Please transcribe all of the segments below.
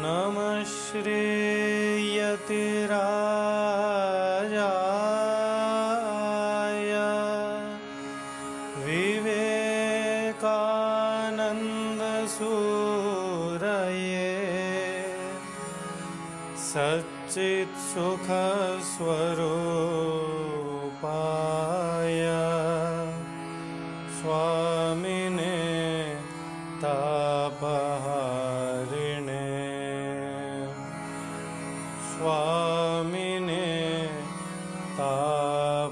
नमः श्रीयतिराजाय विवेकानन्दसूरये सच्चित्सुखस्वरूपाय स्वामिने तापहारिणे स्वामिने तापहारिणे।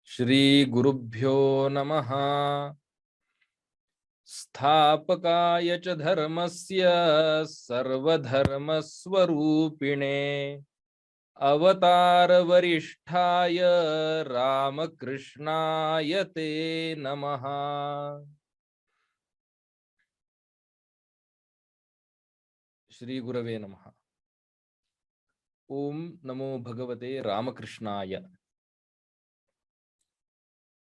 श्री गुरुभ्यो नमः। स्थापकाय च धर्मस्य सर्वधर्मस्वरूपिणे अवतार वरिष्ठाय रामकृष्णाय ते नमः। श्री गुरवे नमः। ओम नमो भगवते रामकृष्णाय।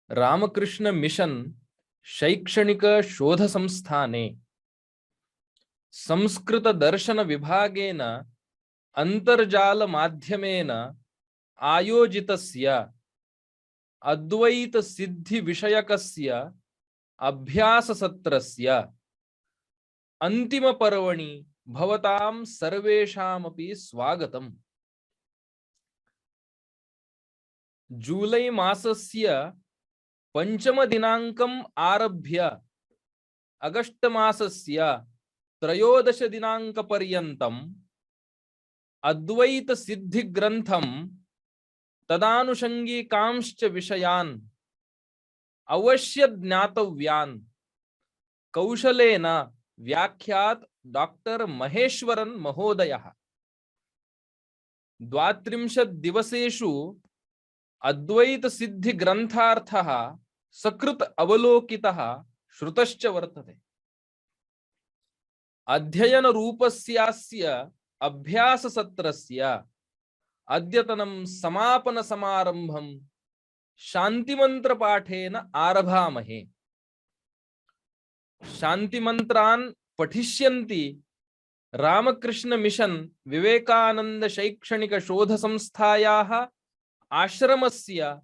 रामकृष्ण मिशन शैक्षणिक शोध संस्थाने संस्कृत दर्शन विभागेन अंतर्जाल माध्यमेन आयोजितस्य अद्वैत सिद्धि विषयकस्य अभ्यास सत्रस्य अंतिम पर्वणि भवतां सर्वेषामपि स्वागतम्। जूलै मासस्य पंचम दिनांकम् आरभ्य अगस्ट मासस्य त्रयोदश दिनांक पर्यन्तम् अद्वैत सिद्धि ग्रंथं तदानुषंगिकांश्च विषयान् अवश्य ज्ञातव्यान् कौशलेन व्याख्यात डॉक्टर महेश्वरन् महोदयः। 32 दिवसेषु अद्वैत सिद्धि ग्रंथार्थः सकृत अवलोकितः श्रुतश्च वर्तते। अध्ययन रूपस्यास्य अभ्यास सत्रस्य अद्यतनं समापन समारंभं शांति मंत्र पाठेन आरभामहे। शांति मंत्रान् पठिष्यन्ति रामकृष्ण मिशन विवेकानंद शैक्षणिक शोध संस्थायाः आश्रमस्य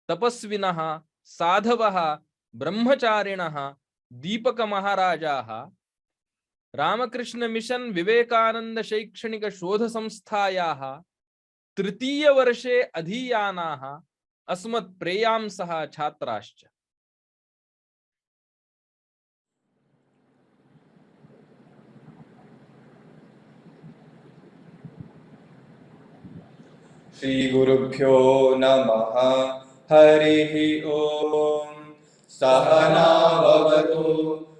तपस्विनः साधवः ब्रह्मचारिणः दीपक महाराजाः रामकृष्ण मिशन विवेकानंद शैक्षणिक शोध संस्थायाः तृतीय वर्षे अधीयानाः अस्मत् प्रेयांसः छात्राश्च। श्री गुरुभ्यो नमः। हरिः ओम। सहना भवतु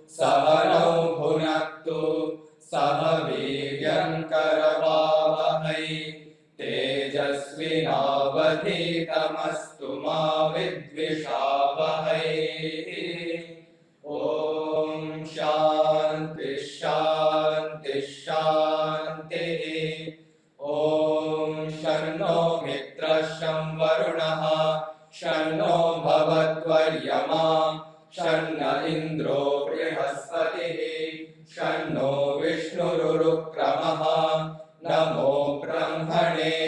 सहनौ भुनक्तु सह वीर्यं करवावहै तेजस्विनावधीतमस्तु मा विद्विषावहै। ओम शांति शांति शांतिः। ओम शन्नो मित्रः शं वरुणः शन्नो भवत्वर्यमा शन्न इन्द्रो बृहस्पतिः शन्नो विष्णुरुक्रमः। नमो ब्रह्मणे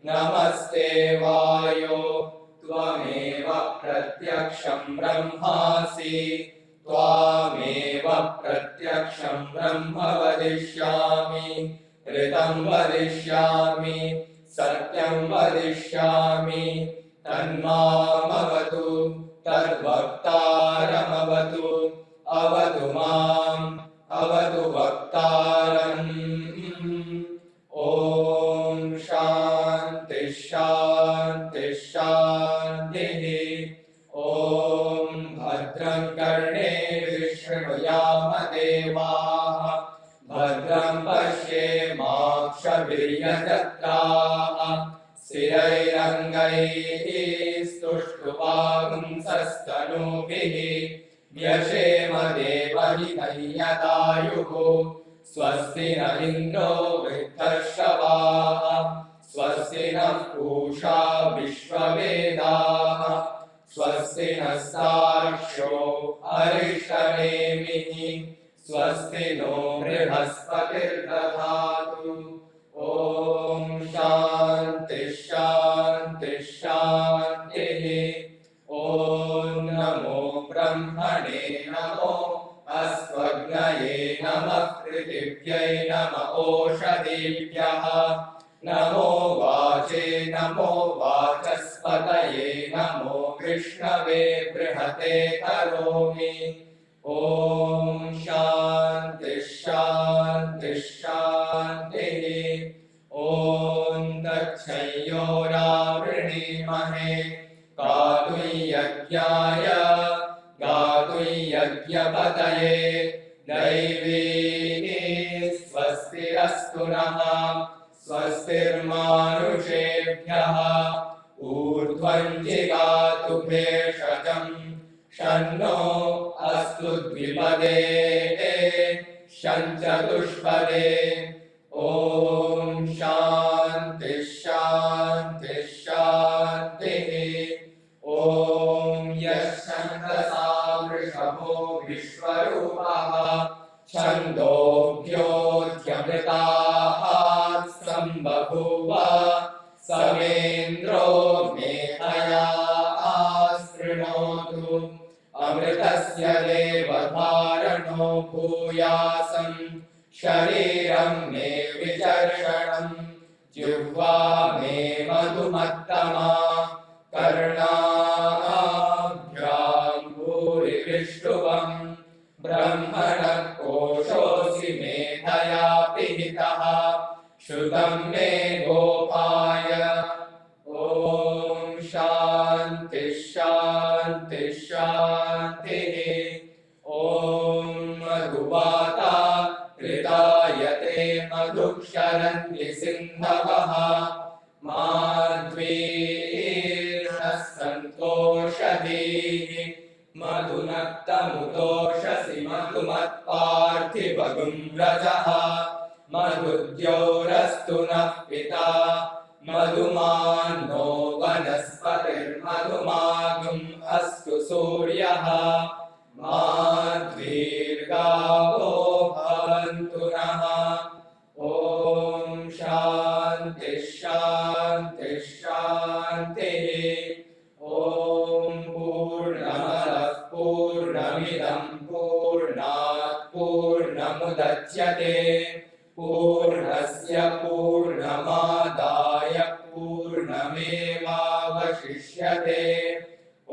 नमस्ते वायो त्वमेव प्रत्यक्षं ब्रह्मासि त्वामेव प्रत्यक्षं ब्रह्म वदिष्यामि ऋतं वदिष्यामि सत्यं वदिष्यामि तन्मामवतु तद्वक्तारमवतु अवतु माम् अवतु वक्तारम्। ओम शांति शांति शांतिः। ओम भद्रं कर्णेभिः शृणुयाम देवाः भद्रं पश्येमाक्षभिर्यजत्राः गिरैरङ्गैः स्तुष्ट्वागुंसस्तनूभिः व्यशेम देवहितैयदायुः स्वस्ति न इन्द्रो वृद्धश्रवाः स्वस्ति नः पूषा विश्ववेदाः स्वस्ति नस्तार्क्ष्यो अरिष्टनेमिः स्वस्ति नो बृहस्पतिर्दधातु ॐ शान्ति शान्ति शान्तिः ॐ नमो ब्रह्मणे नमो अस्त्वग्नये नमः पृथिव्यै नम ओषधीभ्यः नमो वाचे नमो वाचस्पतये नमो विष्णवे बृहते करोमि ॐ शान्ति शान्ति शान्तिः ॐ दक्षयोरावृणीमहे गातुयज्ञाय गातुयज्ञपतये दैवी स्वस्तिरस्तु नः स्वस्तिर्मानुषेभ्यः ऊर्ध्वं जिगातु भेषजम् शन्नो अस्तु द्विपदे शञ्चतुष्पदे ॐ शान्ति शान्ति शान्तिः ॐ यच्छन्दसा वृषभो विश्वरूपः छन्दोभ्योऽध्यमृताः सम्बभूव समेन्द्रो मेधया आस्तृणोतु अमृतस्य देवधारणो भूयासम् शरीरं मे विचर्षणम् जिह्वा मे मधुमत्तमा कर्णाभ्यां भूरिविष्णुवम् ब्रह्मणः कोशोऽसि मेधया पिहितः श्रुतं मे गोपाय ॐ शान्ति शान्ति शान्तिः ॐ मधुवाता कृतायते मधुक्षरन्ति सिन्धवः माध्वीर्णः सन्तोषधीः मधुनक्तमुतोषसि मधुमत्पार्थिवगुं रजः मधुद्यौरस्तु नः पिता मधुमान्नो वनस्पतिर्मधुमागुम् अस्तु सूर्यः माध्वीर्गावो भवन्तु नः ॐ शान्ति शान्ति शान्तिः ॐ पूर्णमदः पूर्णमिदं पूर्णात् पूर्णमुदच्यते पूर्णस्य पूर्णमादाय पूर्णमेवावशिष्यते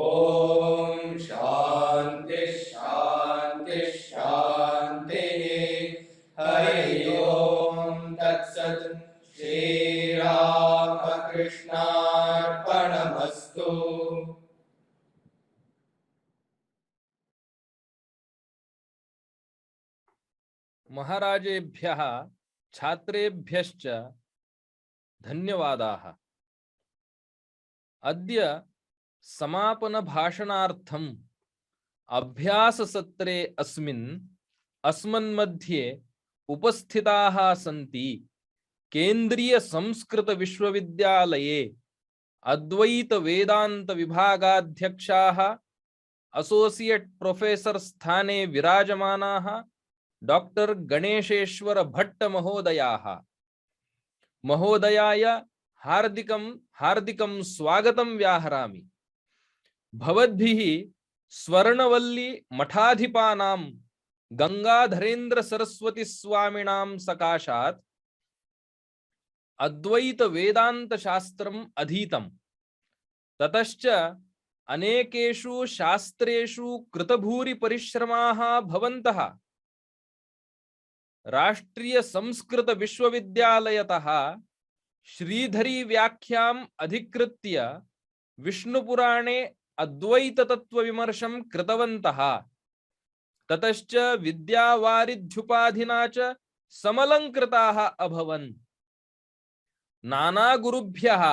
ॐ शान्ति शान्ति शान्तिः हरिः ॐ तत्सत् श्रीरामकृष्णार्पणमस्तु। महाराजेभ्यः छात्रेभ्यश्च धन्यवादाः। अद्य समापन भाषणार्थम् अभ्याससत्रे अस्मिन् अस्मन्मध्ये उपस्थिताः सन्ति केन्द्रीय संस्कृत विश्वविद्यालये अद्वैत वेदांत विभागाध्यक्षाः असोसिएट प्रोफेसर स्थाने विराजमानाः डॉक्टर गणेशेश्वर भट्ट महोदयाः। महोदयाय हार्दिकं स्वागतं व्याहरामि। भवद्भिः स्वर्णवल्ली मठाधिपानां गंगाधरेन्द्र सरस्वती स्वामिनां सकाशात् अद्वैत वेदांत शास्त्रम् अधीतम्। ततश्च अनेकेषु शास्त्रेषु कृतभूरि परिश्रमाः भवन्तः राष्ट्रीय संस्कृत विश्वविद्यालयतः श्रीधरी व्याख्याम् अधिकृत्य विष्णुपुराणे अद्वैत तत्व विमर्शं कृतवन्तः। ततश्च विद्यावारिध्युपाधिना च समलंकृताः अभवन्। नाना गुरुभ्यः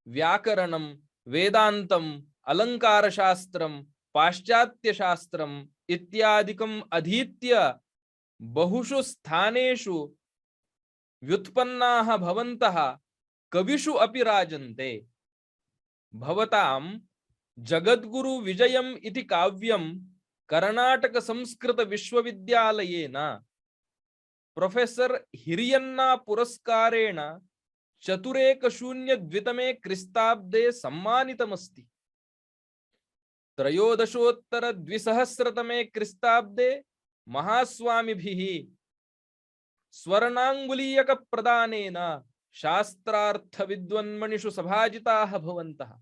व्याकरणं, वेदान्तम्, अलङ्कारशास्त्रं, पाश्चात्यशास्त्रम् इत्यादिकम् अधीत्य बहुषु स्थानेषु व्युत्पन्नाः भवन्तः कविषु अपि राजन्ते। भवतां जगद्गुरु विजयम् इति काव्यं कर्णाटक संस्कृत विश्वविद्यालयेन प्रोफेसर हिरियन्ना पुरस्कारेण 410 क्रिस्ताब्दे सम्मानितमस्ति। 13 क्रिस्ताब्दे महास्वामिभिः स्वर्णांगुलीयक प्रदानेन शास्त्रार्थ विद्वन्मणिषु सभाजिताः भवन्तः।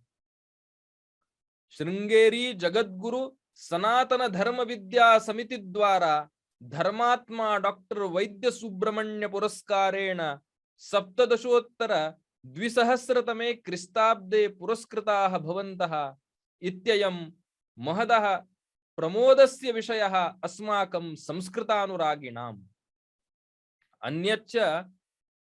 शृंगेरी जगद्गुरु सनातन धर्म विद्या समिति द्वारा धर्मात्मा डॉक्टर वैद्य सुब्रह्मण्य पुरस्कारेण 17 क्रिस्ताब्दे पुरस्कृताः भवन्तः इत्ययं महदः प्रमोदस्य विषयः अस्माकं संस्कृतानुरागिणाम्। अन्यच्च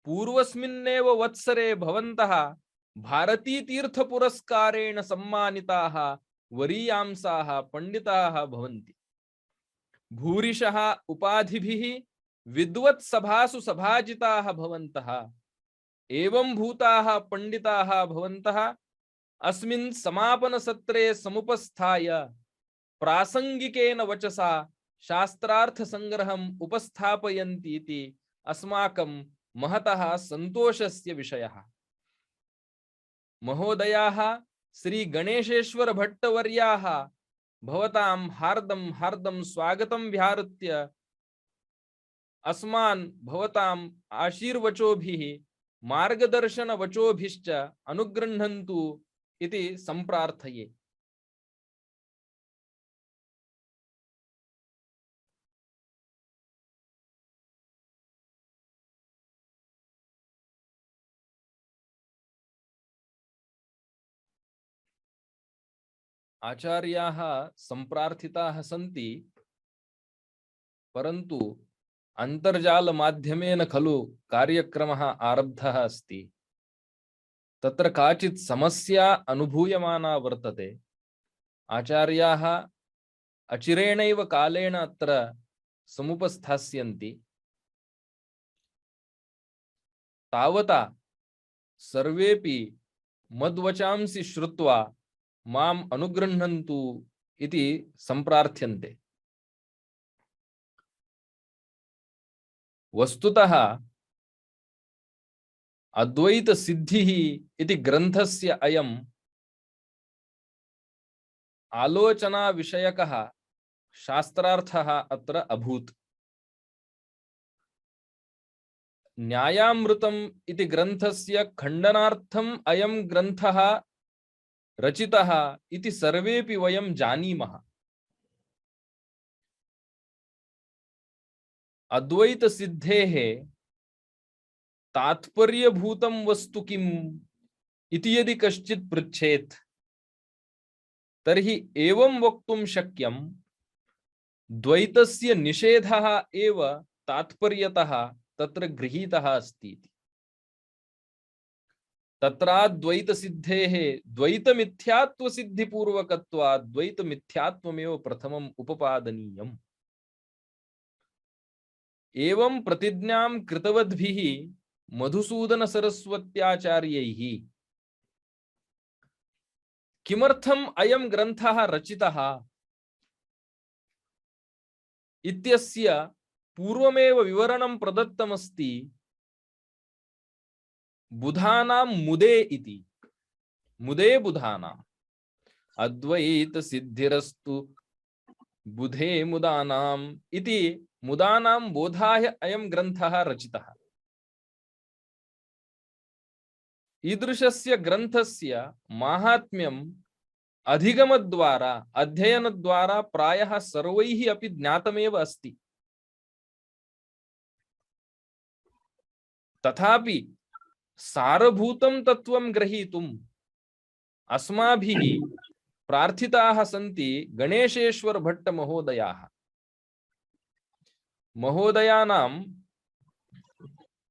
पूर्वस्मिन्नेव वत्सरे भवन्तः भारती तीर्थ पुरस्कारेण सम्मानिताः वरीयांसाः पंडिताः भवन्ति। भूरिशः उपाधिभिः विद्वत् सभासु सभाजिताः भवन्तः। एवं भूताः पंडिताः भवन्तः अस्मिन् समापन सत्रे समुपस्थाय प्रासंगिकेन वचसा शास्त्रार्थ संग्रहम् उपस्थापयन्ति इति अस्माकं महतः संतोषस्य विषयः। महोदयाः श्री गणेशेश्वर भट्टवर्याः भवतां हार्दं हार्दं स्वागतं व्याहृत्य अस्मान् भवताम् आशीर्वचोभिः मार्गदर्शन वचोभिश्च अनुगृह्णन्तु इति सम्प्रार्थये। आचार्याः सम्प्रार्थिताः सन्ति, परन्तु अंतर्जाल माध्यमेन खलु कार्यक्रमः आरब्धः अस्ति। तत्र काचित् समस्या अनुभूयमाना वर्तते। आचार्याः अचिरेणैव कालेन अत्र समुपस्थास्यन्ति। तावता सर्वेपि मद्वचांसि श्रुत्वा माम् अनुगृह्णन्तु इति सम्प्रार्थ्यन्ते। वस्तुतः अद्वैत सिद्धिः इति ग्रन्थस्य अयम् आलोचना विषयकः शास्त्रार्थः अत्र अभूत्। न्यायामृतम् इति ग्रन्थस्य खण्डनार्थम् अयं ग्रन्थः रचितः इति सर्वेपि वयं जानीमः। अद्वैत सिद्धेः तात्पर्यभूतं वस्तु किम् इति यदि कश्चित् पृच्छेत् तर्हि एवं वक्तुं शक्यं द्वैतस्य निषेधः एव तात्पर्यतः तत्र गृहीतः अस्ति। तत्राद्वैत सिद्धेः द्वैत मिथ्यात्व सिद्धि पूर्वकत्वात् द्वैत मिथ्यात्वमेव प्रथमम् उपपादनीयम्। एवं प्रतिज्ञां कृतवद्भिः मधुसूदन सरस्वत्याचार्यैः किमर्थम् अयं ग्रन्थः रचितः इत्यस्य पूर्वमेव विवरणं प्रदत्तमस्ति। बुधानां मुदे इति, मुदे बुधानाम् अद्वैत सिद्धिरस्तु बुधे मुदानाम् इति मुदानां बोधाय अयं ग्रन्थः रचितः। ईदृशस्य ग्रन्थस्य माहात्म्यम् अधिगमद्वारा अध्ययनद्वारा प्रायः सर्वैः अपि ज्ञातमेव अस्ति। तथापि सारभूतं तत्त्वं ग्रहीतुम् अस्माभिः प्रार्थिताः सन्ति गणेशेश्वर भट्ट महोदयाः। महोदयानाम्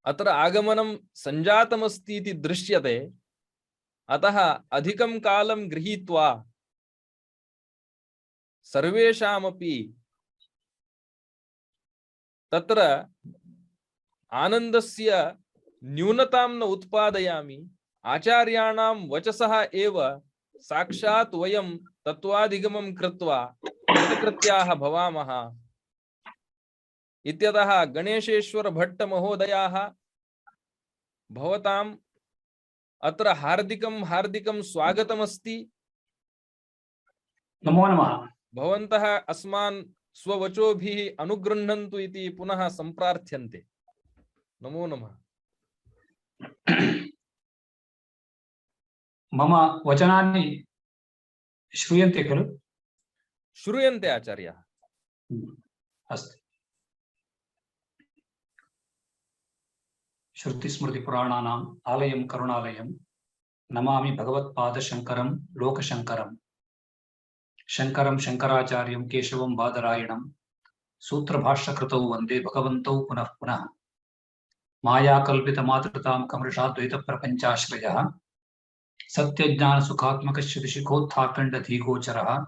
अत्र आगमनं सञ्जातमस्ति इति दृश्यते। अतः अधिकं कालं गृहीत्वा सर्वेषामपि तत्र आनन्दस्य न्यूनतां न उत्पादयामि, आचार्याणां वचसः एव साक्षात् वयं तत्त्वाधिगमं कृत्वा कृतकृत्याः भवामः इत्यतः गणेशेश्वर भट्ट महोदयाः भवताम् अत्र हार्दिकं स्वागतमस्ति। नमो नमः। भवन्तः अस्मान् स्ववचोभिः अनुगृह्णन्तु इति पुनः सम्प्रार्थ्यन्ते। नमो नमः। मम वचनानि श्रूयन्ते खलु? श्रूयन्ते आचार्याः। अस्तु। श्रुतिस्मृतिपुराणानाम् आलयं करुणालयं नमामि भगवत्पादशङ्करं लोकशङ्करं। शङ्करं शङ्कराचार्यं केशवं बादरायणं सूत्रभाष्यकृतौ वन्दे भगवन्तौ पुनः पुनः। मायाकल्पितमातृतां कमृषाद्वैतप्रपञ्चाश्रयः सत्यज्ञानसुखात्मकश्रुतिशिखोत्थाखण्डधीगोचरः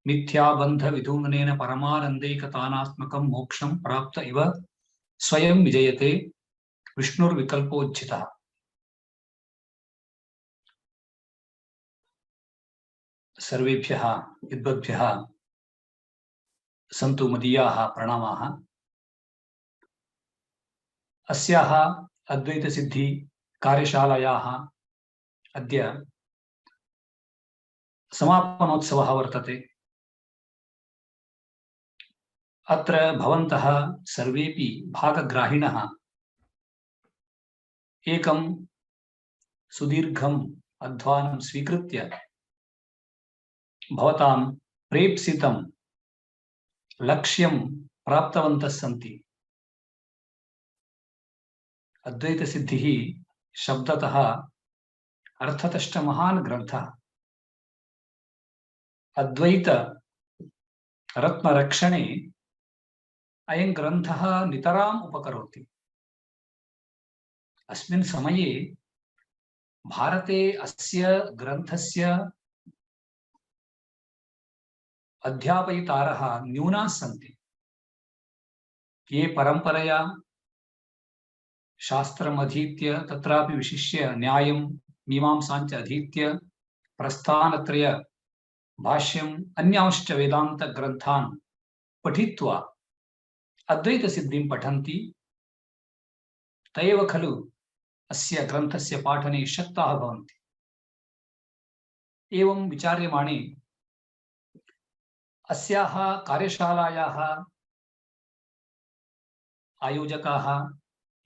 मिथ्याबन्धविधूम्नेन परमानन्दैकतानात्मकं मोक्षं प्राप्त इव स्वयं विजयते विष्णुर्विकल्पोज्झितः। सर्वेभ्यः विद्वद्भ्यः सन्तु मदीयाः प्रणामाः। अस्याः अद्वैतसिद्धि कार्यशालायाः अद्य समापनोत्सवः वर्तते। अत्र भवन्तः सर्वेपि भागग्राहिणः एकं सुदीर्घम् अध्वानं स्वीकृत्य भवतां प्रेप्सितं लक्ष्यं प्राप्तवन्तः सन्ति। अद्वैतसिद्धिः शब्दतः अर्थतश्च महान् ग्रन्थः। अद्वैत रत्नरक्षणे अयं ग्रन्थः नितराम् उपकरोति। अस्मिन् समये भारते अस्य ग्रन्थस्य अध्यापयितारः न्यूनाः सन्ति। ये परम्परया शास्त्रम् अधीत्य तत्रापि विशिष्य न्यायं मीमांसाञ्च अधीत्य प्रस्थानत्रय भाष्यम् अन्यांश्च वेदान्तग्रन्थान् पठित्वा अद्वैतसिद्धिं पठन्ति, तैव खलु अस्य ग्रन्थस्य पाठने शक्ताः भवन्ति। एवं विचार्यमाणे अस्याः कार्यशालायाः आयोजकाः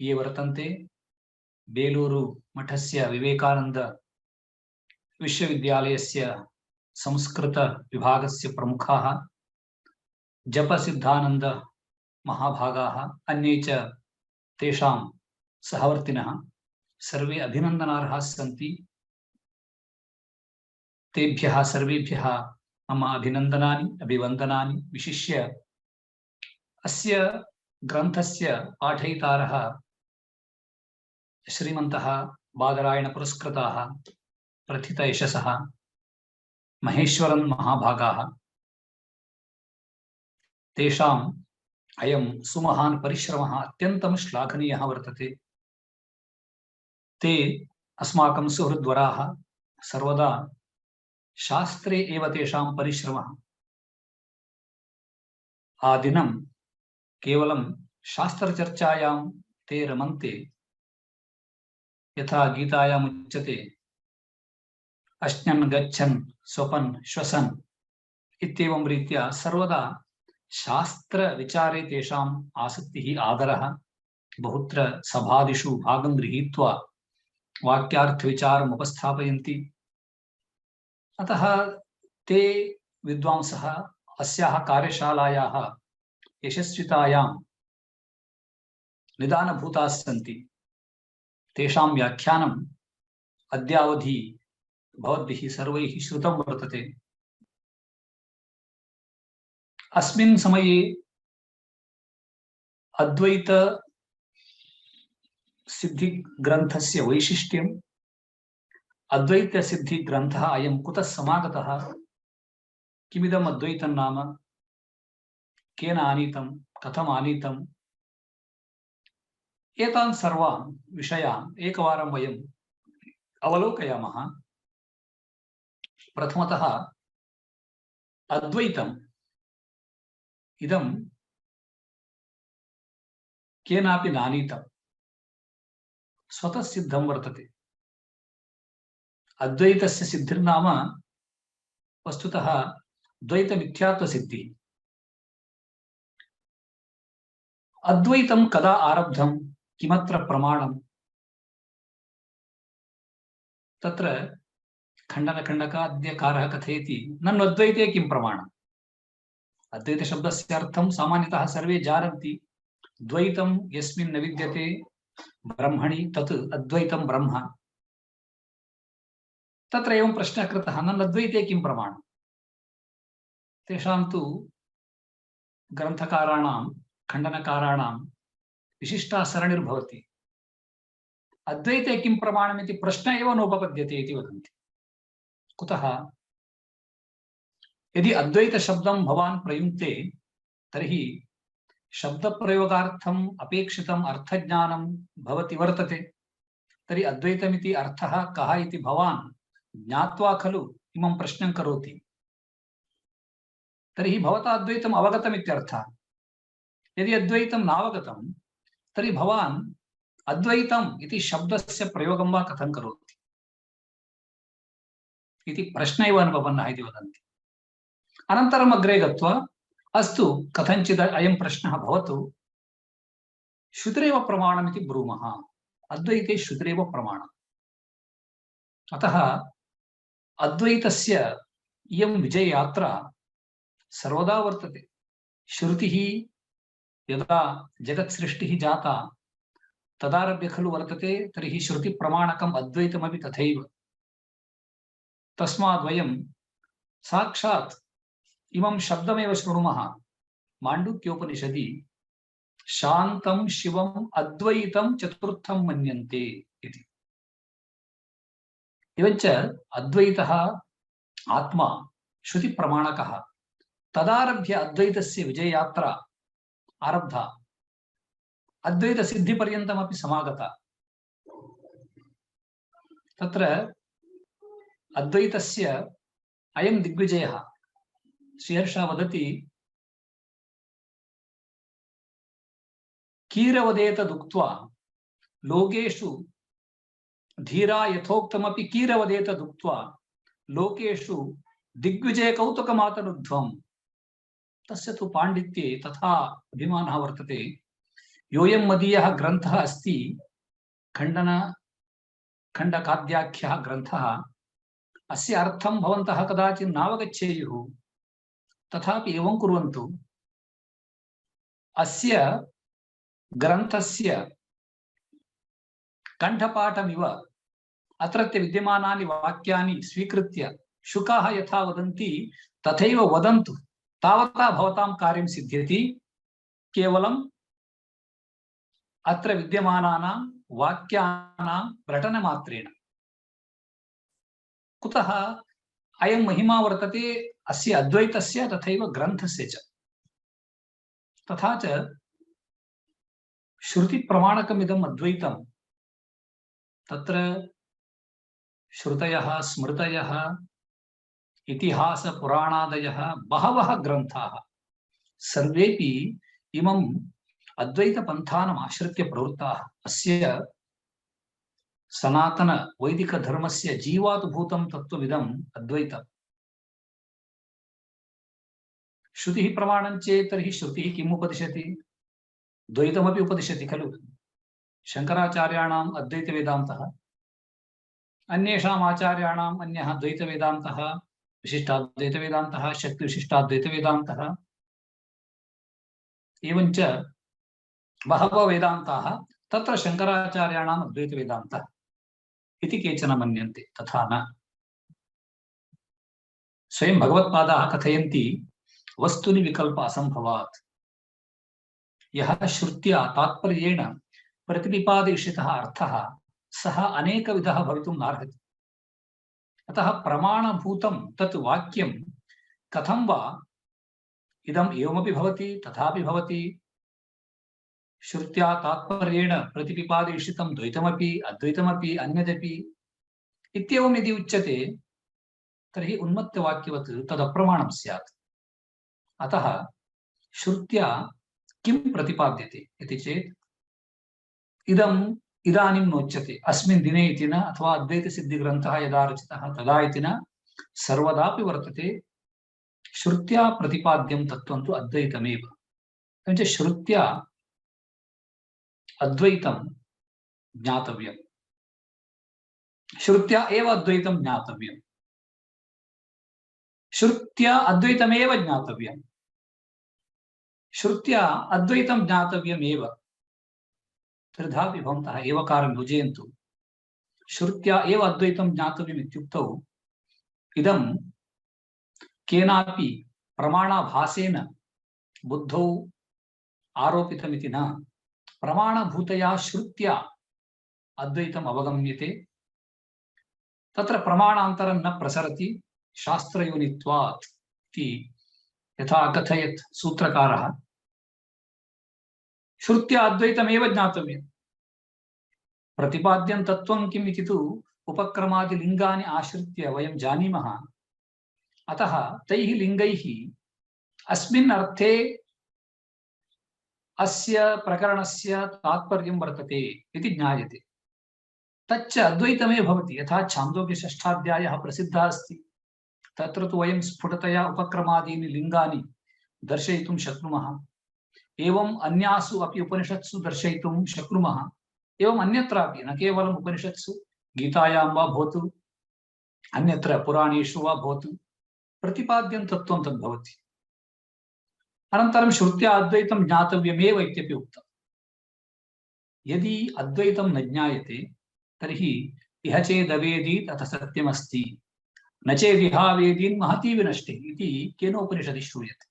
ये वर्तन्ते, बेलूरु मठस्य विवेकानंद विश्वविद्यालयस्य संस्कृत विभागस्य प्रमुखाः, जपसिद्धानंद महाभागाः, अन्ये च तेषां सहवर्तिनः सर्वे अभिनन्दनार्हाः सन्ति। तेभ्यः सर्वेभ्यः मम अभिनन्दनानि अभिवन्दनानि। विशिष्य अस्य ग्रन्थस्य पाठयितारः श्रीमन्तः बादरायण पुरस्कृताः प्रथितयशसः महेश्वरन् महाभागाः। तेषाम् अयं सुमहान् परिश्रमः अत्यन्तं श्लाघनीयः वर्तते। ते अस्माकं सुहृद्वराः, सर्वदा शास्त्रे एव तेषां परिश्रमः। आदिनं केवलं शास्त्रचर्चायां ते रमन्ते। यथा गीतायाम् उच्यते, अश्नन् गच्छन् स्वपन् श्वसन् इत्येवं रीत्या सर्वदा शास्त्रविचारे तेषाम् आसक्तिः, आदरः। बहुत्र सभादिषु भागं गृहीत्वा वाक्यार्थविचारम् उपस्थापयन्ति। अतः ते विद्वांसः अस्याः कार्यशालायाः यशस्वितायां निदानभूताः सन्ति। तेषां व्याख्यानम् अद्यावधि भवद्भिः सर्वैः श्रुतं वर्तते। अस्मिन् समये अद्वैत सिद्धि ग्रन्थस्य वैशिष्ट्यं अद्वैत सिद्धि ग्रंथः अयं कुतः समागतः, किमिदम् अद्वैतं नाम, केन आनीतं, कथम् आनीतम्, एतान् सर्वान् विषयान् एकवारं वयम् अवलोकयामः। प्रथमतः अद्वैतम् इदं केनापि नानीतं, स्वतः सिद्धं वर्तते। अद्वैतस्य सिद्धिर्नाम वस्तुतः द्वैतमिथ्यात्वसिद्धिः। अद्वैतं कदा आरब्धं, किमत्र प्रमाणं, तत्र खण्डनखण्डकाद्यकारः कथयति, नन्वद्वैते किं प्रमाणम्। अद्वैतशब्दस्य अर्थं सामान्यतः सर्वे जानन्ति। द्वैतं यस्मिन् न विद्यते ब्रह्मणि तत् अद्वैतं ब्रह्म। तत्र एवं प्रश्नः कृतः, नन्वद्वैते किं प्रमाणम्। तेषां तु ग्रन्थकाराणां खण्डनकाराणां विशिष्टा सरणिर्भवति। अद्वैते किं प्रमाणम् इति प्रश्न एव नोपपद्यते इति वदन्ति। कुतः? यदि अद्वैतशब्दं भवान् प्रयुङ्क्ते तर्हि शब्दप्रयोगार्थम् अपेक्षितम् अर्थज्ञानं भवति वर्तते। तर्हि अद्वैतमिति अर्थः कः इति भवान् ज्ञात्वा खलु इमं प्रश्नं करोति। तर्हि भवता अद्वैतम् अवगतम् इत्यर्थः। यदि अद्वैतं नावगतं तर्हि भवान् अद्वैतम् इति शब्दस्य प्रयोगं वा कथं करोति इति प्रश्न एव अनुपपन्नः इति वदन्ति। अनन्तरम् अग्रे गत्वा अस्तु कथञ्चित् अयं प्रश्नः भवतु, श्रुतिरेव प्रमाणम् इति ब्रूमः। अद्वैते श्रुतिरेव प्रमाणम्। अतः अद्वैतस्य इयं विजययात्रा सर्वदा वर्तते। श्रुतिः यदा जगत्सृष्टिः जाता तदारभ्य खलु वर्तते। तर्हि श्रुतिप्रमाणकम् अद्वैतमपि तथैव। तस्माद् वयं साक्षात् इमं शब्दमेव शृणुमः माण्डूक्योपनिषदि, शान्तं शिवम् अद्वैतं चतुर्थं मन्यन्ते इति। एवञ्च अद्वैतः आत्मा श्रुतिप्रमाणकः। तदारभ्य अद्वैतस्य विजययात्रा आरब्धा, अद्वैतसिद्धिपर्यन्तमपि समागता। तत्र अद्वैतस्य अयं दिग्विजयः। श्रीहर्षः वदति, कीरवदेतदुक्त्वा लोकेषु धीरा यथोक्तमपि कीरवदेतदुक्त्वा लोकेषु दिग्विजयकौतुकमातनुध्वम्। तस्य तु पाण्डित्ये तथा अभिमानः वर्तते। योऽयं मदीयः ग्रन्थः अस्ति, खण्डकाद्याख्यः ग्रन्थः, अस्य अर्थं भवन्तः कदाचित् नावगच्छेयुः। तथापि एवं कुर्वन्तु, अस्य ग्रन्थस्य कण्ठपाठमिव अत्रत्य विद्यमानानि वाक्यानि स्वीकृत्य शुकाः यथा वदन्ति तथैव वदन्तु, तावता भवतां कार्यं सिद्ध्यति। केवलं अत्र विद्यमानानां वाक्यानां रटनमात्रेण। कुतः? अयं महिमा वर्तते अस्य अद्वैतस्य तथैव ग्रन्थस्य च। तथा च श्रुतिप्रमाणकमिदम् अद्वैतं, तत्र श्रुतयः स्मृतयः इतिहासपुराणादयः बहवः ग्रन्थाः सर्वेपि इमम् अद्वैतपन्थानम् आश्रित्य प्रवृत्ताः। अस्य सनातनवैदिकधर्मस्य जीवातुभूतं तत्त्वमिदम् अद्वैतम्। श्रुतिः प्रमाणं चेत् तर्हि श्रुतिः किम् उपदिशति? द्वैतमपि उपदिशति खलु। शङ्कराचार्याणाम् अद्वैतवेदान्तः, अन्येषाम् आचार्याणाम् अन्यः द्वैतवेदान्तः, विशिष्टाद्वैतवेदान्तः, शक्तिविशिष्टाद्वैतवेदान्तः, एवञ्च बहवः वेदान्ताः। तत्र शङ्कराचार्याणाम् अद्वैतवेदान्तः इति केचन मन्यन्ते। तथा न। स्वयं भगवत्पादाः कथयन्ति, वस्तुनि विकल्प असम्भवात्। यः श्रुत्या तात्पर्येण प्रतिपिपादयिष्यतः अर्थः सः अनेकविधः भवितुं नार्हति। अतः प्रमाणभूतं तत् वाक्यं कथं वा इदम् एवमपि भवति तथापि भवति श्रुत्या तात्पर्येण प्रतिपिपादितं द्वैतमपि अद्वैतमपि अन्यदपि इत्येवं यदि उच्यते तर्हि उन्मत्तवाक्यवत् तदप्रमाणं स्यात्। अतः श्रुत्या किं प्रतिपाद्यते इति चेत् इदम् इदानीं नोच्यते अस्मिन् दिने इति न, अथवा अद्वैतसिद्धिग्रन्थः यदा रचितः तदा इति न, सर्वदापि वर्तते श्रुत्या प्रतिपाद्यं तत्त्वं तु अद्वैतमेव। एवञ्च श्रुत्या अद्वैतं ज्ञातव्यम्, श्रुत्या एव अद्वैतं ज्ञातव्यम्, श्रुत्या अद्वैतमेव ज्ञातव्यम्, श्रुत्या अद्वैतं ज्ञातव्यमेव। त्रिधापि भवन्तः एवकारं योजयन्तु। श्रुत्या एव अद्वैतं ज्ञातव्यम् इत्युक्तौ इदं केनापि प्रमाणाभासेन बुद्धौ आरोपितमिति न, प्रमाणभूतया श्रुत्या अद्वैतम् अवगम्यते। तत्र प्रमाणान्तरं न प्रसरति शास्त्रयोनित्वात् इति यथा अकथयत् सूत्रकारः। श्रुत्या अद्वैतमेव ज्ञातव्यम्। प्रतिपाद्यं तत्त्वं किम् इति तु उपक्रमादिलिङ्गानि आश्रित्य वयं जानीमः। अतः तैः लिङ्गैः अस्मिन् अर्थे अस्य प्रकरणस्य तात्पर्यं वर्तते इति ज्ञायते। तच्च अद्वैतमेव भवति। यथा छान्दोग्यषष्ठाध्यायः प्रसिद्धः अस्ति, तत्र तु वयं स्फुटतया उपक्रमादीनि लिङ्गानि दर्शयितुं शक्नुमः। एवम् अन्यासु अपि उपनिषत्सु दर्शयितुं शक्नुमः। एवम् अन्यत्रापि, न केवलम् उपनिषत्सु, गीतायां वा भवतु अन्यत्र पुराणेषु वा भवतु, प्रतिपाद्यं तत्त्वं तद्भवति। अनन्तरं श्रुत्या अद्वैतं ज्ञातव्यमेव इत्यपि उक्तम्। यदि अद्वैतं न ज्ञायते तर्हि इह चेदवेदीत् अथ सत्यमस्ति, न चेदिहावेदीन् महती विनष्टिः इति केनोपनिषदि श्रूयते।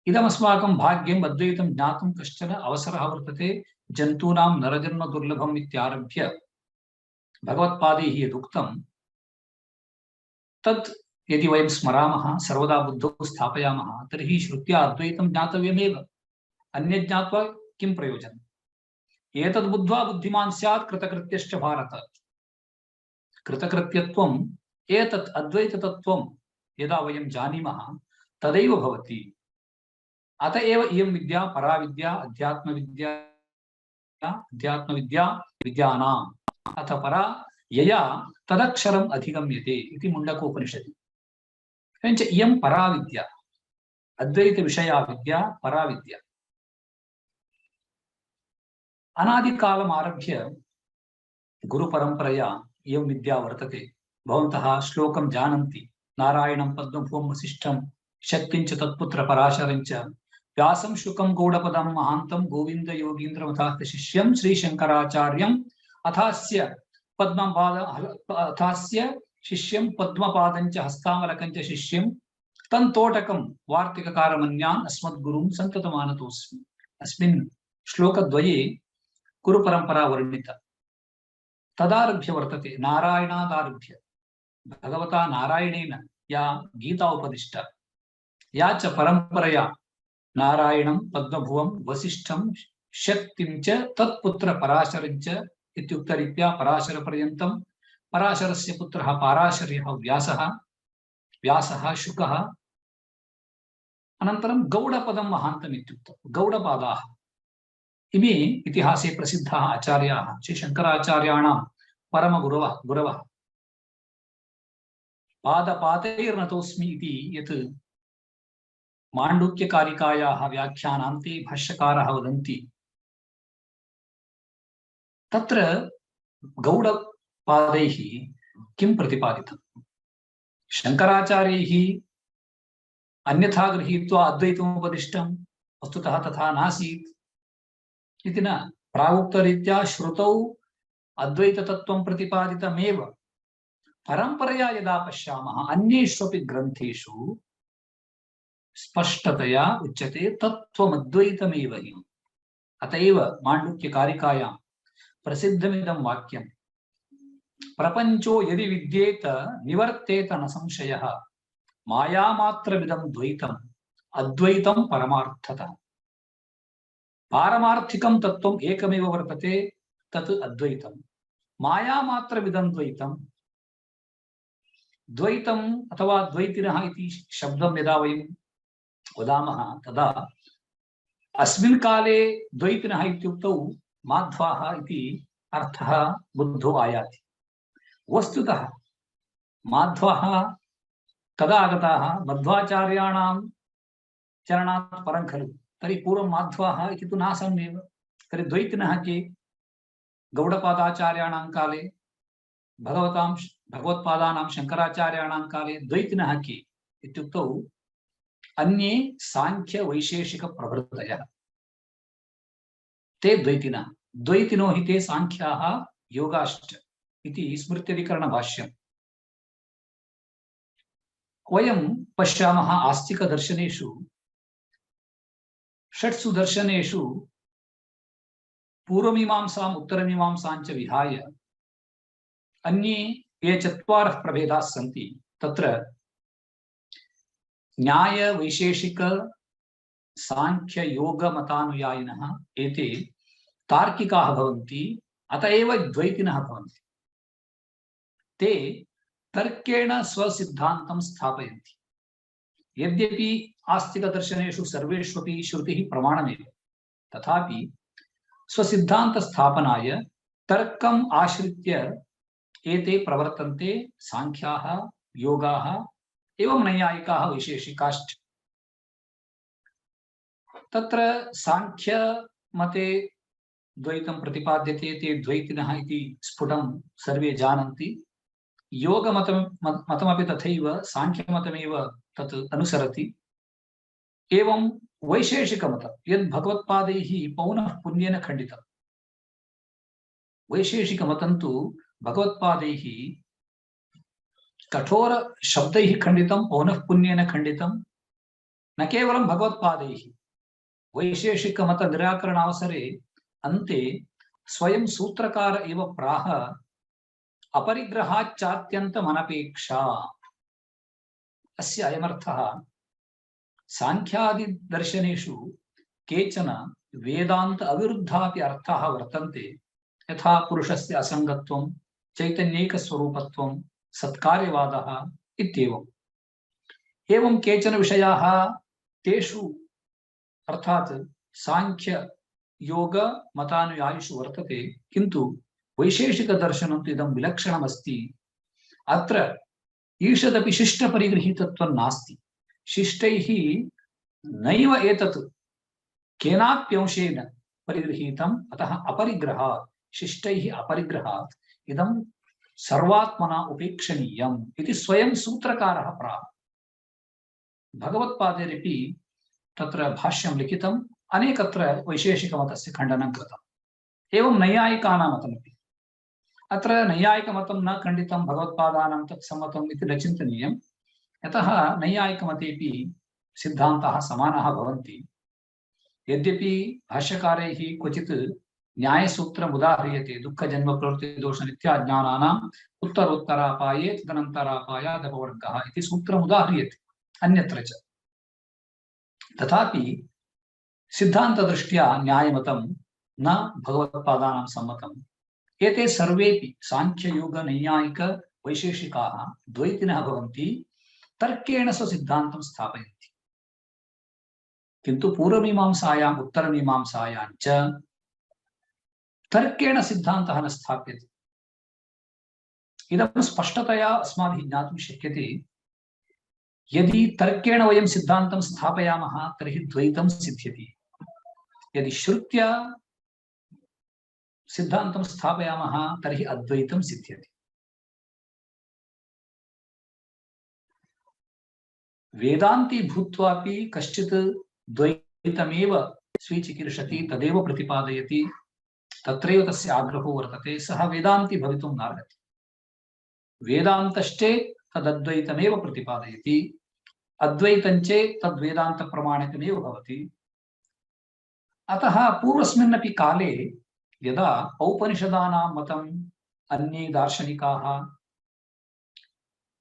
इदमस्माकं भाग्यम् अद्वैतं ज्ञातुं कश्चन अवसरः वर्तते। जन्तूनां नरजन्म दुर्लभम् इत्यारभ्य भगवत्पादैः यदुक्तं तत् यदि वयं स्मरामः, सर्वदा बुद्धौ स्थापयामः, तर्हि श्रुत्या अद्वैतं ज्ञातव्यमेव। अन्यत् ज्ञात्वा किं प्रयोजनम्? एतद् बुद्ध्वा बुद्धिमान् स्यात् कृतकृत्यश्च भारत। कृतकृत्यत्वम् एतत् अद्वैततत्त्वं यदा वयं जानीमः तदैव भवति। अत एव इयं विद्या पराविद्या अध्यात्मविद्या विद्यानाम् अथ परा यया तदक्षरम् अधिगम्यते इति मुण्डकोपनिषदि। एवञ्च इयं पराविद्या, अद्वैतविषया विद्या पराविद्या। अनादिकालमारभ्य गुरुपरम्परया इयं विद्या वर्तते। भवन्तः श्लोकं जानन्ति। नारायणं पद्मभुवं वसिष्ठं शक्तिञ्च तत्पुत्र पराशरञ्च व्यासं शुकं गौडपदं महान्तं गोविन्द योगीन्द्रमथास्ते शिष्यं श्रीशंकराचार्यं अथास्य शिष्यं पद्मपादञ्च हस्तामलकञ्च शिष्यं तन्तोटकं वार्तिककारमन्यान् अस्मद्गुरुं सन्ततमानतोऽस्मि। अस्मिन् श्लोकद्वये गुरुपरम्परा वर्णिता। तदारभ्य वर्तते, नारायणादारभ्य भगवता नारायणेन या गीता उपदिष्टा, या च परम्परया नारायणं पद्मभुवं वसिष्ठं शक्तिं च तत्पुत्र पराशरञ्च इत्युक्तरीत्या पराशरपर्यन्तं पराशरस्य पुत्रः पाराशर्यः व्यासः, व्यासः शुकः, अनन्तरं गौडपदं महान्तम् इत्युक्तं गौडपादाः। इमे इतिहासे प्रसिद्धाः आचार्याः श्रीशङ्कराचार्याणां परमगुरवः। पादपातैर्नतोऽस्मि इति यत् माण्डूक्यकारिकायाः व्याख्यानान्ते भाष्यकारः वदन्ति, तत्र गौडपादैः किं प्रतिपादितम्? शङ्कराचार्यैः अन्यथा गृहीत्वा अद्वैतमुपदिष्टं, वस्तुतः तथा नासीत् इति न। प्रागुक्तरीत्या श्रुतौ अद्वैततत्त्वं प्रतिपादितमेव। परम्परया यदा पश्यामः अन्येष्वपि ग्रन्थेषु स्पष्टतया उच्यते तत्त्वमद्वैतमेव हि। अत एव माण्डूक्यकारिकायां प्रसिद्धमिदं वाक्यं प्रपंचो यदि विद्येत निवर्तेत न संशयः मायामात्रमिदं द्वैतम् अद्वैतं परमार्थतः। पारमार्थिकं तत्त्वम् एकमेव वर्तते, तत् अद्वैतं। मायामात्रमिदं द्वैतं, द्वैतम् अथवा द्वैतिनः इति शब्दं यदा वयं वदामः तदा अस्मिन् काले द्वैतिनः इत्युक्तौ माध्वाः इति अर्थः बुद्धौ आयाति। वस्तुतः माध्वाः कदा आगताः? मध्वाचार्याणां चरणात् परं खलु। तर्हि पूर्वं माध्वाः इति तु नासन्नेव। तर्हि द्वैतिनः के? गौडपादाचार्याणां काले, भगवत्पादानां शङ्कराचार्याणां काले द्वैतिनः के इत्युक्तौ अन्ये साङ्ख्यवैशेषिकप्रभृतयः, ते द्वैतिनः। द्वैतिनो हि ते साङ्ख्याः योगाश्च इति स्मृत्यधिकरणभाष्यम्। वयं पश्यामः आस्तिकदर्शनेषु षट्सु दर्शनेषु पूर्वमीमांसाम् उत्तरमीमांसाञ्च विहाय अन्ये ये चत्वारः प्रभेदाः सन्ति तत्र न्याय वैशेषिक सांख्य योग मतानुयायिनः एते तार्किकाः भवन्ति, अत एव द्वैतिनः भवन्ति। ते तर्केण स्वसिद्धान्तं स्थापयन्ति। यद्यपि आस्तिकदर्शनेषु सर्वेष्वपि श्रुतिः प्रमाणमेव, तथापि स्वसिद्धान्तस्थापनाय तर्कम् आश्रित्य एते प्रवर्तन्ते। सांख्याः, योगाः एवं नैयायिकाः वैशेषिकाश्च। तत्र सांख्य मते द्वैतं प्रतिपाद्यते, ते द्वैतिनः इति स्फुटं सर्वे जानन्ति। योगमतमपि तथैव सांख्यमतमेव तत् अनुसरति। एवं वैशेषिकमतं यद् भगवत्पादैः पौनः पुन्येन खण्डितं, वैशेषिकमतं तु भगवत्पादैः कठोर शब्दैः खण्डितं, पौनः पुन्येन खण्डितं। न केवलं भगवत्पादैः, वैशेषिकमत निराकरणावसरे अन्ते स्वयं सूत्रकार एव प्राह अपरिग्रहाच्चात्यन्तमनपेक्षा। अस्य अयमर्थः। सांख्यादिदर्शनेषु केचन वेदान्त अविरुद्धापि अर्थाः वर्तन्ते, यथा पुरुषस्य असङ्गत्वं, चैतन्यैकस्वरूपत्वं, सत्कार्यवादः इत्येवम्। एवं केचन विषयाः तेषु अर्थात् सांख्य योग मतानुयायिषु वर्तते, किन्तु वैशेषिकदर्शनं तु इदं विलक्षणमस्ति। अत्र ईषदपि शिष्टपरिगृहीतत्वं नास्ति। शिष्टैः नैव एतत् केनाप्यंशेन परिगृहीतम्, अतः अपरिग्रहात्, शिष्टैः अपरिग्रहात् इदं सर्वात्मना उपेक्षणीयम् इति स्वयं सूत्रकारः प्राह। भगवत्पादैरपि तत्र भाष्यं लिखितम्, अनेकत्र वैशेषिकमतस्य खण्डनं कृतम्। एवं नैयायिकानां मतमपि। अत्र नैयायिकमतं न खण्डितं, भगवत्पादानां तत्सम्मतम् इति न चिन्तनीयम्, यतः नैयायिकमतेपि सिद्धान्ताः समानाः भवन्ति। यद्यपि भाष्यकारैः क्वचित् न्यायसूत्रम् उदाह्रियते, दुःखजन्मप्रवृत्तिदोषनित्याज्ञानानाम् उत्तरोत्तरापाये तदनन्तरापायादपवर्गः इति सूत्रम् उदाह्रियते अन्यत्र च। तथापि सिद्धान्तदृष्ट्या न्यायमतं न भगवत्पादानां सम्मतम्। एते सर्वेपि सांख्ययोग नैयायिक वैशेषिकाः द्वैतिनः भवन्ति, तर्केण स्वसिद्धान्तं स्थापयन्ति। किन्तु पूर्वमीमांसायाम् उत्तरमीमांसायां च तर्केण सिद्धान्तः न स्थाप्यते। इदं स्पष्टतया अस्माभिः ज्ञातुं शक्यते। यदि तर्केण वयं सिद्धान्तं स्थापयामः तर्हि द्वैतं सिद्ध्यति। यदि श्रुत्या सिद्धान्तं स्थापयामः तर्हि अद्वैतं सिद्ध्यति। वेदान्ती भूत्वापि कश्चित् द्वैतमेव स्वीचिकीर्षति, तदेव प्रतिपादयति, तत्रैव तस्य आग्रहो वर्तते, सः वेदान्ती भवितुं नार्हति। वेदान्तश्चेत् तदद्वैतमेव प्रतिपादयति, अद्वैतञ्चेत् तद्वेदान्तप्रमाणिकमेव भवति। अतः पूर्वस्मिन्नपि काले यदा औपनिषदानां मतं अन्ये दार्शनिकाः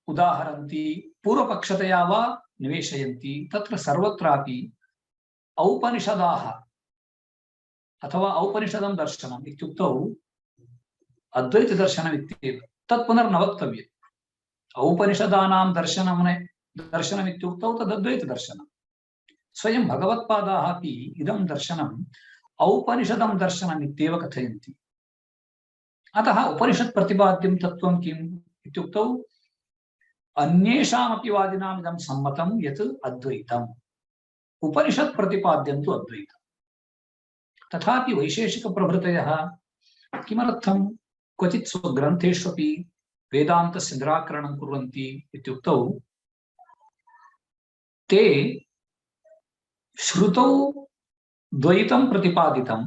उदाहरन्ति पूर्वपक्षतया वा निवेशयन्ति। तत्र सर्वत्रापि औपनिषदाः अथवा औपनिषदं दर्शनम् इत्युक्तौ अद्वैतदर्शनमित्येव। तत् पुनर्न वक्तव्यम्। औपनिषदानां दर्शनमित्युक्तौ तदद्वैतदर्शनं। स्वयं भगवत्पादाः अपि इदं दर्शनम् औपनिषदं दर्शनम् इत्येव कथयन्ति। अतः उपनिषत् प्रतिपाद्यं तत्त्वं किम् इत्युक्तौ अन्येषामपि वादिनाम् इदं सम्मतं यत् अद्वैतम्। उपनिषत् प्रतिपाद्यं तु अद्वैतम्। तथापि वैशेषिकप्रभृतयः किमर्थं क्वचित् स्वग्रन्थेष्वपि वेदान्तस्य निराकरणं कुर्वन्ति इत्युक्तौ ते श्रुतौ द्वैतं प्रतिपादितं,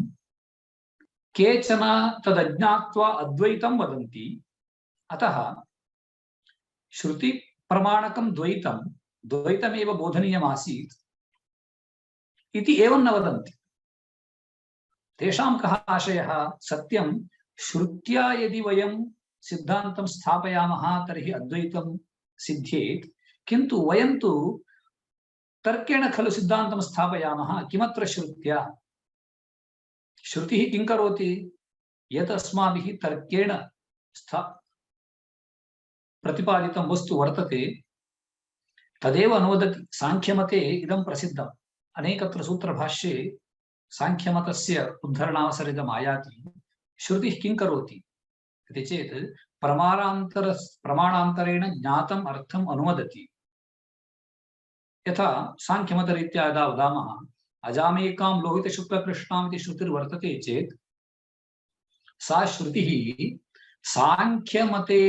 केचन तदज्ञात्वा अद्वैतं वदन्ति। अतः श्रुति प्रमाणकं द्वैतमेव बोधनीयमासीत् इति एवं न वदन्ति। तेषां कः आशयः? सत्यं श्रुत्या यदि वयं सिद्धान्तं स्थापयामः तर्हि अद्वैतं सिद्ध्येत्, किन्तु वयं तु तर्केण खलु सिद्धान्तं स्थापयामः। किमत्र श्रुत्या? श्रुतिः किं करोति? यत् अस्माभिः तर्केण प्रतिपादितं वस्तु वर्तते तदेव अनुवदति। सांख्यमते इदं प्रसिद्धम्। अनेकत्र सूत्रभाष्ये सांख्यमतस्य उद्धरणावसरेदम् आयाति। श्रुतिः किं करोति इति चेत् प्रमाणान्तरेण ज्ञातम् अर्थम् अनुवदति। यथा सांख्यमतरीत्या यदा वदामः अजामेकां लोहितशुक्लकृष्णाम् इति श्रुतिर्वर्तते चेत् सा श्रुतिः सांख्यमते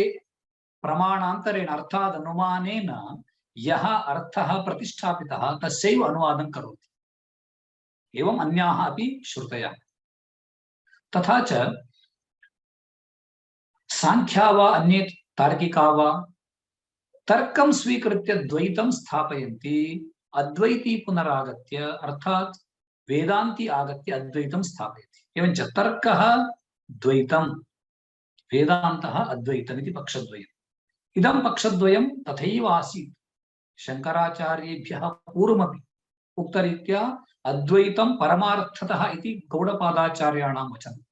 प्रमाणान्तरेण अर्थात् अनुमानेन यः अर्थः प्रतिष्ठापितः तस्यैव अनुवादं करोति। एवम् अन्याः अपि श्रुतयः। तथा च सांख्या वा अन्ये तार्किका वा तर्कं स्वीकृत्य द्वैतं स्थापयन्ति। अद्वैती पुनरागत्य अर्थात् वेदान्ती आगत्य अद्वैतं स्थापयति। एवञ्च तर्कः द्वैतं, वेदान्तः अद्वैतमिति पक्षद्वयम्। इदं पक्षद्वयं तथैव आसीत् शङ्कराचार्येभ्यः पूर्वमपि। उक्तरीत्या अद्वैतं परमार्थतः इति गौडपादाचार्याणां वचनम्।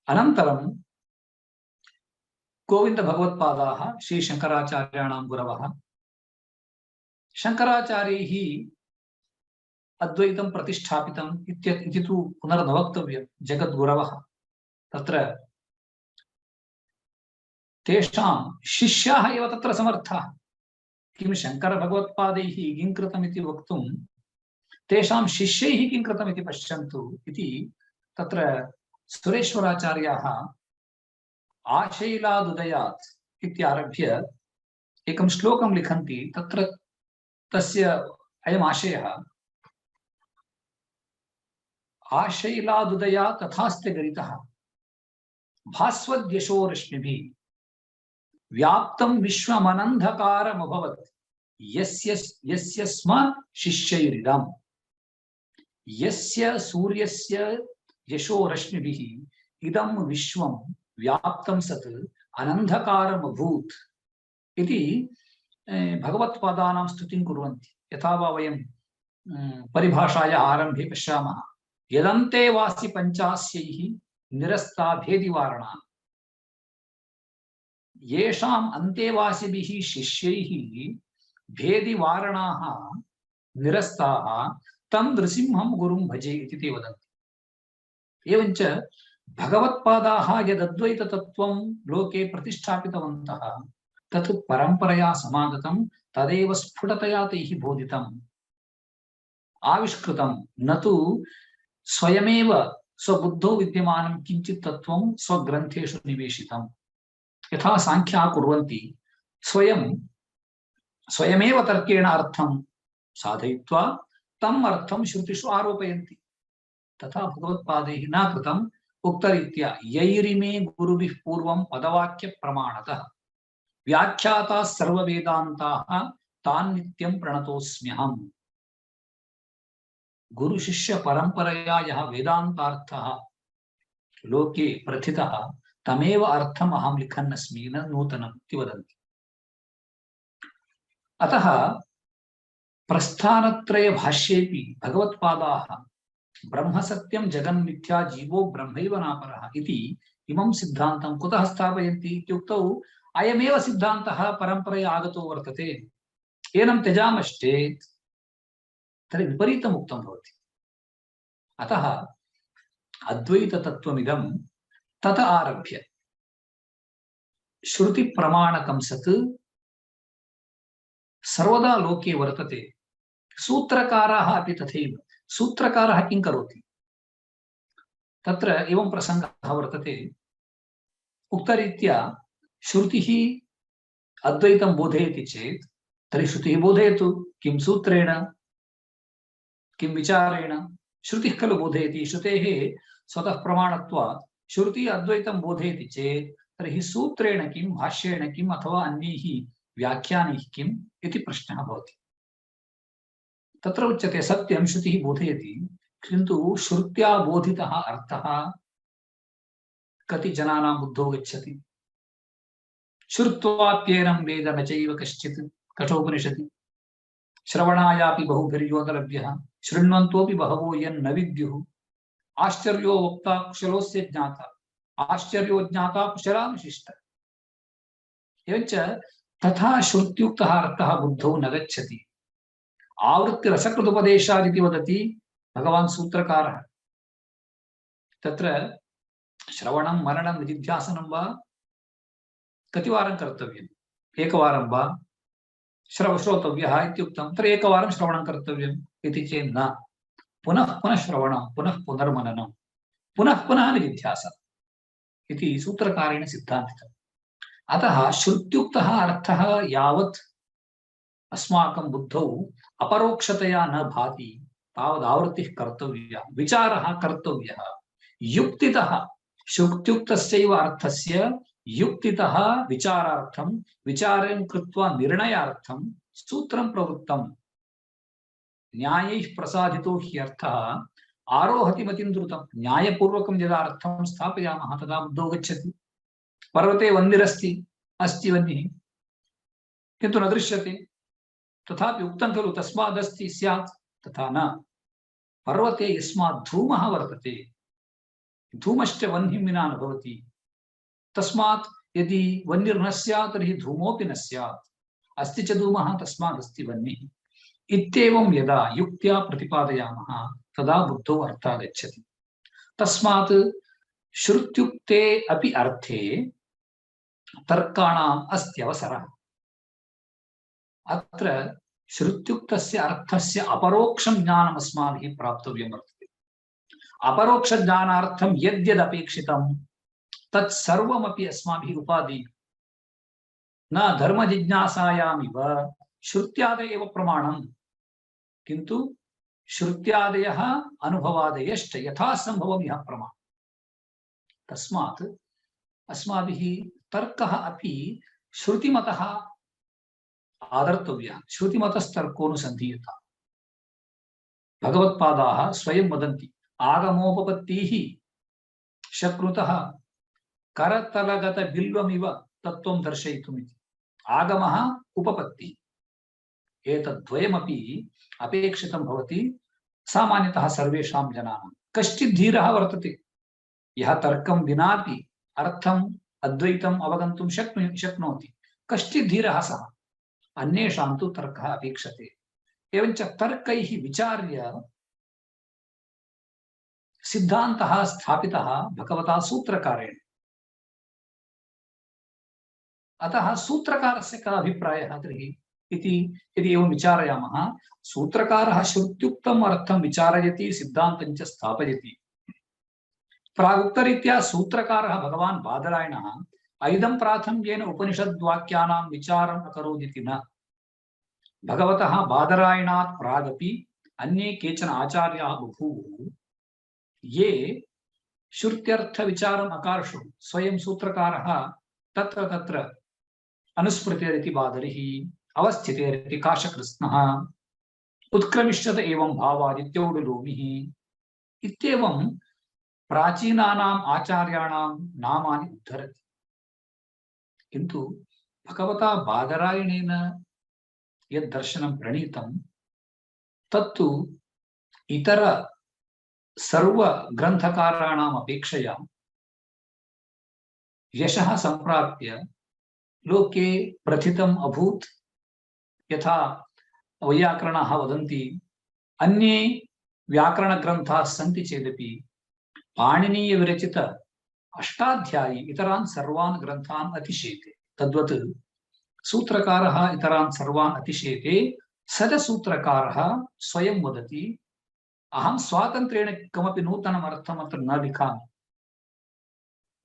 अनन्तरं गोविन्दभगवत्पादाः श्रीशङ्कराचार्याणां गुरवः। शङ्कराचार्यैः अद्वैतं प्रतिष्ठापितम् इति तु पुनर्न वक्तव्यं। जगद्गुरवः तत्र तेषां शिष्याः एव तत्र समर्थाः। किं शङ्करभगवत्पादैः किं कृतमिति वक्तुं तेषां शिष्यैः किं कृतमिति पश्यन्तु इति तत्र सुरेश्वराचार्याः आशैलादुदयात् इत्यारभ्य एकं श्लोकं लिखन्ति। तत्र तस्य अयम् आशयः आशैलादुदया तथास्ते गरितः भास्वद्यशो रश्मिभिः व्याप्तं विश्वमनन्धकारमभवत् यस्य स्म शिष्यैरिदम्। यस्य सूर्यस्य यशो रश्मिभिः इदं विश्वं व्याप्तं सत् अनन्धकारमभूत् इति भगवत्पादानां स्तुतिं कुर्वन्ति। यथा वा वयं परिभाषायाः आरम्भे पश्यामः यदन्ते वासि पञ्चास्यैः निरस्ता भेदिवारणा। येषाम् अन्तेवासिभिः शिष्यैः भेदिवारणाः निरस्ताः तं नृसिंहं गुरुं भजे इति ते वदन्ति। एवञ्च भगवत्पादाः यदद्वैततत्त्वं लोके प्रतिष्ठापितवन्तः तत् परम्परया समागतं, तदेव स्फुटतया तैः बोधितम्, आविष्कृतं, न तु स्वयमेव स्वबुद्धौ विद्यमानं किञ्चित् तत्त्वं स्वग्रन्थेषु निवेशितम्। यथा सांख्याः कुर्वन्ति स्वयमेव तर्केण अर्थं साधयित्वा तम् अर्थं श्रुतिषु आरोपयन्ति। तथा भगवत्पादैः न कृतम्। उक्तरीत्या यैरिमे गुरुभिः पूर्वं पदवाक्य प्रमाणतः व्याख्याताः सर्ववेदान्ताः तान् नित्यं प्रणतोऽस्म्यहम्। गुरुशिष्य परम्परया यः वेदान्तार्थः लोके प्रथितः तमेव अर्थम् अहं लिखन् अस्मि, न नूतनम् इति वदन्ति। अतः प्रस्थानत्रय भाष्येपि भगवत्पादाः ब्रह्म सत्यं जगन्मिथ्या जीवो ब्रह्मैव नापरः इति इमं सिद्धान्तं कुतः स्थापयन्ति इत्युक्तौ अयमेव सिद्धान्तः परम्परया आगतो वर्तते। एनं त्यजामश्चेत् तर्हि विपरीतम् उक्तं भवति। अतः अद्वैततत्त्वमिदं तत आरभ्य श्रुतिप्रमाणकं सत् सर्वदा लोके वर्तते। सूत्रकाराः अपि तथैव। सूत्रकारः किं करोति? तत्र एवं प्रसङ्गः वर्तते। उक्तरीत्या श्रुतिः अद्वैतं बोधयति चेत् तर्हि श्रुतिः बोधयतु। किं सूत्रेण, किं विचारेण? श्रुतिः खलु बोधयति। श्रुतेः स्वतः प्रमाणत्वात् श्रुतिः अद्वैतं बोधयति चेत् तर्हि सूत्रेण किं, भाष्येण किम्, अथवा अन्यैः व्याख्यानैः किम् इति प्रश्नः भवति। तत्र उच्यते सत्यं श्रुतिः बोधयति, किन्तु श्रुत्या बोधितः अर्थः कति जनानां बुद्धौ गच्छति? श्रुत्वाप्येनं वेद न चैव कश्चित् कठोपनिषदि श्रवणायापि बहुभिर्योगलभ्यः शृण्वन्तोऽपि बहवो यन्न विद्युः आश्चर्यो वक्ता कुशलोऽस्य ज्ञाता आश्चर्यो ज्ञाता कुशलानुशिष्टः। एवञ्च तथा श्रुत्युक्तः अर्थः बुद्धौ न गच्छति। आवृत्ति रसकृदुपदेशादिति वदति भगवान् सूत्रकारः। तत्र श्रवणं मननं निधिध्यासनं वा कतिवारं कर्तव्यम्? एकवारं वा श्रोतव्यः इत्युक्तं। तत्र एकवारं श्रवणं कर्तव्यम् इति चेत् न, पुनः पुनः श्रवणं, पुनः पुनर्मननं, पुनः पुनः निधिध्यासनम् इति सूत्रकारेण सिद्धान्तितम्। अतः श्रुत्युक्तः अर्थः यावत् अस्माकं बुद्धौ अपरोक्षतया न भाति तावदावृत्तिः कर्तव्या, विचारः कर्तव्यः। युक्तितः श्रुत्युक्तस्यैव अर्थस्य युक्तितः विचारार्थं, विचारेण कृत्वा निर्णयार्थं सूत्रं प्रवृत्तम्। न्यायैः प्रसादितो हि अर्थः आरोहति मतिं द्रुतं। न्यायपूर्वकं यदा अर्थं स्थापयामः तदा बुद्धौ गच्छति। पर्वते वह्निरस्ति, अस्ति वह्निः, किन्तु न दृश्यते। तथापि उक्तं खलु तस्मादस्ति स्यात्, तथा न। पर्वते यस्मात् धूमः वर्तते, धूमश्च वह्निं विना न भवति। तस्मात् यदि वह्निर्न स्यात् तर्हि धूमोऽपि न स्यात्। अस्ति च धूमः तस्मादस्ति वह्निः। इत्येवं यदा युक्त्या प्रतिपादयामः तदा बुद्धौ अर्थः गच्छति। तस्मात् श्रुत्युक्ते अपि अर्थे तर्काणाम् अस्ति अवसरः। अत्र श्रुत्युक्तस्य अर्थस्य अपरोक्षं ज्ञानम् अस्माभिः प्राप्तव्यं वर्तते। अपरोक्षज्ञानार्थं यद्यदपेक्षितं तत्सर्वमपि अस्माभिः उपादीयम्। न धर्मजिज्ञासायामिव श्रुत्यादयः एव प्रमाणम्, किन्तु श्रुत्यादयः अनुभवादयश्च यथासम्भवम् इह प्रमाणम्। तस्मात् अस्माभिः तर्कः अपि श्रुतिमतः आदर्तव्यः। श्रुतिमतस्तर्कोऽनुसन्धीयता। भगवत्पादाः स्वयं वदन्ति आगमोपपत्तिः शक्नुतः करतलगतबिल्वमिव तत्त्वं दर्शयितुमिति। आगमः उपपत्तिः, एतद्द्वयमपि अपेक्षितं भवति सामान्यतः सर्वेषां जनानां। कश्चित् धीरः वर्तते यः तर्कं विनापि अर्थम् अद्वैतम् अवगन्तुं शक्नोति। कश्चित् धीरः सः, अन्येषां तु तर्कः अपेक्षते। एवञ्च तर्कैः विचार्य सिद्धान्तः स्थापितः भगवता सूत्रकारेण। अतः सूत्रकारस्य कः अभिप्रायः तर्हि इति यदि एवं विचारयामः, सूत्रकारः श्रुत्युक्तम् अर्थं विचारयति, सिद्धान्तं च स्थापयति। प्रागुक्तरीत्या सूत्रकारः भगवान् बादरायणः ऐदं प्राथम्येन उपनिषद्वाक्यानां विचारम् अकरोदिति न। भगवतः बादरायणात् प्रागपि अन्ये केचन आचार्याः बभूवुः ये श्रुत्यर्थविचारम् अकार्षु। स्वयं सूत्रकारः तत्र तत्र अनुस्मृतेरिति बादरिः, अवस्थितेरिति काशकृत्स्नः, उत्क्रमिष्यत एवं भावादित्यौडुलोमिः इत्येवं प्राचीनानाम् आचार्याणां नामानि उद्धरति। किन्तु भगवता बादरायणेन यद् दर्शनं प्रणीतं तत्तु इतर सर्वग्रन्थकाराणाम् अपेक्षया यशः सम्प्राप्य लोके प्रथितम् अभूत्। यथा वैयाकरणाः वदन्ति अन्ये व्याकरणग्रन्थाः सन्ति चेदपि पाणिनीयविरचित अष्टाध्यायी इतरान् सर्वान् ग्रन्थान् अतिशेते, तद्वत् सूत्रकारः इतरान् सर्वान् अतिशेते। स च सूत्रकारः स्वयं वदति अहं स्वातन्त्र्येण कमपि नूतनम् अर्थम् अत्र न लिखामि।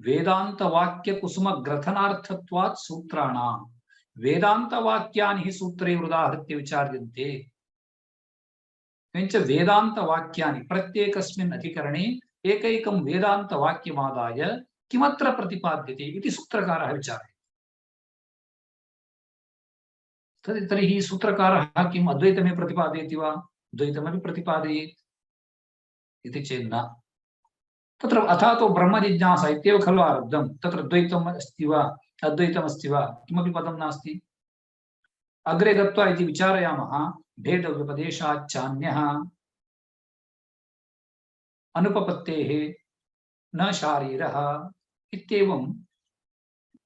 वेदान्तवाक्यकुसुमग्रथनार्थत्वात् सूत्राणां वेदान्तवाक्यानि हि सूत्रे उदाहृत्य विचार्यन्ते। किञ्च वेदान्तवाक्यानि प्रत्येकस्मिन् अधिकरणे एकैकं वेदान्तवाक्यमादाय किमत्र प्रतिपाद्यते इति सूत्रकारः विचारयति। तर्हि सूत्रकारः किम् अद्वैतमेव प्रतिपादयति वा द्वैतमपि प्रतिपादयेत् इति चेत् न। तत्र अथातो ब्रह्मजिज्ञासा इत्येव खलु आरब्धं। तत्र द्वैतम् अस्ति वा अद्वैतमस्ति वा किमपि पदं नास्ति। अग्रे गत्वा इति विचारयामः भेदव्यपदेशाच्चान्यः अनुपपत्तेः न शारीरः इत्येवं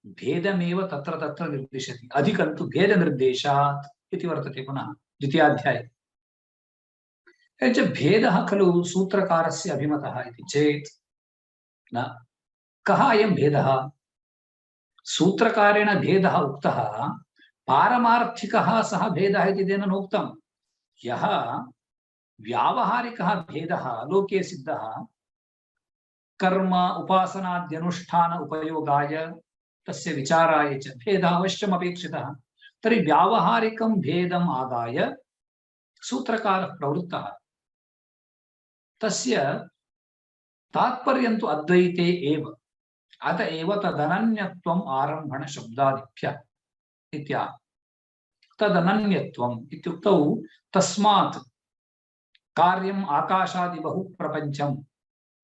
भेदमेव तत्र तत्र निर्दिशति। अधिकन्तु भेदनिर्देशात् इति वर्तते पुनः द्वितीयाध्याये। भेदः खलु सूत्रकारस्य अभिमतः इति चेत् न। कः अयं भेदः? सूत्रकारेण भेदः उक्तः, पारमार्थिकः सः भेदः इति तेन नोक्तं। यः व्यावहारिकः भेदः लोके सिद्धः कर्म उपासनाद्यनुष्ठान उपयोगाय तस्य विचाराय च भेदः अवश्यम् अपेक्षितः। तर्हि व्यावहारिकं भेदम् आदाय सूत्रकारः प्रवृत्तः। तस्य तात्पर्यं तु अद्वैते एव। अत एव तदनन्यत्वम् आरम्भण शब्दादिभ्यः इत्याह। तदनन्यत्वम् इत्युक्तौ तस्मात् कार्यम् आकाशादि बहु प्रपञ्चं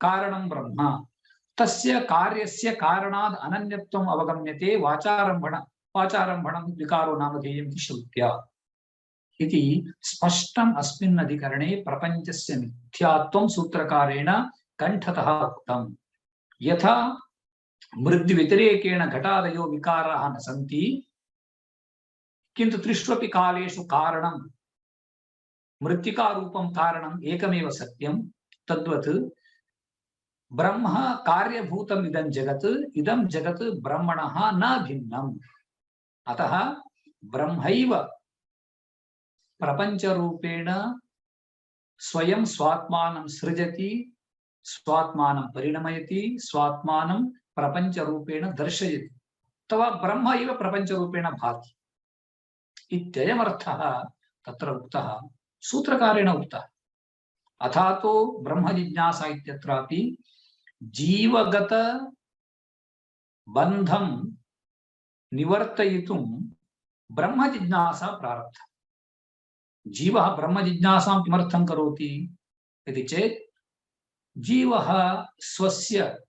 कारणं ब्रह्म, तस्य कार्यस्य कारणाद् अनन्यत्वम् अवगम्यते वाचारम्भणं विकारो नामधेयम् इति श्रुत्या इति स्पष्टम् अस्मिन् अधिकरणे प्रपञ्चस्य मिथ्यात्वं सूत्रकारेण कण्ठतः उक्तम्। यथा मृद्व्यतिरेकेण घटादयो विकाराः न सन्ति किन्तु त्रिष्वपि कालेषु कारणं मृत्तिकारूपं कारणम् एकमेव सत्यं, तद्वत् ब्रह्म कार्यभूतम् इदं जगत् ब्रह्मणः न भिन्नम्। अतः ब्रह्मैव प्रपंचरूपेण स्वयं स्वात्मानं सृजति, स्वात्मानं परिणमयति, स्वात्मानं प्रपंचरूपेण दर्शयति। तवा ब्रह्म एव प्रपंचरूपेण भाति इत्ययमर्थः तत्र उक्तः, सूत्रकारेण उक्तः। अथातो ब्रह्मजिज्ञासा इत्यत्रापि जीवगत बन्धं निवर्तयितुं ब्रह्मजिज्ञासा प्रारब्धा। जीवः ब्रह्मजिज्ञासां किमर्थं करोति इति चेत् जीवः स्वस्य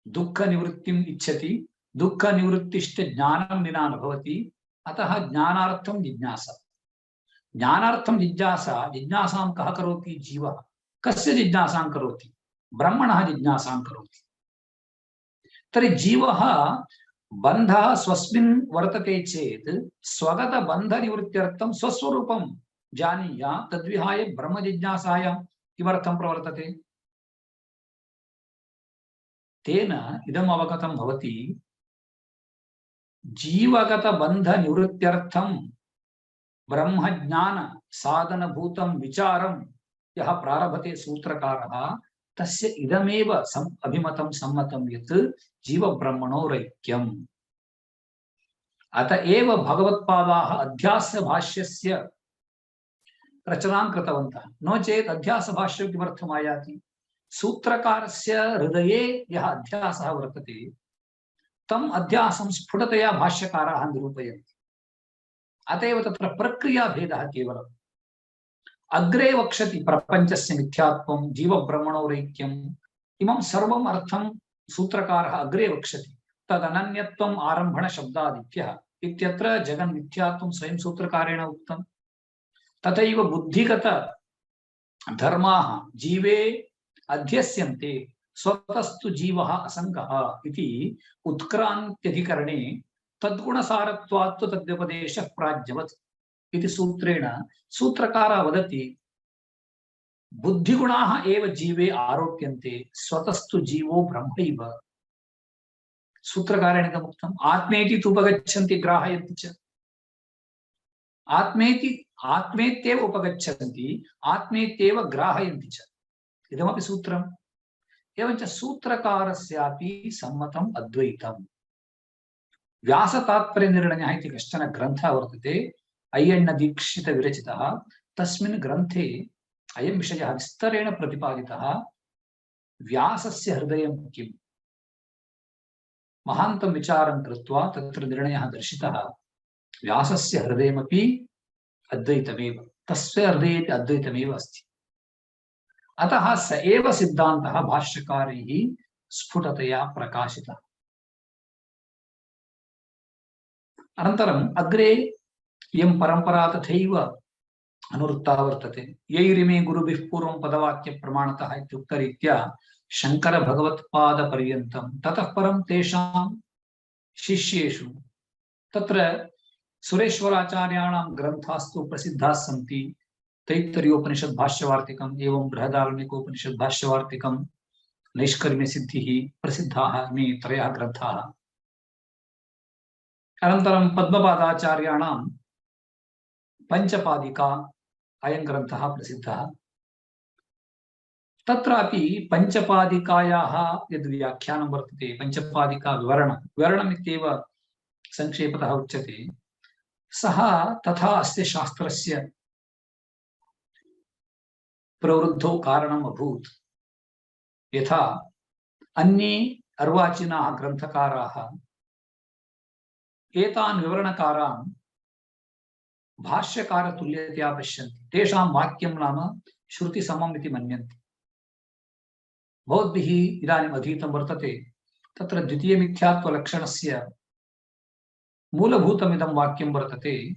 दुःखनिवृत्तिम् इच्छति, दुःखनिवृत्तिश्च ज्ञानं विना न भवति। अतः ज्ञानार्थं जिज्ञासा। ज्ञानार्थं जिज्ञासां कः करोति? जीवः। कस्य जिज्ञासां करोति? ब्रह्मणः जिज्ञासां करोति। तर्हि जीवः बन्धः स्वस्मिन् वर्तते चेत् स्वगतबन्धनिवृत्त्यर्थं स्वस्वरूपं जानीयात्। तद्विहाय ब्रह्मजिज्ञासायां किमर्थं प्रवर्तते? तेन इदम् अवगतं भवति, जीवगतबन्धनिवृत्त्यर्थं ब्रह्मज्ञान साधनभूतं विचारं यः प्रारभते सूत्रकारः, तस्य इदमेव अभिमतं सम्मतं यत् जीवब्रह्मणोरैक्यम्। अत एव भगवत्पादाः अध्यासभाष्यस्य रचनां कृतवन्तः। नो चेत् अध्यासभाष्यं किमर्थम् आयाति? सूत्रकारस्य हृदये यः अध्यासः वर्तते तम् अध्यासं स्फुटतया भाष्यकाराः निरूपयन्ति। अतएव तत्र प्रक्रियाभेदः केवलम्। अग्रे वक्षति प्रपञ्चस्य मिथ्यात्वं, जीवब्रह्मणोरैक्यं, इमं सर्वम् अर्थं सूत्रकारः अग्रे वक्षति। तदनन्यत्वम् आरम्भण शब्दादित्यः इत्यत्र जगन्मिथ्यात्वं स्वयं सूत्रकारेण उक्तं। तथैव बुद्धिगत धर्माः जीवे अध्यस्यन्ते स्वतस्तु जीवः असङ्गः इति उत्क्रान्त्यधिकरणे तद्गुणसारत्वात् तद्व्यपदेशः प्राज्ञवत् इति सूत्रेण सूत्रकारः वदति बुद्धिगुणाः एव जीवे आरोप्यन्ते स्वतस्तु जीवो ब्रह्मैव। सूत्रकारेण इदमुक्तम्। आत्मेति उपगच्छन्ति ग्राहयन्ति च। आत्मेत्येव उपगच्छन्ति आत्मेत्येव ग्राहयन्ति च। इदमपि सूत्रम्। एवञ्च सूत्रकारस्यापि सम्मतम् अद्वैतम्। व्यासतात्पर्यनिर्णयः इति कश्चन ग्रन्थः वर्तते, अय्यण्ण दीक्षित विरचितः। तस्मिन् ग्रन्थे अयं विषयः विस्तरेण प्रतिपादितः। व्यासस्य हृदयं किम्, महान्तं विचारं कृत्वा तत्र निर्णयः दर्शितः। व्यासस्य हृदयमपि अद्वैतमेव, तस्य हृदयेपि अद्वैतमेव अस्ति। अतः स एव सिद्धान्तः भाष्यकारैः स्फुटतया प्रकाशितः। अनन्तरम् अग्रे इयं परम्परा तथैव अनुवृत्ता वर्तते। यैरिमे गुरुभिः पूर्वं पदवाक्यप्रमाणतः इत्युक्तरीत्या शङ्कर भगवत्पादपर्यन्तं ततः परं तेषां शिष्येषु तत्र सुरेश्वराचार्याणां ग्रन्थास्तु प्रसिद्धाः सन्ति। तैत्तरीयोपनिषद् भाष्यवार्तिकम् एवं बृहदारण्यकोपनिषद् भाष्यवार्तिकं नैष्कर्म्यसिद्धिः प्रसिद्धाः इमे त्रयः ग्रन्थाः। अनन्तरं पद्मपादाचार्याणां पञ्चपादिका अयं ग्रन्थः प्रसिद्धः। तत्रापि पञ्चपादिकायाः यद् व्याख्यानं वर्तते, पञ्चपादिका विवरणमित्येव संक्षेपतः उच्यते, सः तथा अस्य शास्त्रस्य प्रवृद्धौ कारणम् अभूत्। यथा अन्ये अर्वाचीनाः ग्रन्थकाराः एतान् विवरणकारान् भाष्यकारतुल्यतया पश्यन्ति। तेषां वाक्यं नाम श्रुतिसमम् इति मन्यन्ते। भवद्भिः इदानीम् अधीतं वर्तते, तत्र द्वितीयमिथ्यात्वलक्षणस्य मूलभूतमिदं वाक्यं वर्तते,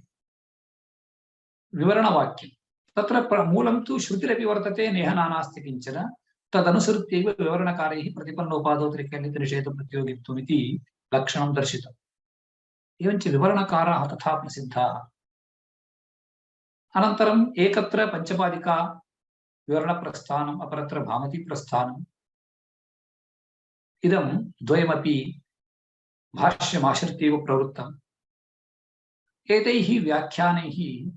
विवरणवाक्यं। तत्र मूलं तु श्रुतिरपि वर्तते, नेह नानास्ति किञ्चन। तदनुसृत्यैव विवरणकारैः प्रतिपन्नोपादोत्तरनिषेधप्रतियोगित्वम् इति लक्षणं दर्शितम्। एवञ्च विवरणकाराः तथा प्रसिद्धाः। अनन्तरम् एकत्र पञ्चपादिका विवरणप्रस्थानम्, अपरत्र भामतीप्रस्थानम्। इदं द्वयमपि भाष्यमाश्रित्यैव प्रवृत्तम्। एतैः व्याख्यानैः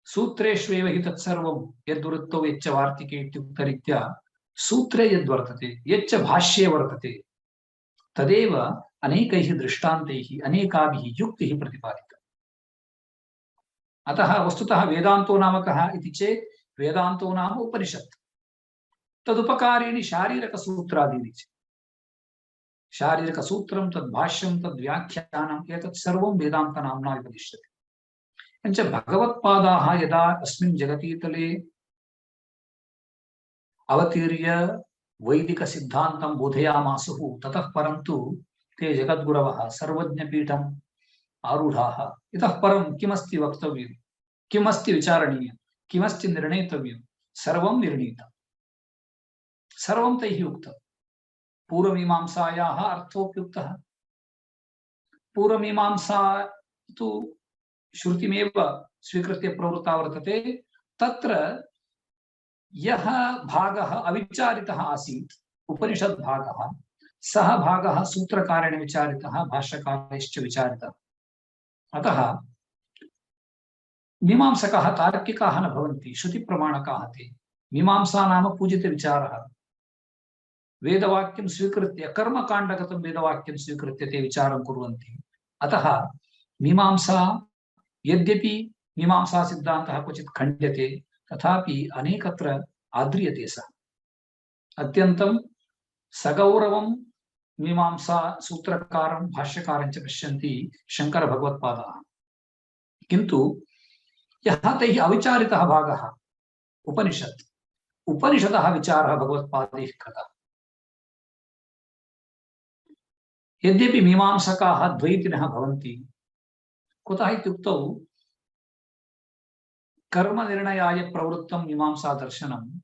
सूत्रेष्वेव हि तत्सर्वं यद्वृत्तौ यच्च वार्तिके इत्युक्तरीत्या सूत्रे यद्वर्तते, यच्च भाष्ये वर्तते, तदेव अनेकैः दृष्टान्तैः अनेकाभिः युक्तिः प्रतिपादिता। अतः वस्तुतः वेदान्तो नाम कः इति चेत् वेदान्तो नाम उपनिषत्। तदुपकारीणि शारीरकसूत्रादीनि च। शारीरकसूत्रं तद्भाष्यं तद्व्याख्यानम् एतत् सर्वं वेदान्तनाम्ना उपदिश्यते। एवञ्च भगवत्पादाः यदा अस्मिन् जगतीतले अवतीर्य वैदिकसिद्धान्तं बोधयामासुः, ततः परं तु ते जगद्गुरवः सर्वज्ञपीठम् आरूढाः। इतः परं किमस्ति वक्तव्यं, किमस्ति विचारणीयं, किमस्ति निर्णेतव्यं, सर्वं निर्णीतम्, सर्वं तैः उक्तम्। पूर्वमीमांसायाः अर्थोऽप्युक्तः। पूर्वमीमांसा तु श्रुतिमेव स्वीकृत्य प्रवृत्ता वर्तते। तत्र यः भागः अविचारितः आसीत्, उपनिषद्भागः, सः भागः सूत्रकारेण विचारितः, भाष्यकारैश्च विचारितः। अतः मीमांसकाः तार्किकाः न भवन्ति, श्रुतिप्रमाणकाः ते। मीमांसा नाम पूजितविचारः। वेदवाक्यं स्वीकृत्य, कर्मकाण्डगतं वेदवाक्यं स्वीकृत्य ते विचारं कुर्वन्ति। अतः मीमांसा, यद्यपि मीमांसा सिद्धान्तः क्वचित् खण्ड्यते, तथापि अनेकत्र आद्रियते सः। अत्यन्तं सगौरवं मीमांसा सूत्रकारं भाष्यकारं च पश्यन्ति शङ्करभगवत्पादाः। किन्तु यः तैः अविचारितः भागः उपनिषत्, उपनिषदः विचारः भगवत्पादैः कृतः। यद्यपि मीमांसकाः द्वैतिनः भवन्ति, कुतः इत्युक्तौ कर्मनिर्णयाय प्रवृत्तं मीमांसादर्शनं,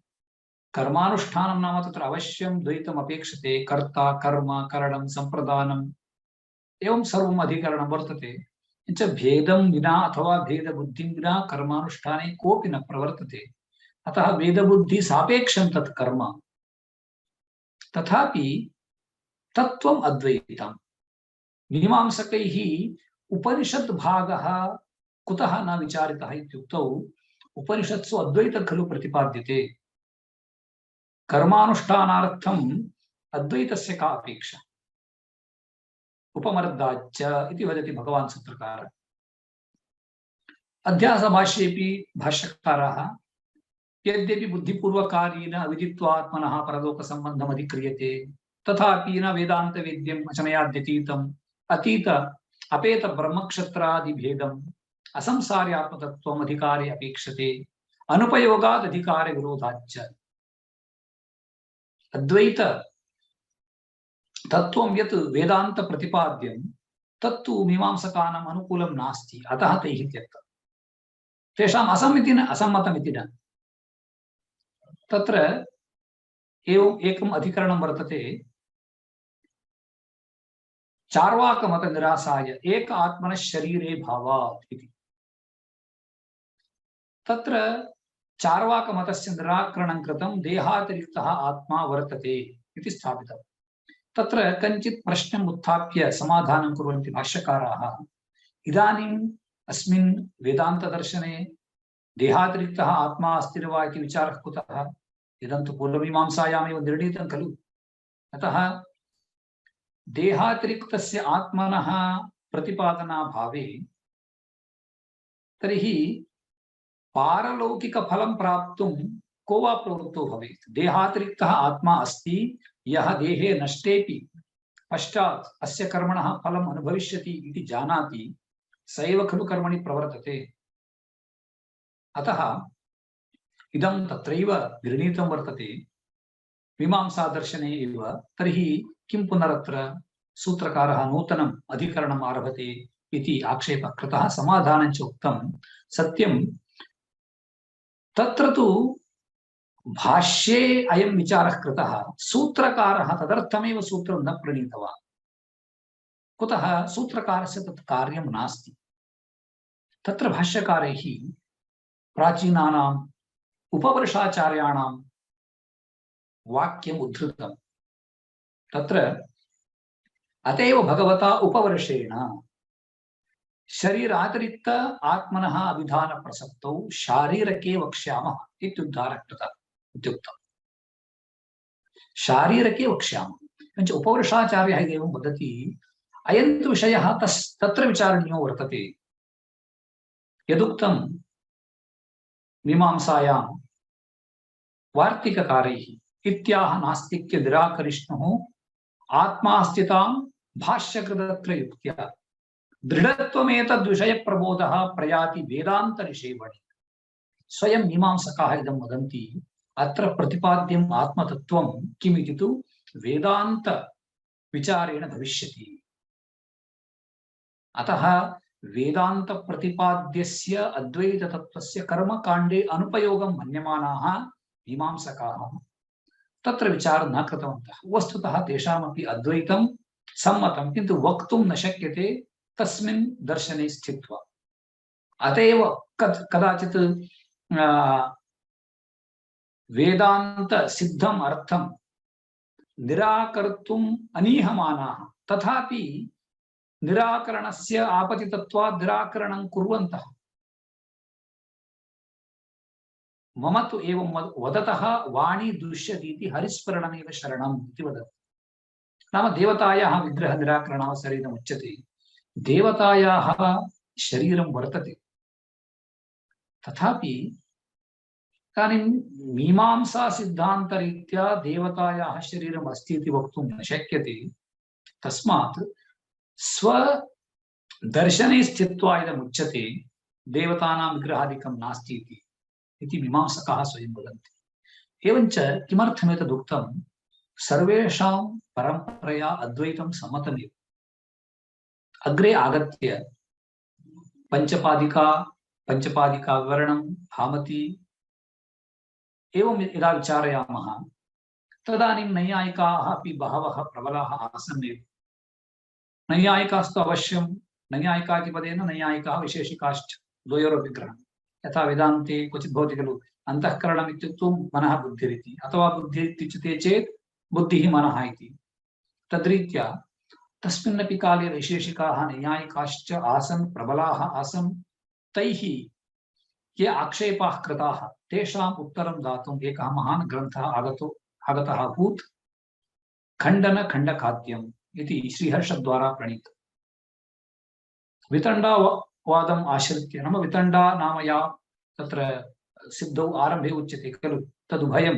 कर्मानुष्ठानं नाम तत्र अवश्यं द्वैतम् अपेक्षते। कर्ता कर्म करणं सम्प्रदानम् एवं सर्वम् अधिकरणं वर्तते। किञ्च भेदं विना अथवा भेदबुद्धिं विना कर्मानुष्ठाने कोऽपि न प्रवर्तते। अतः वेदबुद्धि सापेक्षं तत् कर्म, तथापि तत्त्वम् अद्वैतम्। मीमांसकैः उपनिषद् भागः कुतः न विचारितः इत्युक्तौ उपनिषत्सु अद्वैतं खलु प्रतिपाद्यते। कर्मानुष्ठानार्थम् अद्वैतस्य का अपेक्षा? उपमर्दाच्च इति वदति भगवान् सूत्रकारः। अध्यासभाष्येऽपि भाष्यकाराः यद्यपि बुद्धिपूर्वकारेण अविदित्वात्मनः परलोकसम्बन्धम् अधिक्रियते, तथापि न वेदान्तवेद्यम् अचनयाद्यतीतम् अतीत अपेत ब्रह्मक्षत्रादिभेदम् असंसार्यात्मतत्त्वम् अधिकारे अपेक्षते, अनुपयोगात् अधिकारे विरोधाच्च। अद्वैत तत्त्वं यत् वेदान्त प्रतिपाद्यं तत्तु मीमांसकानाम् अनुकूलं नास्ति, अतः तैः त्यक्तम्। तेषाम् असम्मतमिति न। तत्र एवम् एकम् अधिकरणं वर्तते, चार्वाकमतनिरासाय एक आत्मनः शरीरे भावात् इति। तत्र चार्वाकमतस्य निराकरणं कृतं, देहातिरिक्तः आत्मा वर्तते इति स्थापितम्। तत्र कञ्चित् प्रश्नम् उत्थाप्य समाधानं कुर्वन्ति भाष्यकाराः। इदानीम् अस्मिन् वेदान्तदर्शने देहातिरिक्तः आत्मा अस्ति वा इति विचारः कुतः? इदं तु पूर्वमीमांसायामेव निर्णीतं खलु। अतः देहातिरिक्तस्य आत्मनः प्रतिपादनाभावे तर्हि पारलौकिकफलं प्राप्तुं को वा प्रवृत्तो भवेत्? देहातिरिक्तः आत्मा अस्ति, यः देहे नष्टेपि पश्चात् अस्य कर्मणः फलम् अनुभविष्यति इति जानाति, स एव खलु कर्मणि प्रवर्तते। अतः इदं तत्रैव निर्णीतं वर्तते मीमांसादर्शने एव। तर्हि किं पुनरत्र सूत्रकारः नूतनम् अधिकरणम् आरभते इति आक्षेपः कृतः। समाधानं च उक्तं। सत्यं तत्र तु भाष्ये अयं विचारः कृतः, सूत्रकारः तदर्थमेव सूत्रं न प्रणीतवान्। कुतः? सूत्रकारस्य तत् कार्यं नास्ति। तत्र भाष्यकारैः प्राचीनानाम् उपवर्षाचार्याणां वाक्यम् उद्धृतं। तत्र अतएव भगवता उपवर्षेण शरीरातिरिक्त आत्मनः अभिधान प्रसक्तौ शारीरके वक्ष्यामः इत्युद्धारः कृतः इत्युक्तम्। शारीरके वक्ष्यामः किञ्च उपवर्षाचार्यः एवं वदति। अयं तु विषयः तत्र विचारणीयो वर्तते। यदुक्तं मीमांसायां वार्तिककारैः इत्याह नास्तिक्य निराकरिष्णुः आत्मास्थितां भाष्यकृतत्र युक्त्या दृढत्वमेतद्विषय प्रबोधः प्रयाति वेदांत निषेवणे। स्वयं मीमांसकाः इदं वदन्ति, अत्र प्रतिपाद्यम् आत्मतत्त्वं किमिति तु वेदांत विचारेण भविष्यति। अतः वेदांत प्रतिपाद्यस्य अद्वैत तत्त्वस्य कर्मकाण्डे अनुपयोगं मन्यमानाः मीमांसकाः तत्र विचारं न कृतवन्तः। वस्तुतः तेषामपि अद्वैतं सम्मतं, किन्तु वक्तुं न शक्यते तस्मिन् दर्शने स्थित्वा। अतएव कदाचित् वेदांत सिद्धम् अर्थं निराकर्तुम् अनीहमानाः, तथापि निराकरणस्य आपतितत्वात् निराकरणं कुर्वन्तः। मम तु एवं वदतः वाणी दुष्यतीति हरिस्मरणमेव शरणम् इति वदति। नाम देवतायाः विग्रह निराकरणावसरेण उच्यते, देवतायाः शरीरं वर्तते, तथापि इदानीं मीमांसा सिद्धान्तरीत्या देवतायाः शरीरम् अस्ति इति वक्तुं न शक्यते। तस्मात् स्वदर्शने स्थित्वा इदम् उच्यते देवतानां विग्रहादिकं नास्ति इति मीमांसकाः स्वयं वदन्ति। एवञ्च किमर्थमेतदुक्तं सर्वेषां परम्परया अद्वैतं सम्मतमेव। अग्रे आगत्य पंचपादिका भामती एवं यदा विचारयामः तदानीं नैयायिकाः अपि बहवः प्रबलाः आसन्नेव। नैयायिकास्तु अवश्यं नैयायिकादिपदेन नैयायिकाः विशेषिकाश्च द्वयोरपि ग्रहणं। यथा वेदान्ते क्वचित् भवति खलु अन्तःकरणम् इत्युक्तौ मनः बुद्धिरिति, अथवा बुद्धिः इत्युच्यते चेत् बुद्धिः मनः इति। तद्रीत्या तस्मिन्नपि काले वैशेषिकाः नैयायिकाश्च आसन्, प्रबलाः आसन्। तैः ये आक्षेपाः कृताः तेषाम् उत्तरं दातुम् एकः महान् ग्रन्थः आगतः अभूत्, खण्डनखण्डकाद्यम् इति श्रीहर्षद्वारा प्रणीतः। वितण्डावादम् आश्रित्य, नाम वितण्डा नाम या तत्र सिद्धौ आरम्भे उच्यते खलु, तदुभयं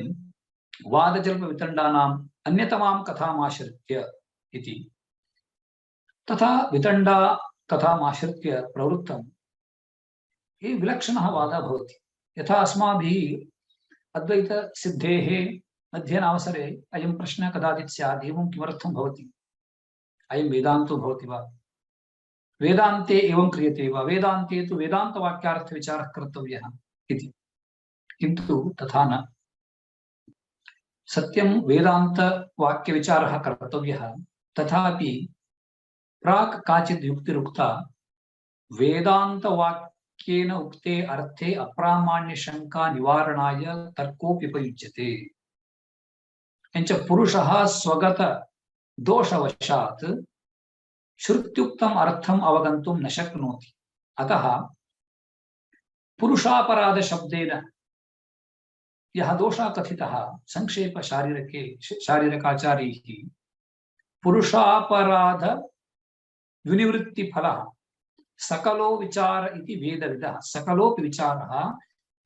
वादजल्पवितण्डानाम् अन्यतमां कथाम् आश्रित्य इति। तथा वितण्डा कथाम् आश्रित्य प्रवृत्तं ये विलक्षणः वादः भवति। यथा अस्माभिः अद्वैतसिद्धेः अध्ययनावसरे अयं प्रश्नः कदाचित् स्यात्, एवं किमर्थं भवति, अयं वेदान्तो भवति वा, वेदान्ते एवं क्रियते वा, वेदान्ते तु वेदान्तवाक्यार्थविचारः कर्तव्यः इति। किन्तु तथा न। सत्यं वेदान्तवाक्यविचारः कर्तव्यः, तथापि प्राक् काचित् युक्तिरुक्ता वेदान्तवाक्येन उक्ते अर्थे अप्रामाण्यशङ्का निवारणाय तर्कोऽप्युपयुज्यते। एञ्च पुरुषः स्वगत दोषवशात् श्रुत्युक्तम् अर्थम् अवगन्तुं न शक्नोति। अतः पुरुषापराध शब्देन यः दोषः कथितः संक्षेप शारीरकाचार्यैः पुरुषापराध विनिवृत्तिफलः सकलो विचार इति वेदविदः। सकलोऽपि विचारः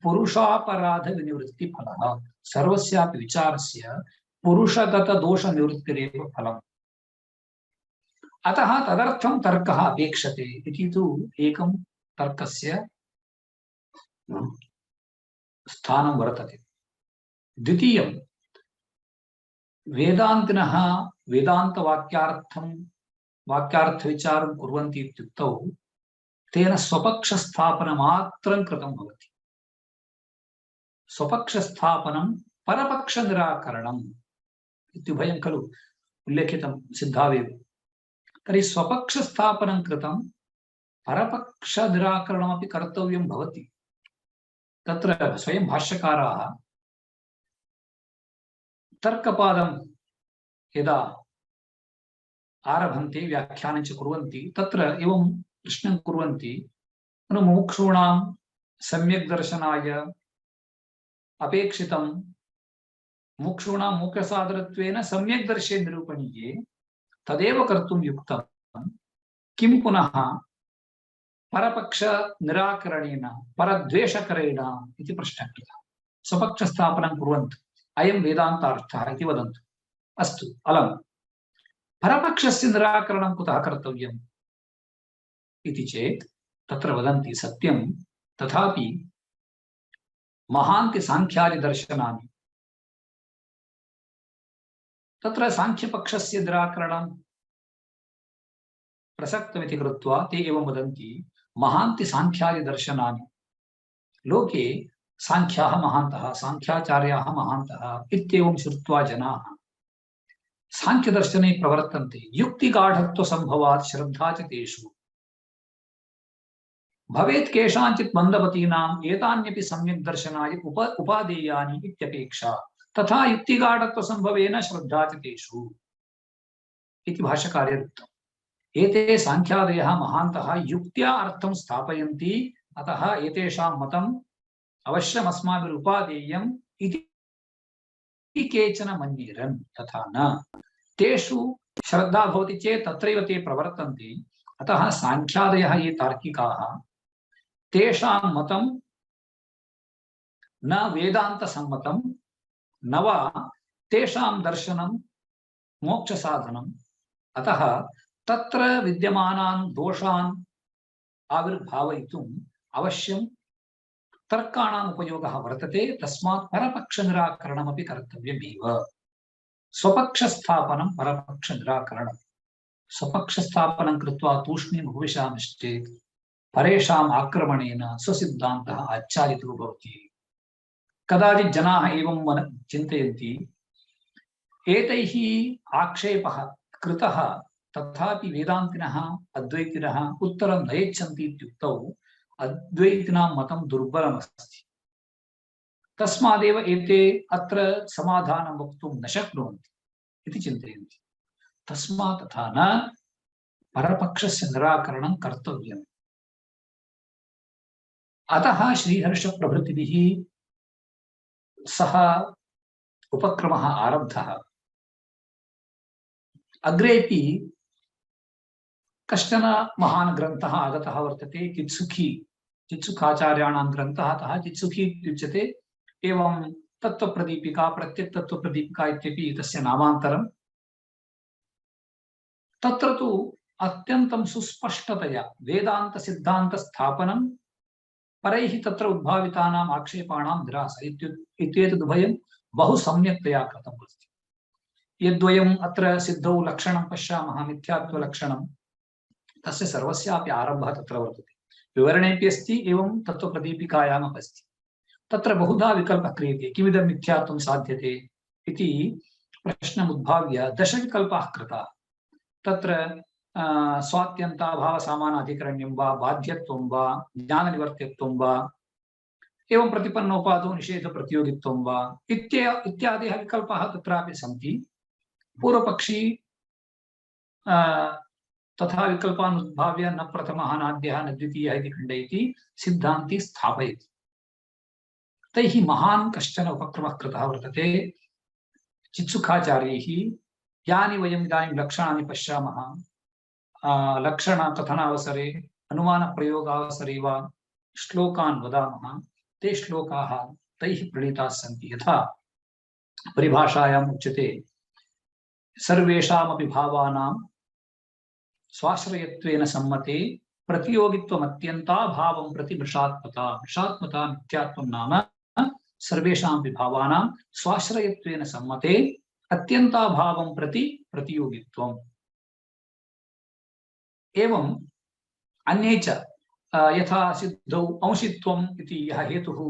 पुरुषापराध विनिवृत्तिफलः। सर्वस्यापि विचारस्य पुरुषगत दोष निवृत्तिरेव फलम्। अतः तदर्थं तर्कः अपेक्षते इति तु एकं तर्कस्य स्थानं वर्तते। द्वितीयं, वेदान्तिनः वाक्यार्थविचारं कुर्वन्ति इत्युक्तौ तेन स्वपक्षस्थापनमात्रं कृतं भवति। स्वपक्षस्थापनं परपक्षनिराकरणम् इत्युभयं खलु उल्लेखितं सिद्धावेव। तर्हि स्वपक्षस्थापनं कृतं, परपक्षनिराकरणमपि कर्तव्यं भवति। तत्र स्वयं भाष्यकाराः तर्कपादं यदा आरभन्ते, व्याख्यानं च कुर्वन्ति, तत्र एवं प्रश्नं कुर्वन्ति, मुमुक्षूणां सम्यक् दर्शनाय अपेक्षितं मुमुक्षूणां मोक्षसाधनत्वेन सम्यक् दर्शे निरूपणीये तदेव कर्तुं युक्तं, किं पुनः परपक्ष निराकरणेन परद्वेषकरेण इति प्रश्नः कृतः। स्वपक्षस्थापनं कुर्वन्तु, अयं वेदान्तार्थः इति वदन्तु, अस्तु अलम्, परपक्षस्य निराकरणं कुतः कर्तव्यम् इति चेत् तत्र वदन्ति सत्यं, तथापि महान्ति सांख्यादि दर्शनानि, तत्र सांख्यपक्षस्य निराकरणं प्रसक्तमिति कृत्वा ते एवं वदन्ति, महान्ति सांख्यादि दर्शनानि, लोके सांख्याः महान्तः, सांख्याचार्याः महान्तः इत्येवं श्रुत्वा जनाः सांख्यदर्शने प्रवर्तन्ते। युक्तिगाढत्वसम्भवात् श्रद्धा च तेषु भवेत् केषाञ्चित् मन्दमतीनाम् एतान्यपि सम्यक् दर्शनाय उपादेयानि इत्यपेक्षा, तथा युक्तिगाढत्वसम्भवेन श्रद्धा च तेषु इति भाष्यकार्यरुक्तम्। एते सांख्यादयः महान्तः युक्त्या अर्थं स्थापयन्ति, अतः एतेषां मतम् अवश्यम् अस्माभिः उपादेयम् इति केचन मन्येरन्। तथा न, तेषु श्रद्धा भवति चेत् तत्रैव ते प्रवर्तन्ते। अतः सांख्यादयः ये तार्किकाः, तेषां मतं न वेदान्तसम्मतं, न वा तेषां दर्शनं मोक्षसाधनम्। अतः तत्र विद्यमानान् दोषान् आविर्भावयितुम् अवश्यं तर्काणाम् उपयोगः वर्तते, तस्मात् परपक्षनिराकरणमपि कर्तव्यमेव। स्वपक्षस्थापनं परपक्षनिराकरणं। स्वपक्षस्थापनं कृत्वा तूष्णीम् उपविशामश्चेत् परेषाम् आक्रमणेन स्वसिद्धान्तः आच्छादितो भवति। कदाचित् जनाः एवं चिन्तयन्ति, एतैः आक्षेपः कृतः तथापि वेदान्तिनः अद्वैतिनः उत्तरं न यच्छन्ति इत्युक्तौ अद्वैतिनां मतं दुर्बलमस्ति, तस्मादेव एते अत्र समाधानं वक्तुं न शक्नुवन्ति इति चिन्तयन्ति। तस्मात् तथा न, परपक्षस्य निराकरणं कर्तव्यम्। अतः श्रीहर्षप्रभृतिभिः सः उपक्रमः आरब्धः। अग्रेपि कश्चन महान् ग्रन्थः आगतः वर्तते, चित्सुखाचार्याणां ग्रन्थः। अतः चित्सुखी इत्युच्यते। एवं तत्त्वप्रदीपिका, प्रत्यक्तत्त्वप्रदीपिका इत्यपि तस्य नामान्तरम्। तत्र तु अत्यन्तं सुस्पष्टतया वेदान्तसिद्धान्तस्थापनं, परैः तत्र उद्भावितानाम् आक्षेपाणां निरास इत्येतदुभयं बहु सम्यक्तया कृतम् अस्ति। यद्वयम् अत्र सिद्धौ लक्षणं पश्यामः, मिथ्यात्वलक्षणं, तस्य सर्वस्यापि आरम्भः तत्र वर्तते। विवरणेऽपि अस्ति, एवं तत्त्वप्रदीपिकायामपि अस्ति। तत्र बहुधा विकल्पः क्रियते, किमिदं मिथ्यात्वं साध्यते इति प्रश्नम् उद्भाव्य 10 विकल्पाः कृताः। तत्र स्वात्यन्ताभावसामानाधिकरण्यं वा, बाध्यत्वं वा, ज्ञाननिवर्त्यत्वं वा, एवं प्रतिपन्नोपादो निषेधप्रतियोगित्वं वा इत्यादयः विकल्पाः तत्रापि सन्ति। पूर्वपक्षी तथा विकल्पान् उद्भाव्य न प्रथमः नाद्यः न द्वितीयः इति खण्डयति, सिद्धान्ती स्थापयति। तैः महान् कश्चन उपक्रमः कृतः वर्तते चित्सुखाचार्यैः। यानि वयम् इदानीं लक्षणानि पश्यामः, लक्षणकथनावसरे, अनुमानप्रयोगावसरे वा श्लोकान् वदामः, ते श्लोकाः तैः प्रणीताः सन्ति। यथा परिभाषायाम् उच्यते, सर्वेषामपि भावानां स्वाश्रयत्वेन सम्मते प्रतियोगित्वमत्यन्ताभावं प्रति मृषात्मता। मृषात्मता मिथ्यात्वं नाम सर्वेषामपि भावानां स्वाश्रयत्वेन सम्मते अत्यन्ताभावं प्रति प्रतियोगित्वम्। एवं अन्ये च यथा सिद्धौ अंशित्वम् इति यः हेतुः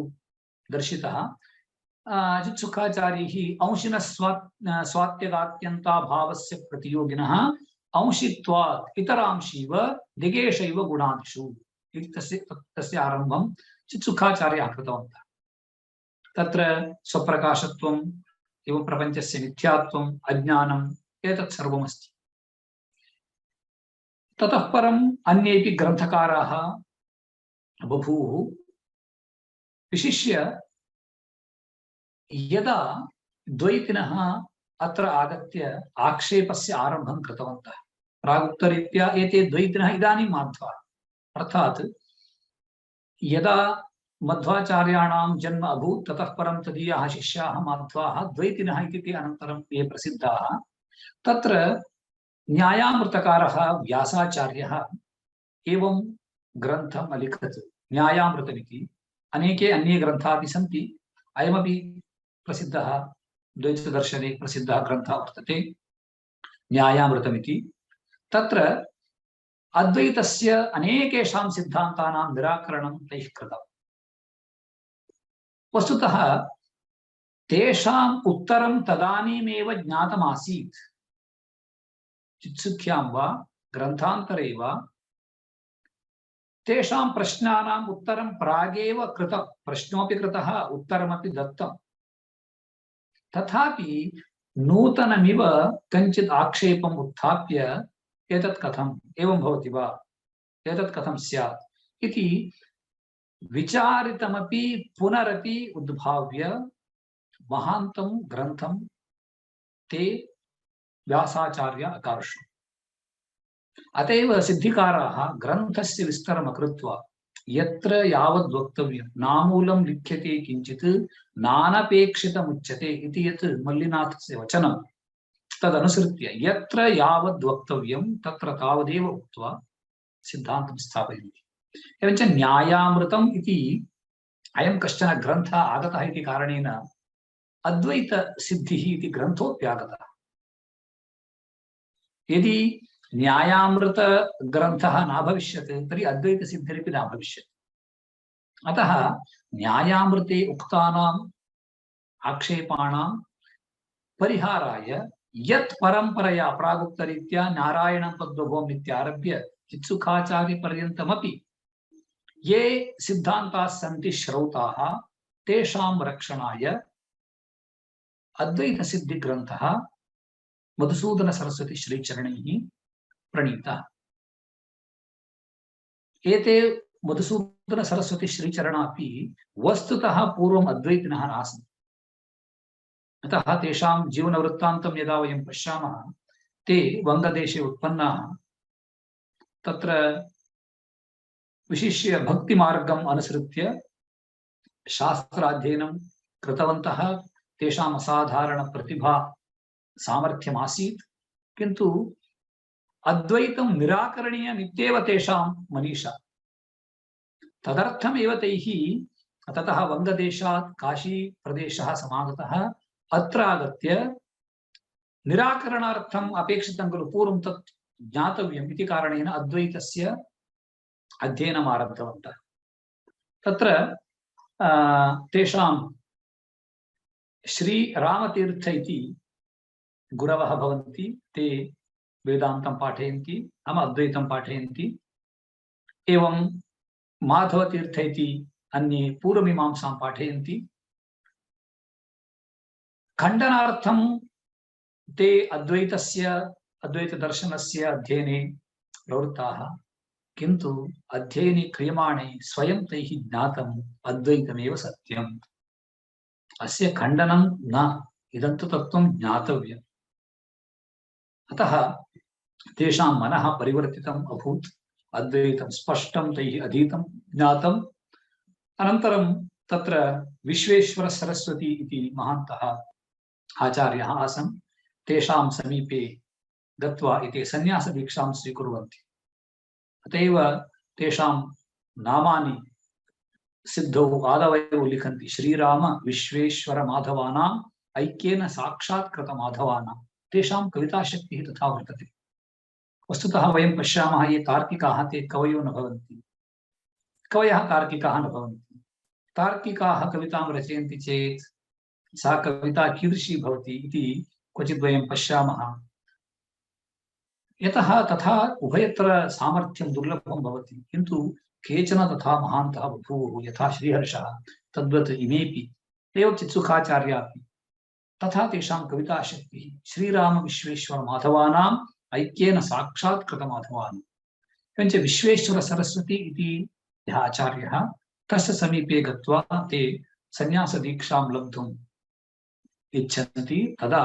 दर्शितः, चित्सुखाचार्यैः अंशिनः स्वात्यगात्यन्ताभावस्य प्रतियोगिनः अंशित्वात् इतरांशीव दिगेशैव गुणादिषु इति तस्य आरम्भं चित्सुखाचार्याः कृतवन्तः। तत्र स्वप्रकाशत्वम्, एवं प्रपञ्चस्य मिथ्यात्वम्, अज्ञानम्, एतत् सर्वमस्ति। ततः परम् अन्येपि ग्रन्थकाराः बभूवुः। विशिष्य यदा द्वैतिनः अत्र आगत्य आक्षेपस्य आरम्भं कृतवन्तः, प्रागुक्तरीत्या एते द्वैतिनः इदानीं माध्वाः, अर्थात् यदा मध्वाचार्याणां जन्म अभूत् ततः परं तदीयाः शिष्याः माध्वाः द्वैतिनः इति ते अनन्तरं ये प्रसिद्धाः। तत्र न्यायामृतकारः व्यासाचार्यः एवं ग्रन्थम् अलिखत्, न्यायामृतमिति। अनेके अन्ये ग्रन्थाः सन्ति, अयमपि प्रसिद्धः द्वैतदर्शने प्रसिद्धः ग्रन्थः वर्तते न्यायामृतमिति। तत्र अद्वैतस्य अनेकेषां सिद्धान्तानां निराकरणं तैः कृतम्। वस्तुतः तेषाम् उत्तरं तदानीमेव ज्ञातमासीत्। चित्सुख्यां वा ग्रन्थान्तरे वा तेषां प्रश्नानाम् उत्तरं प्रागेव कृतं, प्रश्नोऽपि कृतः, उत्तरमपि दत्तं। तथापि नूतनमिव कञ्चित् आक्षेपम् उत्थाप्य एतत् कथम्, एवं भवति वा, एतत् कथं स्यात् इति विचारितमपि पुनरपि उद्भाव्य महान्तं ग्रन्थं ते व्यासाचार्य अकार्षु। अतएव सिद्धिकाराः ग्रन्थस्य विस्तरम् अकृत्वा यत्र यावद् वक्तव्यं नामूलं लिख्यते किञ्चित् नानपेक्षितमुच्यते इति यत् मल्लिनाथस्य वचनं, तदनुसृत्य यत्र यावद् वक्तव्यं तत्र तावदेव उक्त्वा सिद्धान्तं स्थापयन्ति। एवञ्च न्यायामृतम् इति अयं कश्चन ग्रन्थः आगतः इति कारणेन अद्वैतसिद्धिः इति ग्रन्थोऽप्यागतः। यदि न्यायामृतग्रन्थः न भविष्यत् तर्हि अद्वैतसिद्धिरपि न भविष्यति। अतः न्यायामृते उक्तानाम् आक्षेपाणां परिहाराय यत् परम्परया प्रागुक्तरीत्या नारायणं तद्वभूम् इत्यारभ्य चित्सुखाचार्यपर्यन्तमपि ये सिद्धान्ताः सन्ति श्रौताः तेषां रक्षणाय अद्वैतसिद्धिग्रन्थः मधुसूदन सरस्वती श्रीचरणैः प्रणीतः। एते मधुसूदन सरस्वती श्रीचरणापि वस्तुतः पूर्वम् अद्वैतिनः नासन्। अतः तेषां जीवनवृत्तान्तं यदा वयं पश्यामः ते वङ्गदेशे उत्पन्नाः, तत्र विशिष्य भक्तिमार्गम् अनुसृत्य शास्त्राध्ययनं कृतवन्तः। तेषाम् असाधारणप्रतिभा सामर्थ्यम् आसीत्, किन्तु अद्वैतं निराकरणीयमित्येव तेषां मनीषा। तदर्थमेव तैः ततः वङ्गदेशात् काशीप्रदेशः समागतः। अत्र आगत्य निराकरणार्थम् अपेक्षितं खलु, पूर्वं तत् ज्ञातव्यम् इति कारणेन अद्वैतस्य अध्ययनम् आरब्धवन्तः। तत्र तेषां श्रीरामतीर्थ इति गुरवः भवन्ति। ते वेदान्तं पाठयन्ति, नाम अद्वैतं पाठयन्ति। एवं माधवतीर्थ इति अन्ये पूर्वमीमांसां पाठयन्ति। खण्डनार्थं ते अद्वैतदर्शनस्य अध्ययने प्रवृत्ताः, किन्तु अध्ययने क्रियमाणे स्वयं तैः ज्ञातम् अद्वैतमेव सत्यम्, अस्य खण्डनं न, इदं तु तत्त्वं ज्ञातव्यम्। अतः तेषां मनः परिवर्तितम् अभूत्। अद्वैतं स्पष्टं तैः अधीतं, ज्ञातम्। अनन्तरं तत्र विश्वेश्वर सरस्वती इति महान्तः आचार्याः आसन्। तेषां समीपे गत्वा एते सन्न्यासदीक्षां स्वीकुर्वन्ति। अत एव तेषां नामानि सिद्धौ आदवौ लिखन्ति, श्रीराम विश्वेश्वर माधवानाम् ऐक्येन साक्षात् कृत माधवानां। तेषां कविताशक्तिः तथा वर्तते। वस्तुतः वयं पश्यामः, ये तार्किकाः ते कवयो न भवन्ति, कवयः तार्किकाः न भवन्ति। तार्किकाः कवितां रचयन्ति चेत् सा कविता कीदृशी भवति इति क्वचित् वयं पश्यामः। यतः तथा उभयत्र सामर्थ्यं दुर्लभं भवति, किन्तु केचन तथा महान्तः बभूवुः, यथा श्रीहर्षः, तद्वत् इमेपि, एवं चित्सुखाचार्यापि। तथा तेषां कविताशक्तिः श्रीराम विश्वेश्वर माधवानाम् ऐक्येन साक्षात् कृत माधवानाम्। एवञ्च विश्वेश्वर सरस्वती इति यः आचार्यः, तस्य समीपे गत्वा ते सन्न्यासदीक्षां लब्धुम् इच्छन्ति। तदा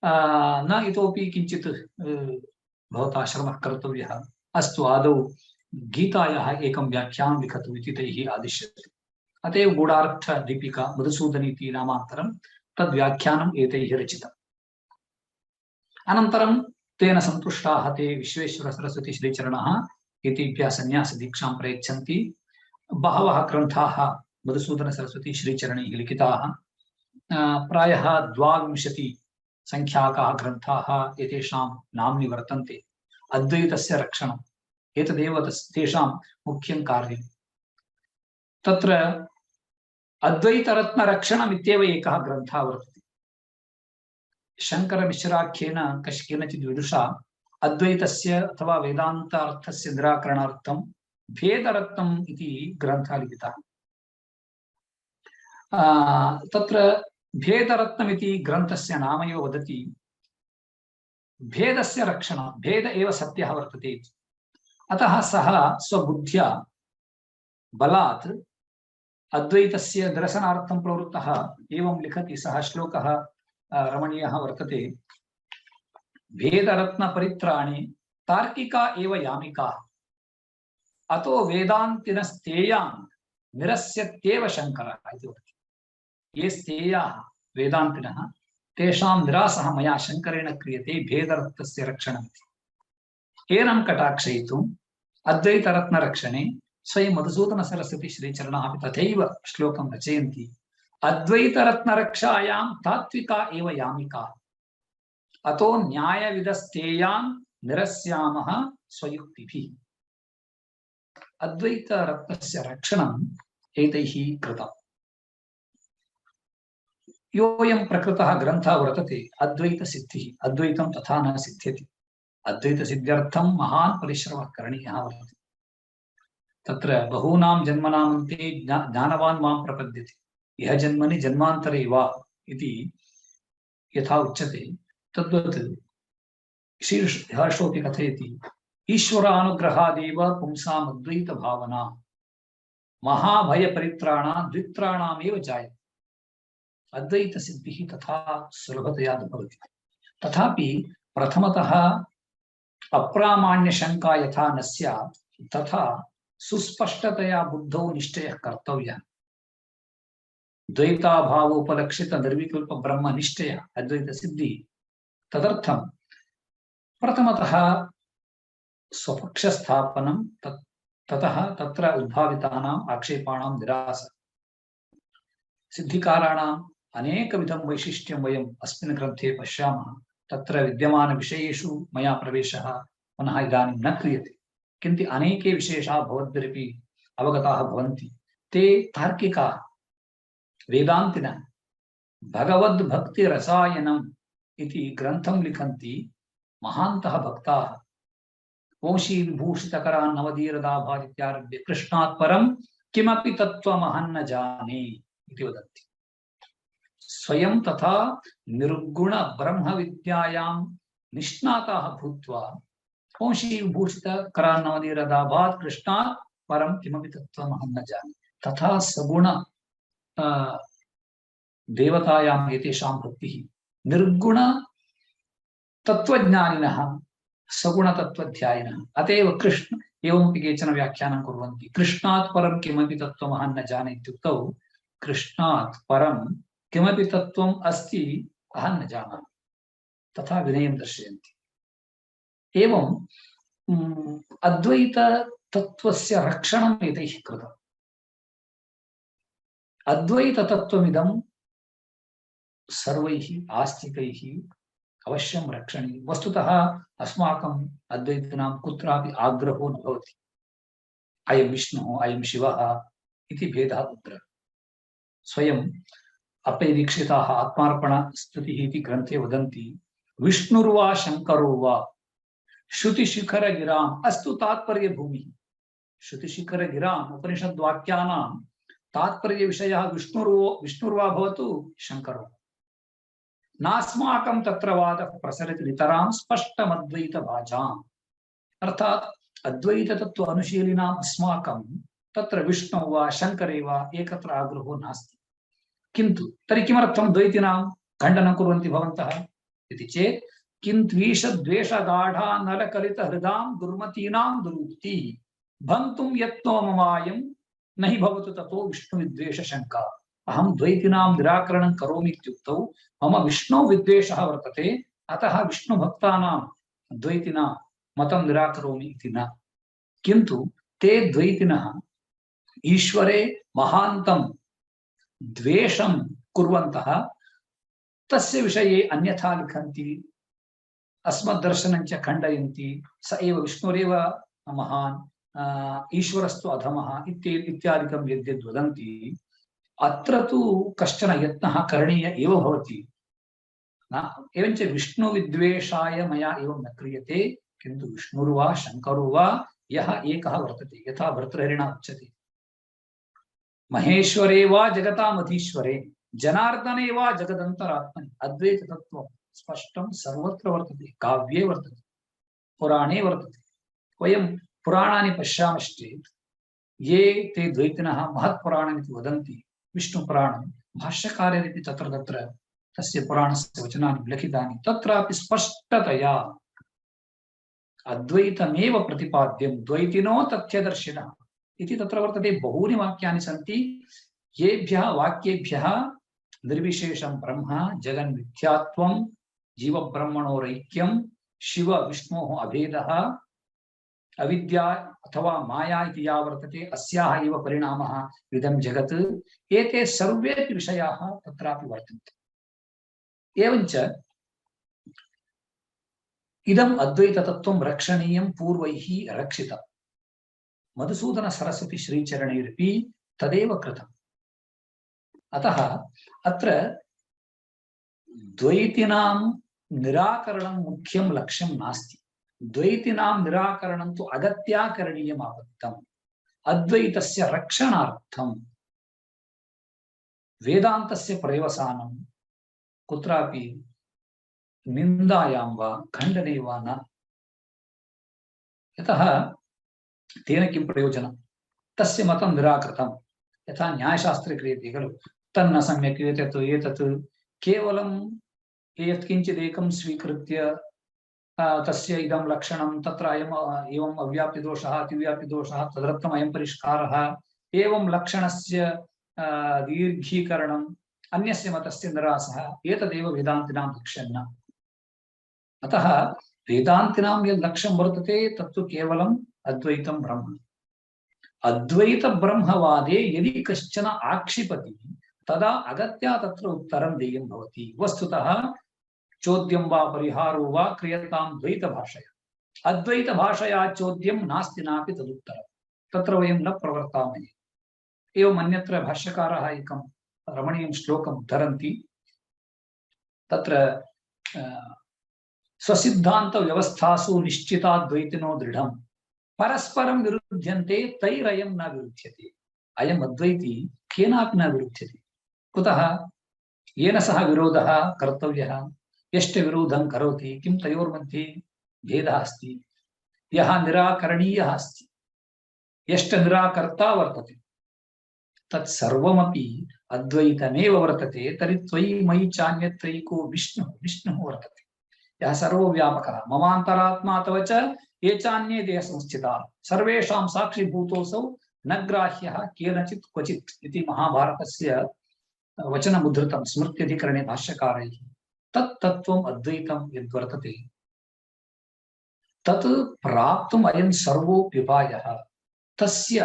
न इतोपि किञ्चित् भवता श्रमः कर्तव्यः, अस्तु आदौ गीतायाः एकं व्याख्यानं लिखतु इति तैः आदिश्यते। अत एव गूढार्थदीपिका मधुसूदनीति नामान्तरं तद्व्याख्यानम् एतैः रचितम्। अनन्तरं तेन सन्तुष्टाः ते विश्वेश्वर सरस्वती श्रीचरणः एतेभ्यः सन्न्यासदीक्षां प्रयच्छन्ति। बहवः ग्रन्थाः मधुसूदन सरस्वती श्रीचरणैः लिखिताः, प्रायः 22 संख्याकाः ग्रन्थाः एतेषां नाम्नि वर्तन्ते। अद्वैतस्य रक्षणम् एतदेव तेषां मुख्यं कार्यम्। तत्र अद्वैतरत्नरक्षणम् इत्येव एकः ग्रन्थः वर्तते। शङ्करमिश्राख्येन केनचित् विदुषा अद्वैतस्य अथवा वेदान्तार्थस्य निराकरणार्थं भेदरत्नम् इति ग्रन्थः लिखितः। तत्र भेदरत्नमिति ग्रन्थस्य नाम एव वदति भेदस्य रक्षणं, भेद एव सत्यः वर्तते। अतः सः स्वबुद्ध्या बलात् अद्वैतस्य दर्शनार्थं प्रवृत्तः। एवं लिखति सः श्लोकः, रमणीयः वर्तते। भेदरत्नपरित्राणि तार्किका एव यामिकाः, अतो वेदान्तिनस्तेयान् निरस्यत्येव शङ्करः इति वदति। ये स्तेयाः वेदान्तिनः, तेषां निरासः मया शङ्करेण क्रियते भेदरत्नस्य रक्षणमिति। एनं कटाक्षयितुम् अद्वैतरत्नरक्षणे स्वयं मधुसूदन सरस्वती श्रीचरणाः अपि तथैव श्लोकं रचयन्ति। अद्वैतरत्नरक्षायां तात्विका एव यामिका, अतो न्यायविदस्तेयां निरस्यामः स्वयुक्तिभिः। अद्वैतरत्नस्य रक्षणम् एतैः कृतम्। योऽयं प्रकृतः ग्रन्थः वर्तते अद्वैतसिद्धिः, अद्वैतं तथा न सिद्ध्यति। अद्वैतसिद्ध्यर्थं महान् परिश्रमः करणीयः वर्तते। तत्र बहूनां जन्मनामन्ते ज्ञानवान् मां प्रपद्यते, इह जन्मनि जन्मान्तरे वा इति यथा उच्यते, तद्वत् श्रीहर्षोऽपि कथयति, ईश्वरानुग्रहादेव पुंसाम् अद्वैतभावना महाभयपरित्राणा द्वित्राणामेव जायते। अद्वैतसिद्धिः तथा सुलभतया न भवति। तथापि प्रथमतः अप्रामाण्यशङ्का यथा न स्यात् तथा सुस्पष्टतया बुद्धौ निश्चयः कर्तव्यः। द्वैताभावोपलक्षित निर्विकल्प ब्रह्म निश्चय अद्वैतसिद्धिः। तदर्थं प्रथमतः स्वपक्षस्थापनं, ततः तत्र उद्भावितानाम् आक्षेपाणां निरासः। सिद्धिकाराणाम् अनेकविधं वैशिष्ट्यं वयम् अस्मिन् ग्रन्थे पश्यामः। तत्र विद्यमानविषयेषु मया प्रवेशः पुनः इदानीं न क्रियते, किन्तु अनेके विशेषाः भवद्भिरपि अवगताः भवन्ति। ते तार्किकाः वेदान्तिनः भगवद्भक्तिरसायनम् इति ग्रन्थं लिखन्ति महान्तः भक्ताः। वंशी विभूषितकरान् नवदीरदाभात् इत्यारभ्य कृष्णात् परं किमपि तत्त्वमहं न जाने इति वदन्ति। स्वयं तथा निर्गुण ब्रह्म विद्यायां निष्णाताः भूत्वा वंशी विभूषितकरान् नवदीरदाभात् कृष्णात् परं किमपि तत्त्वमहं न जाने, तथा सगुण देवतायाम् एतेषां भक्तिः। निर्गुण तत्त्वज्ञानिनः सगुण तत्त्वध्यायिनः। अतएव कृष्ण एवमपि केचन व्याख्यानं कुर्वन्ति, कृष्णात् परं किमपि तत्त्वमहं न जाने इत्युक्तौ कृष्णात् परं किमपि तत्त्वम् अस्ति अहं न जानामि, तथा विनयं दर्शयन्ति। एवं अद्वैत तत्त्वस्य रक्षणम् एतैः कृतम्। अद्वैत तत्त्वमिदं सर्वैः आस्तिकैः अवश्यं रक्षणीयं। वस्तुतः अस्माकम् अद्वैतिनां कुत्रापि आग्रहो न भवति अयं विष्णुः अयं शिवः इति भेदः कुत्र। स्वयं अप्पय्य दीक्षिताः आत्मार्पणस्तुतिः इति ग्रन्थे वदन्ति, विष्णुर्वा शङ्करो वा श्रुतिशिखरगिराम् अस्तु तात्पर्यभूमिः। श्रुतिशिखरगिराम् उपनिषद्वाक्यानां तात्पर्यविषयः विष्णुर्वा भवतु शङ्करो। नास्माकं तत्र वादः प्रसरति नितरां स्पष्टमद्वैतभाजाम्। अर्थात् अद्वैत तत्त्व अनुशीलिनाम् अस्माकं तत्र विष्णु वा शङ्करे वा एकत्र आग्रहो नास्ति। किन्तु तर्हि किमर्थं द्वैतिनां खण्डनं कुर्वन्ति भवन्तः इति चेत्, किन्त्वीषद्वेषगाढा नलकलितहृदां दुर्मतीनां दुरुक्तिः भन्तुं यत्नो ममायं न हि भवतु ततो विष्णुविद्वेषशङ्का। अहं द्वैतिनां निराकरणं करोमि इत्युक्तौ मम विष्णु विद्वेषः वर्तते, अतः विष्णुभक्तानां द्वैतिनां मतं निराकरोमि इति न। किन्तु ते द्वैतिनः ईश्वरे महान्तं द्वेषं कुर्वन्तः तस्य विषये अन्यथा लिखन्ति, अस्मद्दर्शनं च खण्डयन्ति। स एव विष्णुरेव महान्, ईश्वरस्तु अधमः इत्यादिकं यद्यद् वदन्ति, अत्र तु कश्चन यत्नः करणीय एव भवति। एवञ्च विष्णुविद्वेषाय मया एवं न क्रियते, किन्तु विष्णुर्वा शङ्करो वा यः एकः वर्तते, यथा भर्तृहरिणा उच्यते, महेश्वरे वा जगतामधीश्वरे जनार्दने वा जगदन्तरात्मनि। अद्वैत तत्त्वं स्पष्टं सर्वत्र वर्तते, काव्ये वर्तते, पुराणे वर्तते। वयं पुराणानि पश्यामश्चेत् ये ते द्वैतिनः महत्पुराणमिति वदन्ति, विष्णुपुराणं, भाष्यकारैरपि तत्र तस्य पुराणस्य वचनानि लिखितानि, तत्रापि स्पष्टतया अद्वैतमेव प्रतिपाद्यं, द्वैतिनो तथ्यदर्शिनः इति तत्र वर्तते। बहूनि वाक्यानि सन्ति, येभ्यः वाक्येभ्यः निर्विशेषं ब्रह्म, जगन्मिथ्यात्वं, जीवब्रह्मणोरैक्यं, शिव विष्णोः अभेदः, अविद्या अथवा माया इति या वर्तते अस्याः एव परिणामः इदं जगत्। एते सर्वेपि विषयाः तत्रापि वर्तन्ते। एवञ्च इदम् अद्वैततत्त्वं रक्षणीयं पूर्वैः रक्षितम्। मधुसूदन सरस्वती श्रीचरणैरपि तदेव कृतम्। अतः अत्र द्वैतिनां निराकरणं मुख्यं लक्ष्यं नास्ति। द्वैतिनां निराकरणं तु अगत्या करणीयम् आपत्तम्। अद्वैतस्य रक्षणार्थं वेदान्तस्य पर्यवसानं कुत्रापि निन्दायां वा खण्डने वा न। यतः तेन किं प्रयोजनं? तस्य मतं निराकृतं। यथा न्यायशास्त्रे क्रियते खलु, तन्न सम्यक् एतत् केवलं यत्किञ्चिदेकं स्वीकृत्य तस्य इदं लक्षणं, तत्र एवम् अव्याप्तिदोषः अतिव्याप्तिदोषः, तदर्थम् अयं परिष्कारः, एवं लक्षणस्य दीर्घीकरणम्, अन्यस्य मतस्य निरासः, एतदेव वेदान्तिनां लक्ष्यं न। अतः वेदान्तिनां यत् लक्ष्यं वर्तते तत्तु केवलम् अद्वैतं ब्रह्म। अद्वैत ब्रह्मवादे यदि कश्चन आक्षिपति तदा अगत्या तत्र उत्तरं देयं भवति। वस्तुतः चोद्यं वा परिहारो वा क्रियतां द्वैतभाषया। अद्वैतभाषया चोद्यं नास्ति नापि तदुत्तरं। तत्र वयं न प्रवर्तामहे। एवम् अन्यत्र भाष्यकारः एकं रमणीयं श्लोकम् उद्धरन्ति। तत्र स्वसिद्धान्तव्यवस्थासु निश्चिताद्वैतिनो दृढम् परस्परं विरुध्यन्ते तैरयं न विरुध्यते। अयम् अद्वैती केनापि न विरुध्यते। कुतः? येन सह विरोधः कर्तव्यः। यष्टविरोधं करोति किं तयोर्मध्ये भेदः अस्ति? यः निराकरणीयः अस्ति, यष्टनिराकर्ता वर्तते, तत्सर्वमपि अद्वैतमेव वर्तते। तर्हि त्वयि मयि चान्यत्रैको विष्णुः वर्तते, यः सर्वव्यापकः। ममान्तरात्मा तव च ये चान्ये देहसंस्थिताः सर्वेषां साक्षिभूतोऽसौ न ग्राह्यः केनचित् क्वचित् इति महाभारतस्य वचनमुद्धृतं स्मृत्यधिकरणे भाष्यकारैः। तत् तत्त्वम् अद्वैतं यद्वर्तते तत् प्राप्तुम् अयं सर्वोऽप्युपायः। तस्य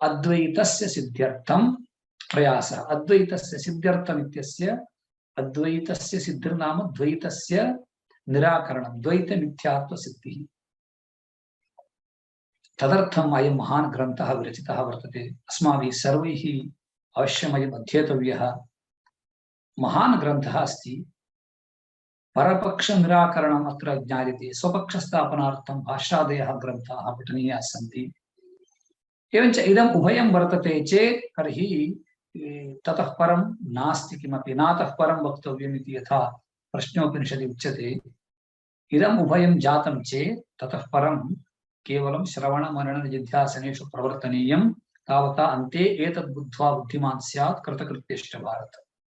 अद्वैतस्य सिद्ध्यर्थं प्रयासः। अद्वैतस्य सिद्ध्यर्थम् इत्यस्य अद्वैतस्य सिद्धिर्नाम द्वैतस्य निराकरणं, द्वैतमिथ्यात्वसिद्धिः। तदर्थम् अयं महान् ग्रन्थः विरचितः वर्तते। अस्माभिः सर्वैः अवश्यमयम् अध्येतव्यः महान् ग्रन्थः अस्ति। परपक्षनिराकरणम् अत्र ज्ञायते। स्वपक्षस्थापनार्थं भाष्यादयः ग्रन्थाः पठनीयाः सन्ति। एवञ्च इदम् उभयं वर्तते चेत् तर्हि ततः परं नास्ति किमपि, नातः परं वक्तव्यम् इति यथा प्रश्नोपनिषदि उच्यते। इदम् उभयं जातं चेत् ततः परं केवलं श्रवणमनननिधिध्यासनेषु प्रवर्तनीयं। तावता अन्ते एतद् बुद्ध्वा बुद्धिमान् स्यात् कृतकृत्यश्च भारत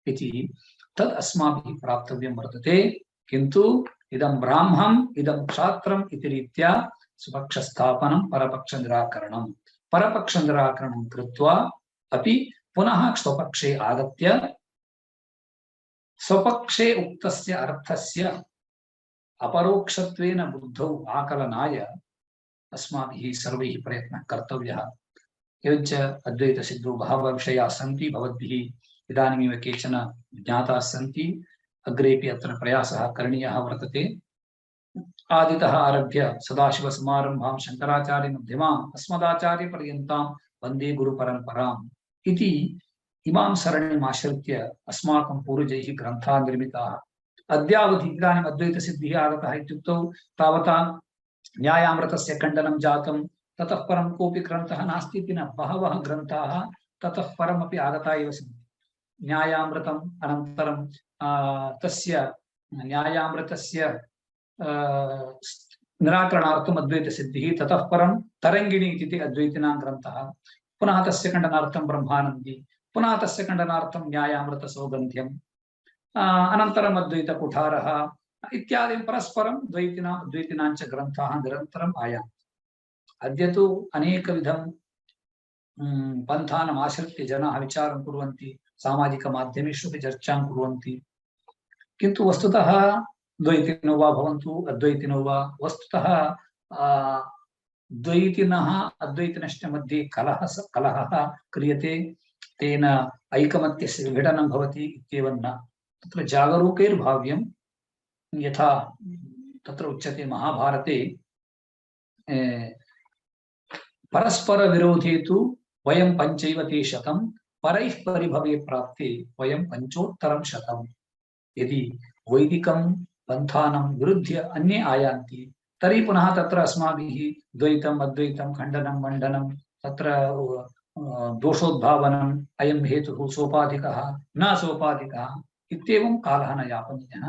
इति तद् अस्माभिः प्राप्तव्यं वर्तते। किन्तु इदं ब्राह्मम् इदं क्षात्रम् इति रीत्या स्वपक्षस्थापनं परपक्षनिराकरणं, परपक्षनिराकरणं कृत्वा अपि पुनः स्वपक्षे आगत्य स्वपक्षे उक्तस्य अर्थस्य अपरोक्षत्वेन बुद्धौ आकलनाय अस्माभिः सर्वैः प्रयत्नः कर्तव्यः। एवञ्च अद्वैतसिद्धौ बहवः विषयाः सन्ति। भवद्भिः इदानीमेव केचन ज्ञाताः सन्ति। अग्रेपि अत्र प्रयासः करणीयः वर्तते। आदितः आरभ्य सदाशिवसमारम्भां शङ्कराचार्यमध्यमाम् अस्मदाचार्यपर्यन्तां वन्दे गुरुपरम्पराम् इति इमां सरणिमाश्रित्य अस्माकं पूर्वजैः ग्रन्थाः निर्मिताः। अद्यावधि इदानीम् अद्वैतसिद्धिः आगतः इत्युक्तौ तावता न्यायामृतस्य खण्डनं जातं। ततः परं कोऽपि ग्रन्थः नास्ति इति न। बहवः ग्रन्थाः ततः परमपि आगता एव सन्ति। न्यायामृतम् अनन्तरं तस्य न्यायामृतस्य निराकरणार्थम् अद्वैतसिद्धिः, ततः परं तरङ्गिणी इति अद्वैतिनां ग्रन्थः, पुनः तस्य खण्डनार्थं ब्रह्मानन्दी, पुनः तस्य खण्डनार्थं न्यायामृतसौगन्ध्यम्, अनन्तरम् अद्वैतकुठारः इत्यादि परस्परं द्वैतिनां च ग्रन्थाः निरन्तरम् आयान्ति। अद्य तु अनेकविधं पन्थानाम् आश्रित्य जनाः विचारं कुर्वन्ति, सामाजिकमाध्यमेषु अपि चर्चां कुर्वन्ति। किन्तु वस्तुतः द्वैतिनो वा भवन्तु अद्वैतिनो वा वस्तुतः द्वैतिनः अद्वैतिनश्च मध्ये कलहः क्रियते, तेन ऐकमत्यस्य विघटनं भवति इत्येवं न। तत्र जागरूकैर्भाव्यं, यथा तत्र उच्यते महाभारते, परस्परविरोधे तु वयं पञ्चैव ते शतं, परैः परिभवे प्राप्ते वयं पञ्चोत्तरं शतम्। यदि वैदिकं पन्थानं विरुध्य अन्ये आयान्ति तर्हि पुनः तत्र अस्माभिः द्वैतम् अद्वैतं खण्डनं मण्डनं तत्र दोषोद्भावनम् अयं हेतुः सोपाधिकः न सोपाधिकः इत्येवं कालः न यापनीयः।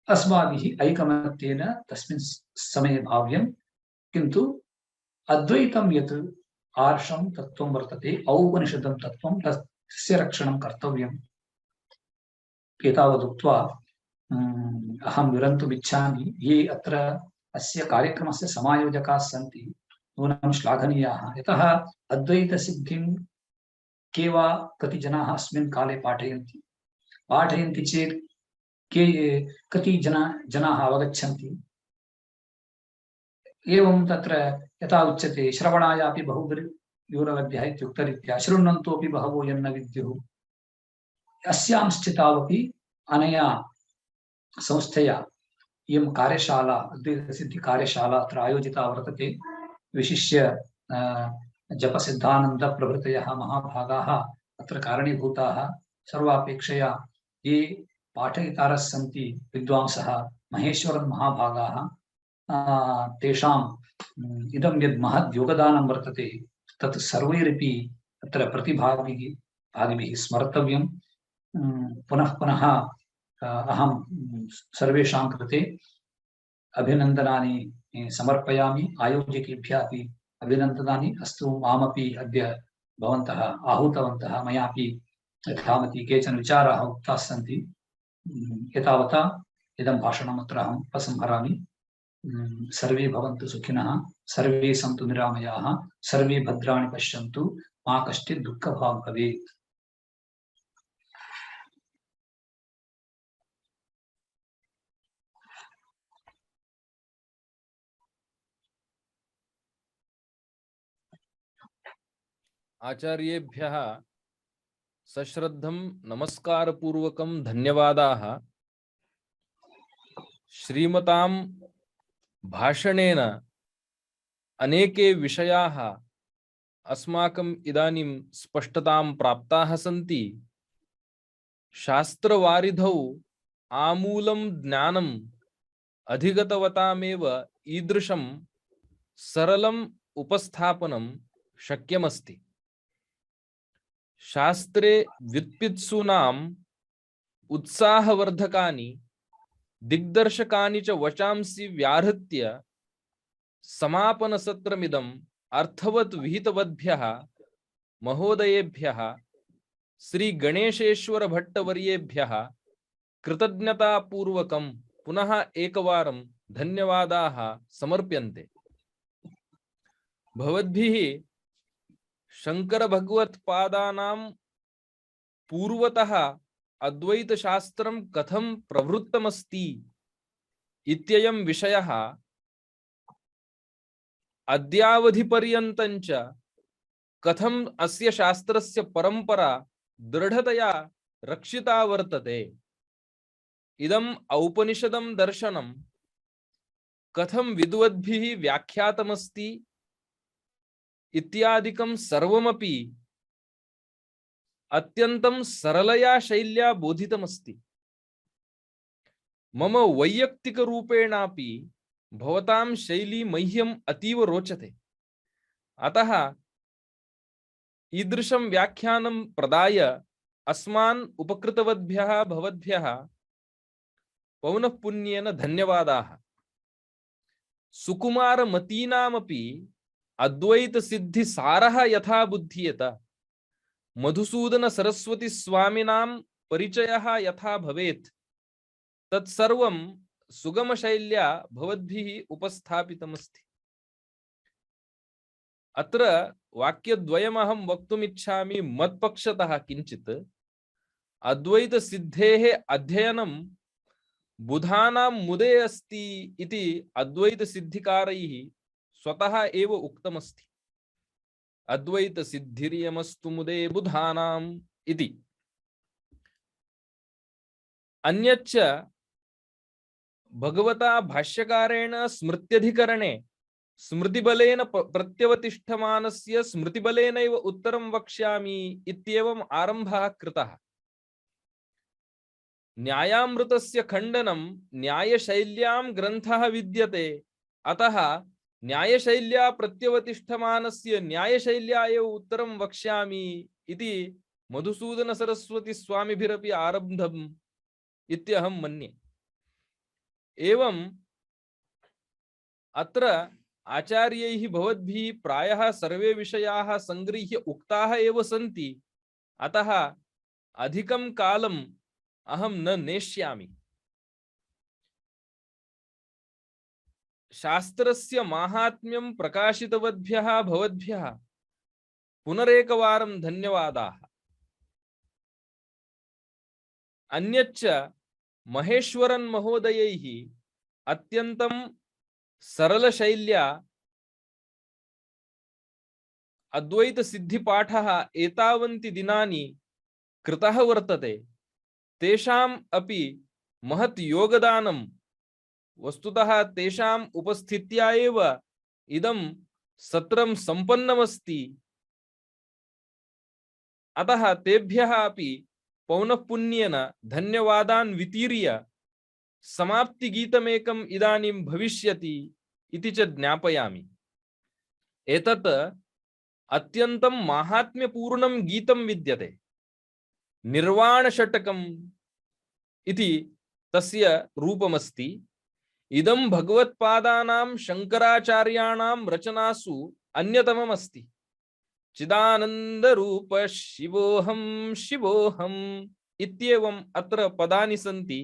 अस्माभिः ऐकमत्येन तस्मिन् समये भाव्यं, किन्तु अद्वैतं यत् आर्षं तत्त्वं वर्तते, औपनिषदं तत्त्वं, तस्य रक्षणं कर्तव्यम्। एतावदुक्त्वा अहं विरन्तुम् इच्छामि। ये अत्र अस्य कार्यक्रमस्य समायोजकाः सन्ति नूनं श्लाघनीयाः, यतः अद्वैतसिद्धिं के वा कति जनाः अस्मिन् काले पाठयन्ति चेत् के कति जनाः अवगच्छन्ति। एवं तत्र यथा उच्यते श्रवणायापि बहुविरवद्यः इत्युक्तरीत्या शृण्वन्तोऽपि बहवो यन्न विद्युः। अस्यां स्थितावपि अनया संस्थया इयं कार्यशाला, अद्वैतसिद्धिकार्यशाला अत्र आयोजिता वर्तते। विशिष्य जपसिद्धानन्दप्रभृतयः महाभागाः अत्र कारणीभूताः। सर्वापेक्षया ये पाठयितारः सन्ति विद्वांसः महेश्वरन् महाभागाः, तेषाम् इदं यद् महद् योगदानं वर्तते तत् सर्वैरपि अत्र प्रतिभागिभिः स्मर्तव्यं। पुनः पुनः अहं सर्वेषां कृते अभिनन्दनानि समर्पयामि। आयोजकेभ्यः अपि अभिनन्दनानि। अस्तु, मामपि अद्य भवन्तः आहूतवन्तः, मयापि यथामति केचन विचाराः उक्ताः सन्ति। एतावता इदं भाषणम् अत्र अहम् उपसंहरामि। सर्वे भवन्तु सुखिनः, सर्वे सन्तु निरामयाः, सर्वे भद्राणि पश्यन्तु, मा कश्चित् दुःखभाग् भवेत्। आचार्येभ्यः सश्रद्धं नमस्कारपूर्वकं धन्यवादाः। श्रीमतां भाषणेन अनेके विषयाः अस्माकम् इदानीं स्पष्टतां प्राप्ताः सन्ति। शास्त्रवारिधौ आमूलं ज्ञानम् अधिगतवतामेव ईदृशं सरलम् उपस्थापनं शक्यमस्ति। शास्त्रे व्युत्पित्सूनाम् उत्साहवर्धकानि दिग्दर्शकानि च वचांसि व्याहृत्य समापनसत्रमिदम् अर्थवत् विहितवद्भ्यः महोदयेभ्यः श्री गणेशेश्वर भट्टवर्येभ्यः कृतज्ञतापूर्वकं पुनः एकवारं धन्यवादाः समर्प्यन्ते। भवद्भिः शंकर भगवत्पादानां पूर्वतः अद्वैत शास्त्रं कथं प्रवृत्तमस्ति इत्ययं विषयः अद्यावधिपर्यन्तं च कथं अस्य शास्त्रस्य परंपरा दृढ़तया रक्षिता वर्तते, इदम् औपनिषदं दर्शनं कथं विद्वद्भिः व्याख्यातमस्ति इत्यादिकं सर्वमपि अत्यन्तं सरलया शैल्या बोधितमस्ति। मम वैयक्तिकरूपेणापि भवतां शैली मह्यम् अतीव रोचते। अतः ईदृशं व्याख्यानं प्रदाय अस्मान् उपकृतवद्भ्यः भवद्भ्यः पौनःपुन्येन धन्यवादाः। सुकुमारमतीनामपि अद्वैत सिद्धि सारः यथा बुध्येत, मधुसूदन सरस्वती स्वामिनां परिचयः यथा भवेत्, तत्सर्वं सुगम शैल्या भवद्भिः उपस्थापितमस्ति। अत्र वाक्यद्वयमहं वक्तुमिच्छामि मत्पक्षतः किञ्चित्। अद्वैत सिद्धेः अध्ययनं बुधानां मुदे अस्ति इति अद्वैत सिद्धिकारैः स्वतः एव उक्तमस्ति। अद्वैत सिद्धिर्यमस्तु मुदे बुधानाम् इति। अन्यच्च भगवता भाष्यकारेण स्मृत्यधिकरणे स्मृतिबलेन प्रत्यवतिष्ठमानस्य स्मृतिबलेनैव उत्तरं वक्ष्यामि इत्येवम् आरम्भः कृतः। न्यायामृतस्य खण्डनं न्यायशैल्यां ग्रन्थः विद्यते, अतः न्यायशैल्या प्रत्यवतिष्ठमानस्य न्यायशैल्या एव उत्तरं वक्ष्यामि इति मधुसूदन सरस्वती स्वामिभिरपि आरब्धम् इत्यहं मन्ये। एवं अत्र आचार्यैः भवद्भिः प्रायः सर्वे विषयाः संगृह्य उक्ताः एव सन्ति, अतः अधिकं कालम् अहं न नेष्यामि। शास्त्रस्य माहात्म्यं प्रकाशितवद्भ्यः भवद्भ्यः पुनरेकवारं धन्यवादाः। अन्यच्च महेश्वरन् महोदयैः अत्यन्तं सरलशैल्या अद्वैत सिद्धिपाठः एतावन्ति दिनानि कृतः वर्तते। तेषाम् अपि महत् योगदानं, वस्तुतः तेषाम् उपस्थित्या एव इदं सत्रं सम्पन्नमस्ति। अतः तेभ्यः अपि पौनःपुन्येन धन्यवादान् वितीर्य समाप्तिगीतमेकम् इदानीं भविष्यति इति च ज्ञापयामि। एतत् अत्यन्तं माहात्म्यपूर्णं गीतं विद्यते। निर्वाणषट्कम् इति तस्य रूपमस्ति। इदं भगवत्पादानां शङ्कराचार्याणां रचनासु अन्यतममस्ति। चिदानन्दरूप शिवोऽहं शिवोऽहम् इत्येवम् अत्र पदानि सन्ति।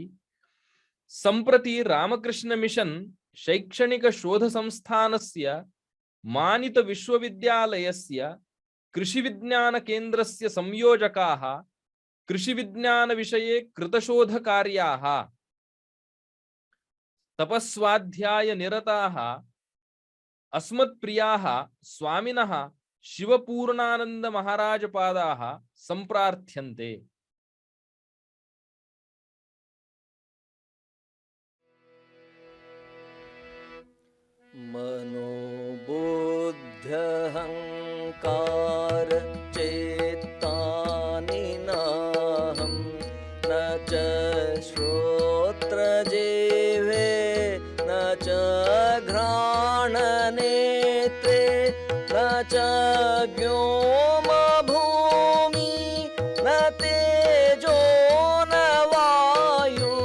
सम्प्रति रामकृष्ण मिशन् शैक्षणिक शोध संस्थानस्य मानित विश्वविद्यालयस्य कृषिविज्ञान केन्द्रस्य संयोजकाः कृषिविज्ञान विषये कृतशोधकार्याः तपस्वाध्याय निरताः अस्मत्प्रियाः स्वामिनः शिवपूर्णानंद महाराज पादाः संप्रार्थ्यन्ते। मनोबुद्ध्यहंकार चेत्तानि नाहं न च श्रोत्रजिह्वे न च घ्राणनेत्रे न च व्योमभूमि न तेजो न वायुश्चिदानन्दरूप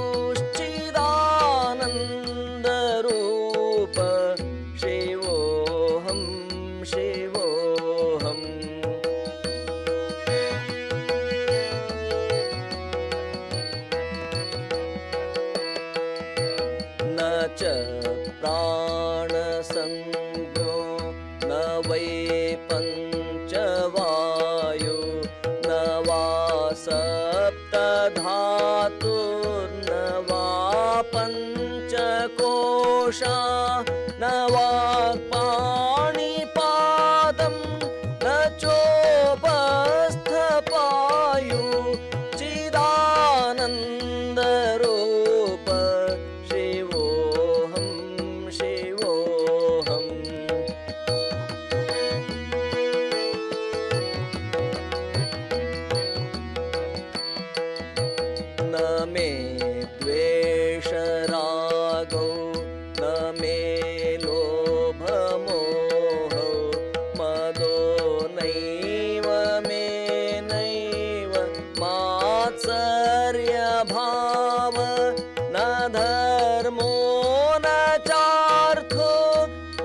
शिवोऽहं शिवोऽहम्। न च प्राणसंज्ञो न वै पञ्चवायु न वा सप्तधातुर्न वा पञ्चकोशा न वा पाणिपादं न चोपस्थपायु चिदानन्दरूप शिवोऽहं शिवोऽहम्। न मे द्वेषरागौ न मे लोभमोहौ मदो नैव मे नैव मात्सर्यभाव न धर्मो न चार्थो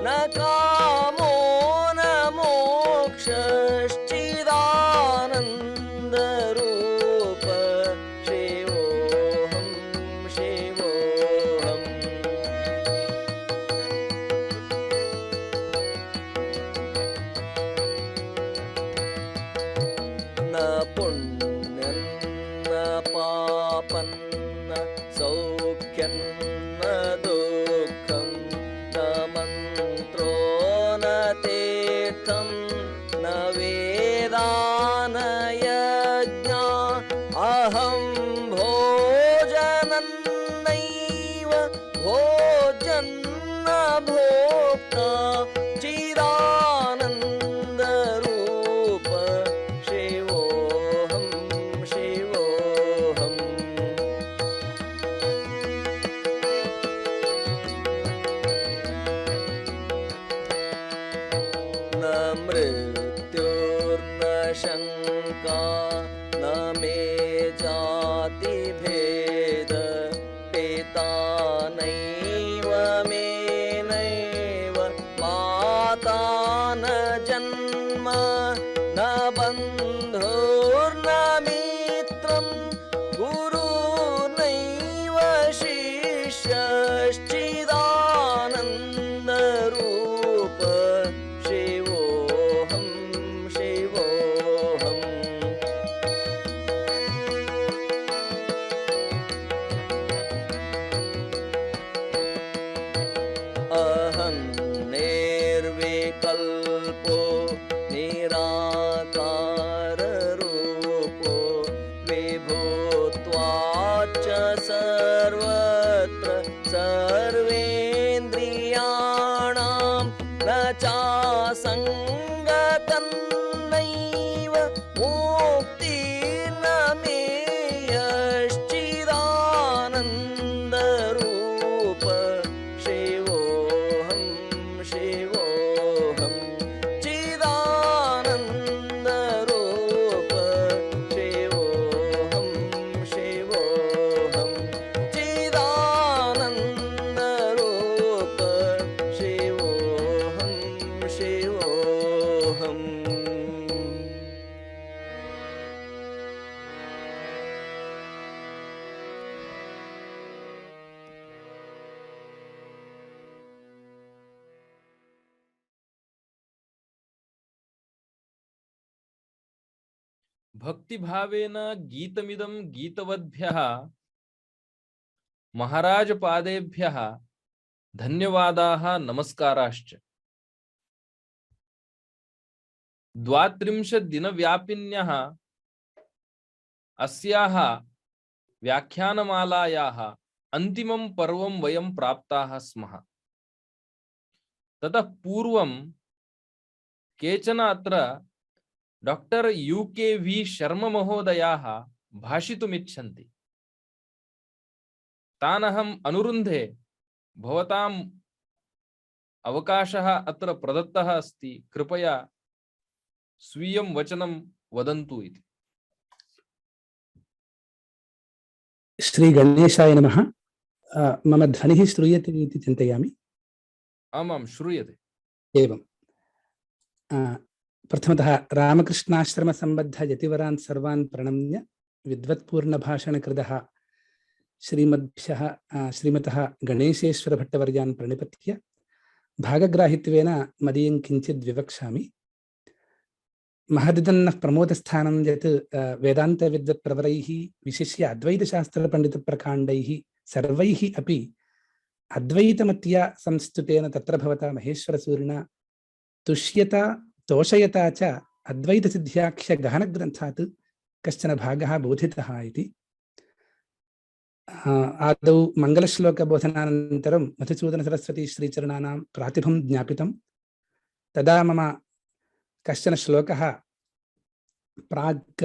न कामो न मोक्षश्चिदानन्दरूप शिवोऽहं शिवोऽहम्। न पुण्यं न पापं न सौख्यं न दुःखं न मन्त्रो बन्धुर्न मित्रं गुरुर्नैव शिष्यश्चिदानन्दरूप शिवोऽहं शिवोऽहम्। अहं निर्विकल्पो निराकाररूपो विभूत्वाच्च सर्वत्र सर्वेन्द्रियाणां न चासङ्गतन्नैव मुक्तिर्न मे यश्चिदानन्दरूप शिवोऽहं शिवोऽहम्। चिदानन्दरूप शिवोऽहं शिवोऽहम्। चिदानन्दरूप शिवोऽहं शिवोऽहम्। भक्तिभावेन गीतमिदं गीतवद्भ्यः महाराज पादेभ्यः धन्यवादाः नमस्काराश्च। 32 दिनव्यापिन्यः अस्याः व्याख्यानमालायाः अन्तिमं पर्वं वयं प्राप्ताः स्मः। ततः पूर्वं केचन अत्र डॉक्टर UKV शर्मा महोदयाः भाषितुमिच्छन्ति। तान् अहम् अनुरुन्धे भवताम् अवकाशः अत्र प्रदत्तः अस्ति, कृपया स्वीयं वचनं वदन्तु इति। श्री गणेशाय नमः। मम ध्वनिः श्रूयते इति चिन्तयामि। आमां श्रूयते। एवं प्रथमतः रामकृष्णाश्रमसम्बद्धयतिवरान् सर्वान् प्रणम्य विद्वत्पूर्णभाषणकृतः श्रीमतः गणेशेश्वरभट्टवर्यान् प्रणिपत्य भागग्राहित्वेन मदीयं किञ्चित् विवक्ष्यामि। महदिदन्नः प्रमोदस्थानं यत् वेदान्तविद्वत्प्रवरैः विशिष्य अद्वैतशास्त्रपण्डितप्रकाण्डैः सर्वैः अपि अद्वैतमत्या संस्तुतेन तत्र भवता महेश्वरसूरिणा तुष्यता तोषयता च अद्वैतसिद्ध्याख्यगहनग्रन्थात् कश्चन भागः बोधितः इति। आदौ मङ्गलश्लोकबोधनानन्तरं मधुसूदनसरस्वती श्रीचरणानां प्रातिभं ज्ञापितं। तदा मम कश्चन श्लोकः प्राक्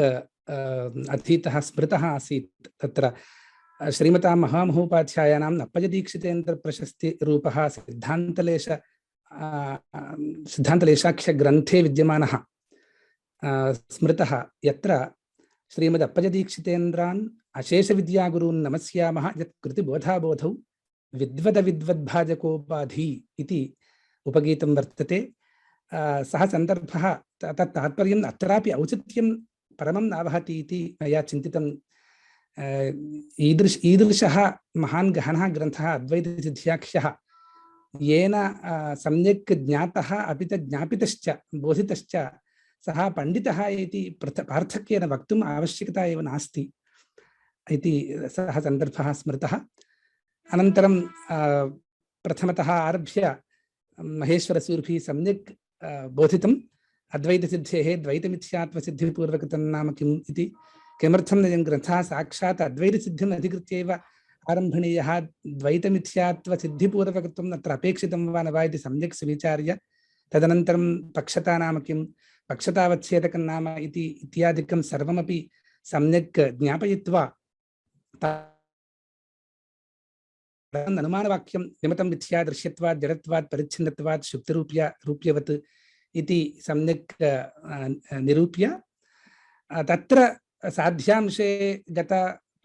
अधीतः स्मृतः आसीत्। तत्र श्रीमतां महामहोपाध्यायानां नप्पयदीक्षितेन्द्रप्रशस्तिरूपः सिद्धान्तलेशाख्यग्रन्थे विद्यमानः स्मृतः, यत्र श्रीमदप्पयदीक्षितेन्द्रान् अशेषविद्यागुरून् नमस्यामः यत् कृतिबोधाबोधौ विद्वद्विद्वद्भाजकोपाधि इति उपगीतं वर्तते। सः सन्दर्भः तत् तात्पर्यम् अत्रापि औचित्यं परमं नावहति इति मया चिन्तितं। ईदृशः महान् गहनः ग्रन्थः अद्वैतसिद्ध्याख्यः येन सम्यक् ज्ञातः अपि च ज्ञापितश्च बोधितश्च सः पंडितः इति पार्थक्येन वक्तुम् आवश्यकता एव नास्ति इति सः सन्दर्भः स्मृतः। अनन्तरं प्रथमतः आरभ्य महेश्वरसूरिभिः सम्यक् बोधितम् अद्वैतसिद्धेः द्वैतमिथ्यात्वसिद्धिपूर्वकं नाम किम् इति। किमर्थं अयं ग्रन्थः साक्षात् अद्वैतसिद्धिम् अधिकृत्यैव आरम्भणीयः, द्वैतमिथ्यात्वसिद्धिपूर्वकत्वम् अत्र अपेक्षितं वा न वा इति सम्यक् सुविचार्य तदनन्तरं पक्षता नाम किं, पक्षतावच्छेदकं नाम इति इत्यादिकं सर्वमपि सम्यक् ज्ञापयित्वा अनुमानवाक्यं निमित्तं मिथ्या दृश्यत्वात् जडत्वात् परिच्छिन्नत्वात् शुक्तिरूप्यवत् इति सम्यक् निरूप्य तत्र साध्यांशे गत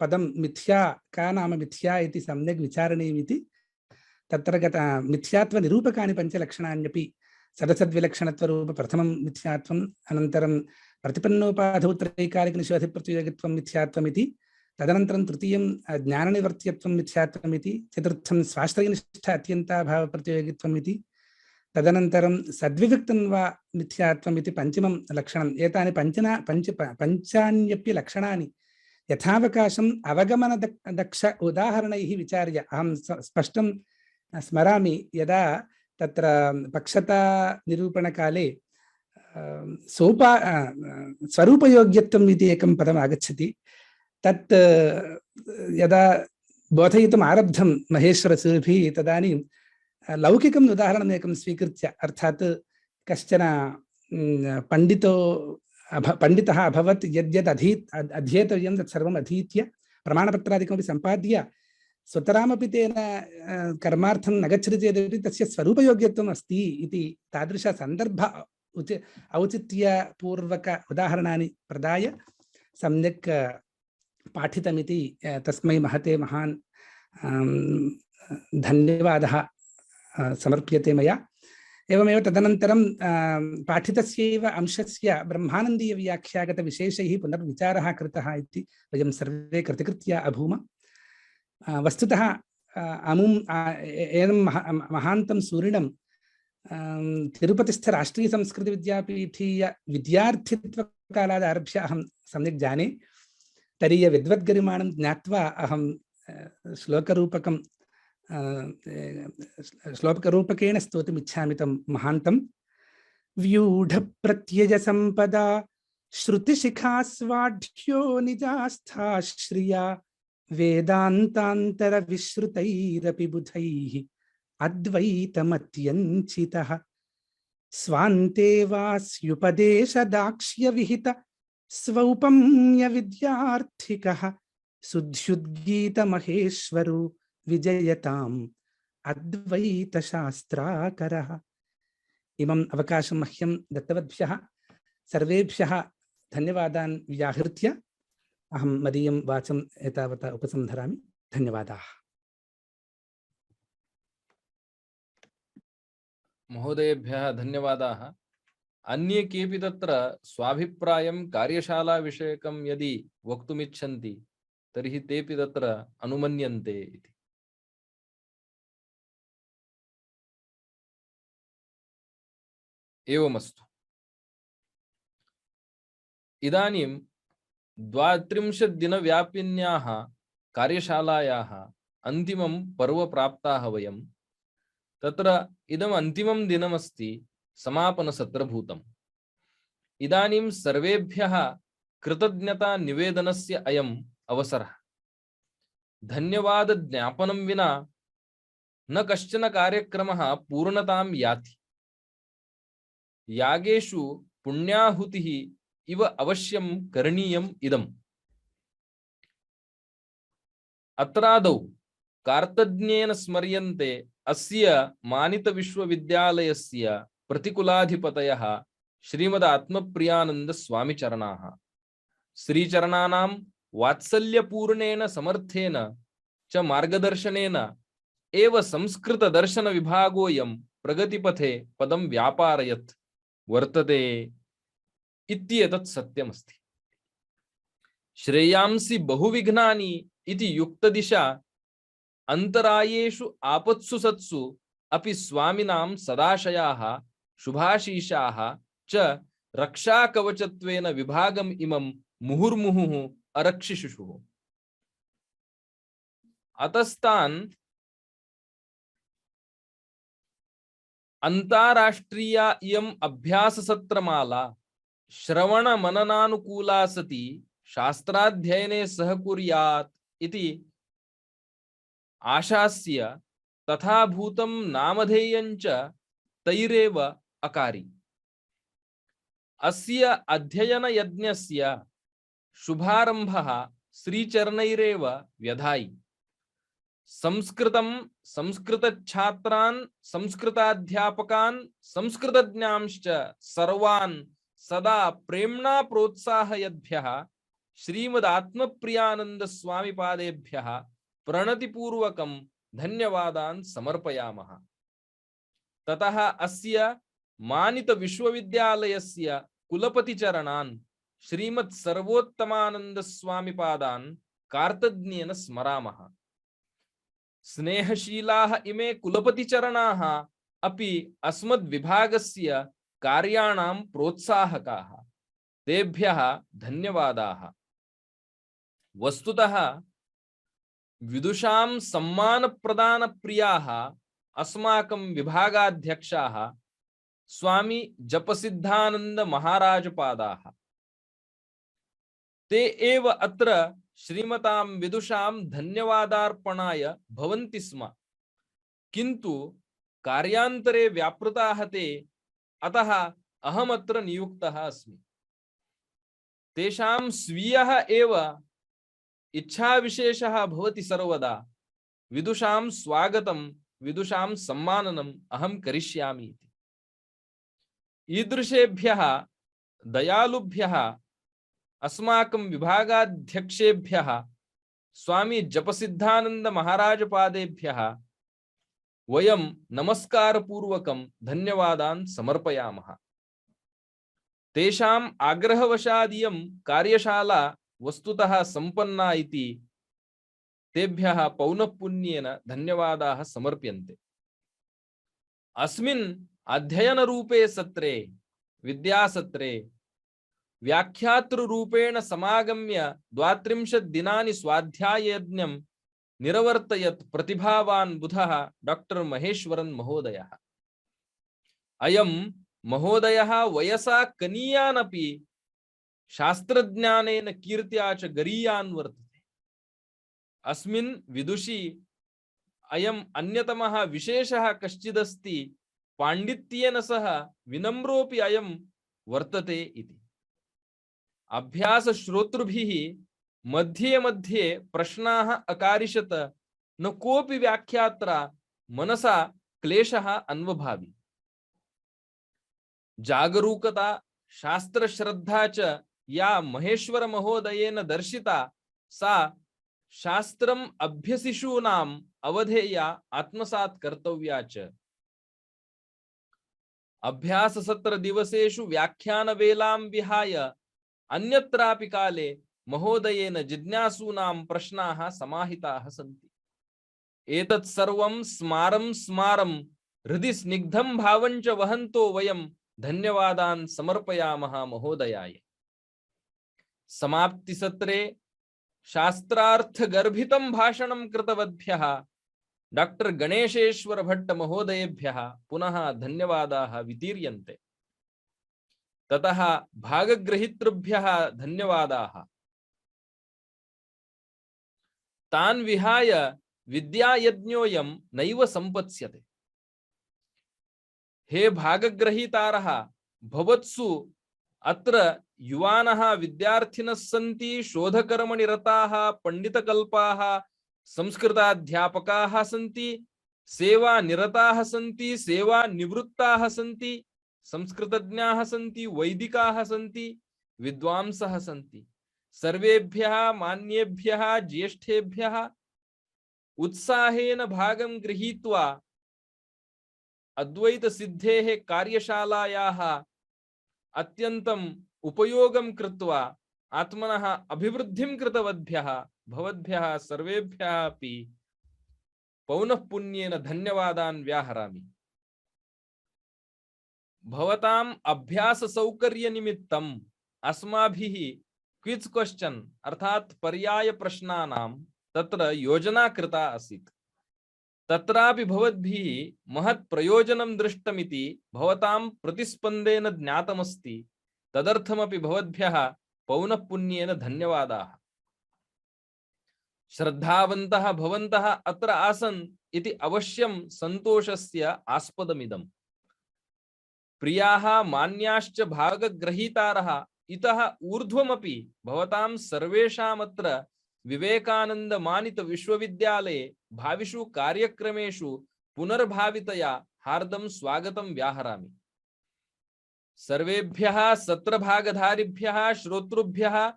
पदं मिथ्या का नाम मिथ्या इति सम्यक् विचारणीयमिति तत्र गत मिथ्यात्वनिरूपकानि पञ्चलक्षणान्यपि सदसद्विलक्षणत्वरूप प्रथमं मिथ्यात्वम् अनन्तरं प्रतिपन्नोपाधौ त्रैकालिकनिषेधप्रतियोगित्वं मिथ्यात्वमिति तदनन्तरं तृतीयं ज्ञाननिवर्त्यत्वं मिथ्यात्वमिति चतुर्थं स्वाश्रयनिष्ठ अत्यन्ताभावप्रतियोगित्वम् इति तदनन्तरं सद्विविक्तं वा मिथ्यात्वमिति पञ्चमं लक्षणम् एतानि पञ्चान्यपि लक्षणानि यथावकाशम् अवगमनदक्ष उदाहरणैः विचार्य अहं स्पष्टं स्मरामि यदा तत्र पक्षता निरूपणकाले स्वरूपयोग्यत्वम् इति एकं पदम् आगच्छति तत् यदा बोधयितुम् आरब्धं महेश्वरसूरिभिः तदानीं लौकिकम् उदाहरणम् एकं स्वीकृत्य अर्थात् कश्चन पण्डितः अभवत् यद्यद् अध्येतव्यं तत्सर्वम् अधीत्य प्रमाणपत्रादिकमपि सम्पाद्य स्वतरामपि तेन कर्मार्थं न गच्छति चेदपि तस्य स्वरूपयोग्यत्वम् अस्ति इति तादृशसन्दर्भ औचित्यपूर्वक उदाहरणानि प्रदाय सम्यक् पाठितमिति तस्मै महते महान् धन्यवादः समर्प्यते मया। एवमेव तदनन्तरं पाठितस्यैव अंशस्य ब्रह्मानन्दीयव्याख्यागतविशेषैः पुनर्विचारः कृतः इति वयं सर्वे कृतकृत्या अभूम। वस्तुतः एनं महान्तं सूरिणं तिरुपतिस्थ राष्ट्रीयसंस्कृतविद्यापीठीय विद्यार्थित्वकालादारभ्य अहं सम्यक् जाने। तरीय विद्वद्गरिमाणं ज्ञात्वा अहं श्लोकरूपकेण स्तोतुम् इच्छामि तं महान्तं। व्यूढप्रत्ययसम्पदा श्रुतिशिखास्वाढ्यो निजास्थाश्रिया वेदान्तान्तरविश्रुतैरपि बुधैः अद्वैतमत्यञ्चितः स्वान्ते वास्युपदेशदाक्ष्यविहित स्वौपम्यविद्यार्थिकः सुध्युद्गीतमहेश्वरो विजयताम् अद्वैतशास्त्राकरः। इमम् अवकाशं मह्यं दत्तवद्भ्यः सर्वेभ्यः धन्यवादान् व्याहृत्य अहं मदीयं वाचम् एतावता उपसंहरामि। धन्यवादाः। महोदयेभ्यः धन्यवादाः। अन्ये केऽपि तत्र स्वाभिप्रायं कार्यशालाविषयकं यदि वक्तुमिच्छन्ति तर्हि तेऽपि तत्र अनुमन्यन्ते इति। एवमस्तु। इदानीं 32 दिनव्यापिन्याः कार्यशालायाः अन्तिमं पर्व प्राप्ताः वयं। तत्र इदम् अन्तिमं दिनमस्ति समापनसत्रभूतम्। इदानीं सर्वेभ्यः कृतज्ञता निवेदनस्य अयम् अवसरः। धन्यवाद ज्ञापनं विना न कश्चन कार्यक्रमः पूर्णतां याति। यागेषु पुण्याहुतिः इव अवश्यं करणीयम् इदम्। अत्रादौ कार्तज्ञेन स्मर्यन्ते अस्य मानित विश्वविद्यालयस्य प्रतिकुलाधिपतयः श्रीमद् आत्मप्रियानंद स्वामी चरणाः। श्रीचरणानां वात्सल्यपूर्णेन समर्थेन च मार्गदर्शनेन एव संस्कृत दर्शन विभागोऽयं प्रगतिपथे पदं व्यापारयत् वर्तते इत्येतत् सत्यमस्ति। श्रेयांसि बहुविघ्नानि इति युक्तदिशा अंतरायेषु आपत्सु सत्सु अपि स्वामिनां सदाशयाः शुभाशीषाः च रक्षाकवचत्वेन विभागम् इमं मुहुर्मुहुः अरक्षिषुः। अतस्तान् अन्ताराष्ट्रीया इयम् अभ्याससत्रमाला श्रवण मननानुकूला सती शास्त्राध्ययने सहकुर्यात् इति आशास्य तथा भूतं नामधेयञ्च तैरेव अकारि। अस्य अध्ययन यज्ञस्य शुभारंभः श्रीचरणैरेव व्यधायि। संस्कृतं संस्कृतछात्रान् संस्कृताध्यापकान् संस्कृतज्ञांश्च सर्वान् सदा प्रेम्णा प्रोत्साहयद्भ्यः श्रीमद् आत्मप्रियानंद स्वामी पादेभ्यः प्रणतिपूर्वकं धन्यवादान् समर्पयामः। ततः अस्य मानित विश्वविद्यालयस्य कुलपतिचरणान् श्रीमत् सर्वोत्तमानंद स्वामी पादान् कार्तज्ञेन स्मरामः। स्नेहशीलाः इमे कुलपतिचरणाः अपि अस्मद्विभागस्य कार्याणां प्रोत्साहकाः। तेभ्यः धन्यवादाः। वस्तुतः विदुषां सम्मान प्रदान प्रियाः अस्माकं विभागाध्यक्षाः स्वामी जपसिद्धानंद महाराज पादाः। ते एव अत्र श्रीमतां विदुषां धन्यवादार्पणाय भवन्ति स्म, किन्तु कार्यान्तरे व्यापृताः ते, अतः अहमत्र नियुक्तः अस्मि। तेषां स्वीयः एव इच्छा विशेषः भवति सर्वदा विदुषां स्वागतं विदुषां सम्माननम् अहं करिष्यामि इति। ईदृशेभ्यः दयालुभ्यः अस्माकं विभागाध्यक्षेभ्यः स्वामी जपसिद्धानंद महाराज पादेभ्यः वयं नमस्कारपूर्वकं धन्यवादान् समर्पयामः। तेषाम् आग्रहवशादियं कार्यशाला वस्तुतः संपन्ना इति तेभ्यः पौनःपुन्येन धन्यवादाः समर्प्यन्ते। अस्मिन् अध्ययनरूपे सत्रे विद्यासत्रे व्याख्यातृरूपेण समागम्य 32 दिनानि स्वाध्याययज्ञं निरवर्तयत् प्रतिभावान् बुधः डॉक्टर महेश्वरन् महोदयः। अयं महोदयः वयसा कनीयानपि शास्त्रज्ञानेन कीर्त्या च गरीयान् वर्तते। अस्मिन् विदुषी अयम् अन्यतमः विशेषः कश्चिदस्ति, पाण्डित्येन सह विनम्रोऽपि अयं वर्तते इति। अभ्यास श्रोतृभिः मध्ये मध्ये प्रश्नाः अकारिशत न कोऽपि व्याख्यात्रा मनसा क्लेशः अन्वभावि। जागरूकता शास्त्र श्रद्धा च या महेश्वर महोदयेन दर्शिता सा शास्त्रम् अभ्यसिषूणाम् अवधेया आत्मसात् कर्तव्या च। अभ्यास सत्र दिवसेषु व्याख्यान वेलां विहाय अन्यत्रापि काले महोदयेन जिज्ञासूनां प्रश्नाः समाहिताः सन्ति। एतत् सर्वं स्मारं स्मारं हृदि स्निग्धं भावं च वहन्तो वयं धन्यवादान् समर्पयामः महोदयाय। समाप्ति सत्रे शास्त्रार्थ गर्भितं भाषणं कृतवद्भ्यः डॉक्टर गणेशेश्वर भट्ट महोदयेभ्यः पुनः धन्यवादाः वितीर्यन्ते। ततः भागग्रहीतृभ्यः धन्यवादाः। तान् विहाय विद्यायज्ञोऽयं नैव सम्पत्स्यते। हे भागग्रहीतारः, भवत्सु अत्र युवानः विद्यार्थिनः सन्ति, शोधकर्मणि रताः, पंडितकल्पाः, संस्कृताध्यापकाः सन्ति, सेवा निरताः सन्ति, सेवा निवृत्ताः सन्ति, संस्कृतज्ञाः सन्ति, वैदिकाः सन्ति, विद्वांसः सन्ति। सर्वेभ्यः मान्येभ्यः ज्येष्ठेभ्यः उत्साहेन भागं गृहीत्वा अद्वैत सिद्धेः कार्यशालायाः अत्यन्तम् उपयोगं कृत्वा आत्मनः अभिवृद्धिं कृतवद्भ्यः भवद्भ्यः सर्वेभ्यः अपि पौनःपुन्येन धन्यवादान् व्याहरामि। भवताम् अभ्यास सौकर्य निमित्तम् अस्माभिः क्विज क्वेश्चन अर्थात पर्याय प्रश्नानां तत्र योजना कृता आसीत्। तत्रापि भवद्भिः महत् प्रयोजनं दृष्टमिति भवतां प्रतिस्पन्देन ज्ञातमस्ति। तदर्थमपि भवद्भ्यः पौनःपुन्येन धन्यवादाः। श्रद्धावन्तः भवन्तः अत्र आसन् इति अवश्यं सन्तोषस्य आस्पदमिदम्। प्रियाः मान्याश्च भागग्रहीतारः, इतः ऊर्ध्वमपि भवतां सर्वेषामत्र विवेकानंद मानित विश्वविद्यालये भाविषु कार्यक्रमेषु पुनर्भावितया हार्दं स्वागतं व्याहरामि। सर्वेभ्यः सत्रभागधारिभ्यः श्रोतृभ्यः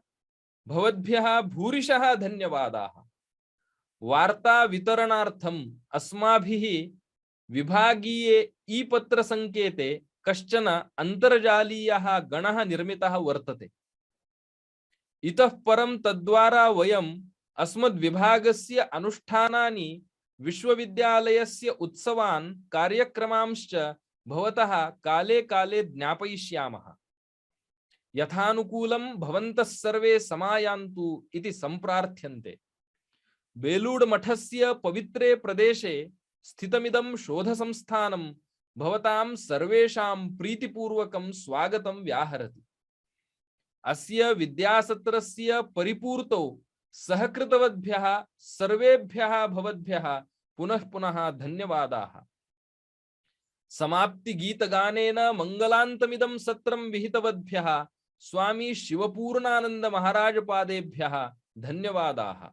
भवद्भ्यः भूरिशः धन्यवादाः। वार्ता वितरणार्थम् अस्माभिः विभागीये ई-पत्र संकेते कश्चन अन्तर्जालीयः गणः निर्मितः वर्तते। इतः परं तद्वारा वयम् अस्मद्विभागस्य अनुष्ठानानि विश्वविद्यालयस्य उत्सवान् कार्यक्रमांश्च भवतः काले काले ज्ञापयिष्यामः। यथानुकूलं भवन्तः सर्वे समायान्तु इति सम्प्रार्थ्यन्ते। बेलूड मठस्य पवित्रे प्रदेशे स्थितमिदं शोधसंस्थानं भवतां सर्वेषां प्रीतिपूर्वकं स्वागतं व्याहरति। अस्य विद्यासत्रस्य परिपूर्तौ सहकृतवद्भ्यः सर्वेभ्यः भवद्भ्यः पुनः पुनः धन्यवादाः। समाप्ति गीतगानेन मंगलान्तमिदं सत्रं विहितवद्भ्यः स्वामी शिवपूर्णानंद महाराज पादेभ्यः धन्यवादाः।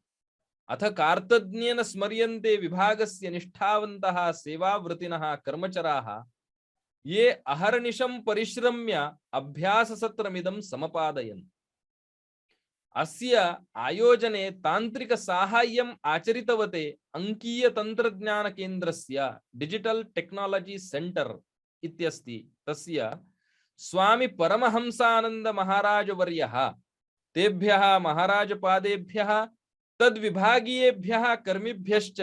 अथ कार्तज्ञेन स्मर्यन्ते विभागस्य निष्ठावन्तः सेवावृतिनः कर्मचराः ये अहर्निशं परिश्रम्य अभ्याससत्रमिदं समपादयन्। अस्य आयोजने तांत्रिक साहाय्यम् आचरितवते अंकीय तंत्रज्ञान केन्द्रस्य डिजिटल टेक्नोलॉजी सेंटर इत्यस्ति तस्य स्वामी परमहंसानंद महाराज वर्यः तेभ्यः महाराज पादेभ्यः तद्विभागीयेभ्यः कर्मिभ्यश्च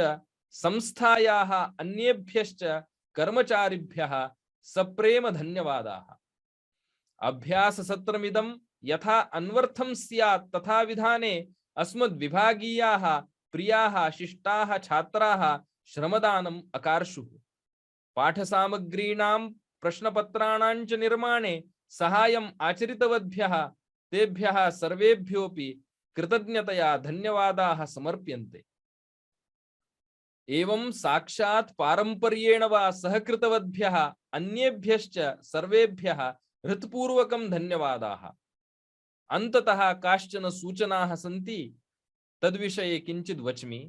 संस्थायाः अन्येभ्यश्च कर्मचारिभ्यः सप्रेम धन्यवादाः। अभ्यास सत्रमिदं यथा अन्वर्थं स्यात् तथा विधाने अस्मद्विभागीयाः प्रियाः शिष्टाः छात्राः श्रमदानम् अकार्षुः। पाठसामग्रीणां प्रश्नपत्राणां च निर्माणे सहायम् आचरितवद्भ्यः तेभ्यः सर्वेभ्योऽपि कृतज्ञतया धन्यवादाः समर्प्यन्ते। एवं साक्षात् पारंपर्येण वा सहकृतवद्भ्यः अन्येभ्यश्च सर्वेभ्यः हृत्पूर्वकं धन्यवादाः। अंततः काश्चन सूचनाः सन्ति तद्विषये किञ्चित् वच्मि।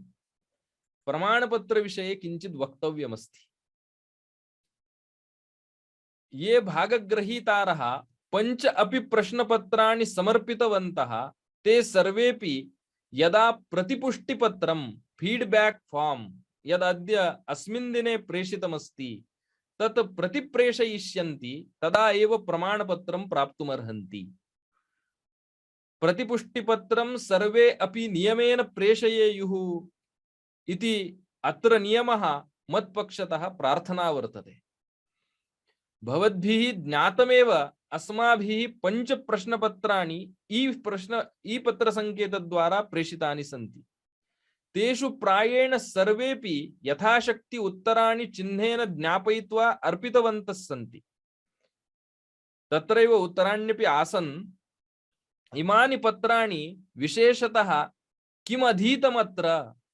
प्रमाणपत्र विषये किञ्चित् वक्तव्यमस्ति। ये भागग्रहीतारः पञ्च अपि प्रश्नपत्राणि समर्पितवन्तः ते सर्वेपि यदा प्रतिपुष्टिपत्रं फीडबैक फॉर्म यदद्य अस्मिन् दिने प्रेषितमस्ति तत् प्रतिप्रेषयिष्यन्ति तदा एव प्रमाणपत्रं प्राप्तुमर्हन्ति। प्रतिपुष्टिपत्रं सर्वे अपि नियमेन प्रेषयेयुः इति अत्र नियमः मत्पक्षतः प्रार्थना वर्तते। भवद्भिः ज्ञातमेव अस्माभिः पञ्च प्रश्नपत्राणि ई पत्र संकेतद्वारा प्रेषितानि सन्ति। तेषु प्रायेण सर्वेपि यथाशक्ति उत्तराणि चिह्नेन ज्ञापयित्वा अर्पितवन्तः सन्ति। तत्रैव उत्तराण्यपि आसन्। इमानि पत्राणि विशेषतः किम् अधीतमत्र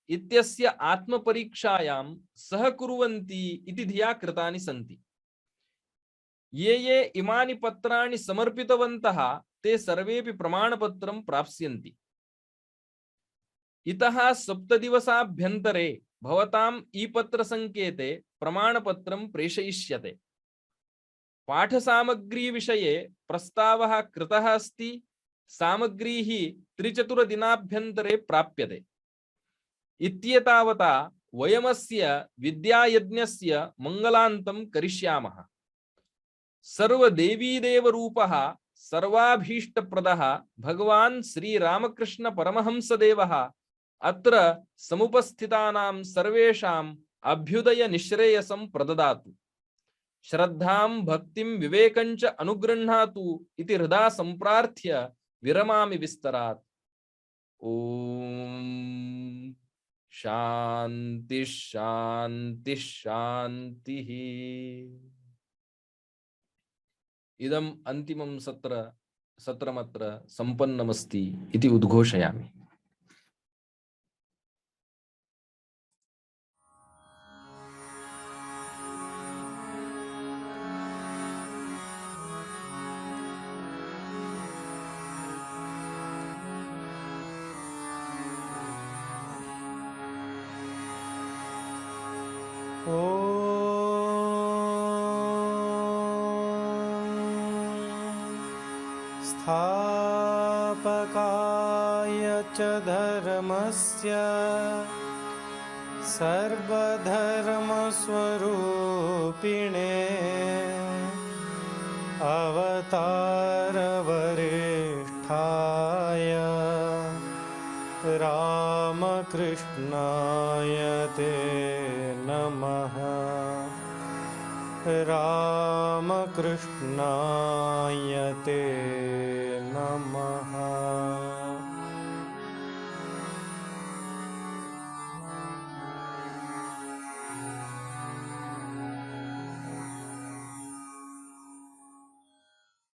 इत्यस्य आत्मपरीक्षायां सहकुर्वन्ति इति धिया कृतानि सन्ति। ये इमानि पत्राणि समर्पितवन्तः ते सर्वेपि प्रमाणपत्रं प्राप्स्यन्ति। इतः 7 दिवसाभ्यन्तरे भवताम् ई-पत्र संकेते प्रमाणपत्रं प्रेषयिष्यते। पाठसामग्री विषये प्रस्तावः कृतः अस्ति। सामग्रीः 3-4 दिनाभ्यन्तरे प्राप्यते। इत्येतावता वयमस्य विद्यायज्ञस्य मङ्गलान्तं करिष्यामः। सर्वदेवीदेवरूपः सर्वाभीष्टप्रदः भगवान् श्रीरामकृष्ण परमहंसदेवः अत्र समुपस्थितानां सर्वेषाम् अभ्युदय निःश्रेयसं प्रददातु। श्रद्धां भक्तिं विवेकं च अनुगृह्णातु इति हृदा सम्प्रार्थ्य विरमामि विस्तरात्। ओम शांति शांति शांतिः। इदम् अन्तिमं सत्रमत्र सम्पन्नमस्ति इति उद्घोषयामि। स्थापकाय च धर्मस्य सर्वधर्मस्वरूपिणे अवतारवरिष्ठाय रामकृष्णाय ते नमः। रामकृष्णाय ते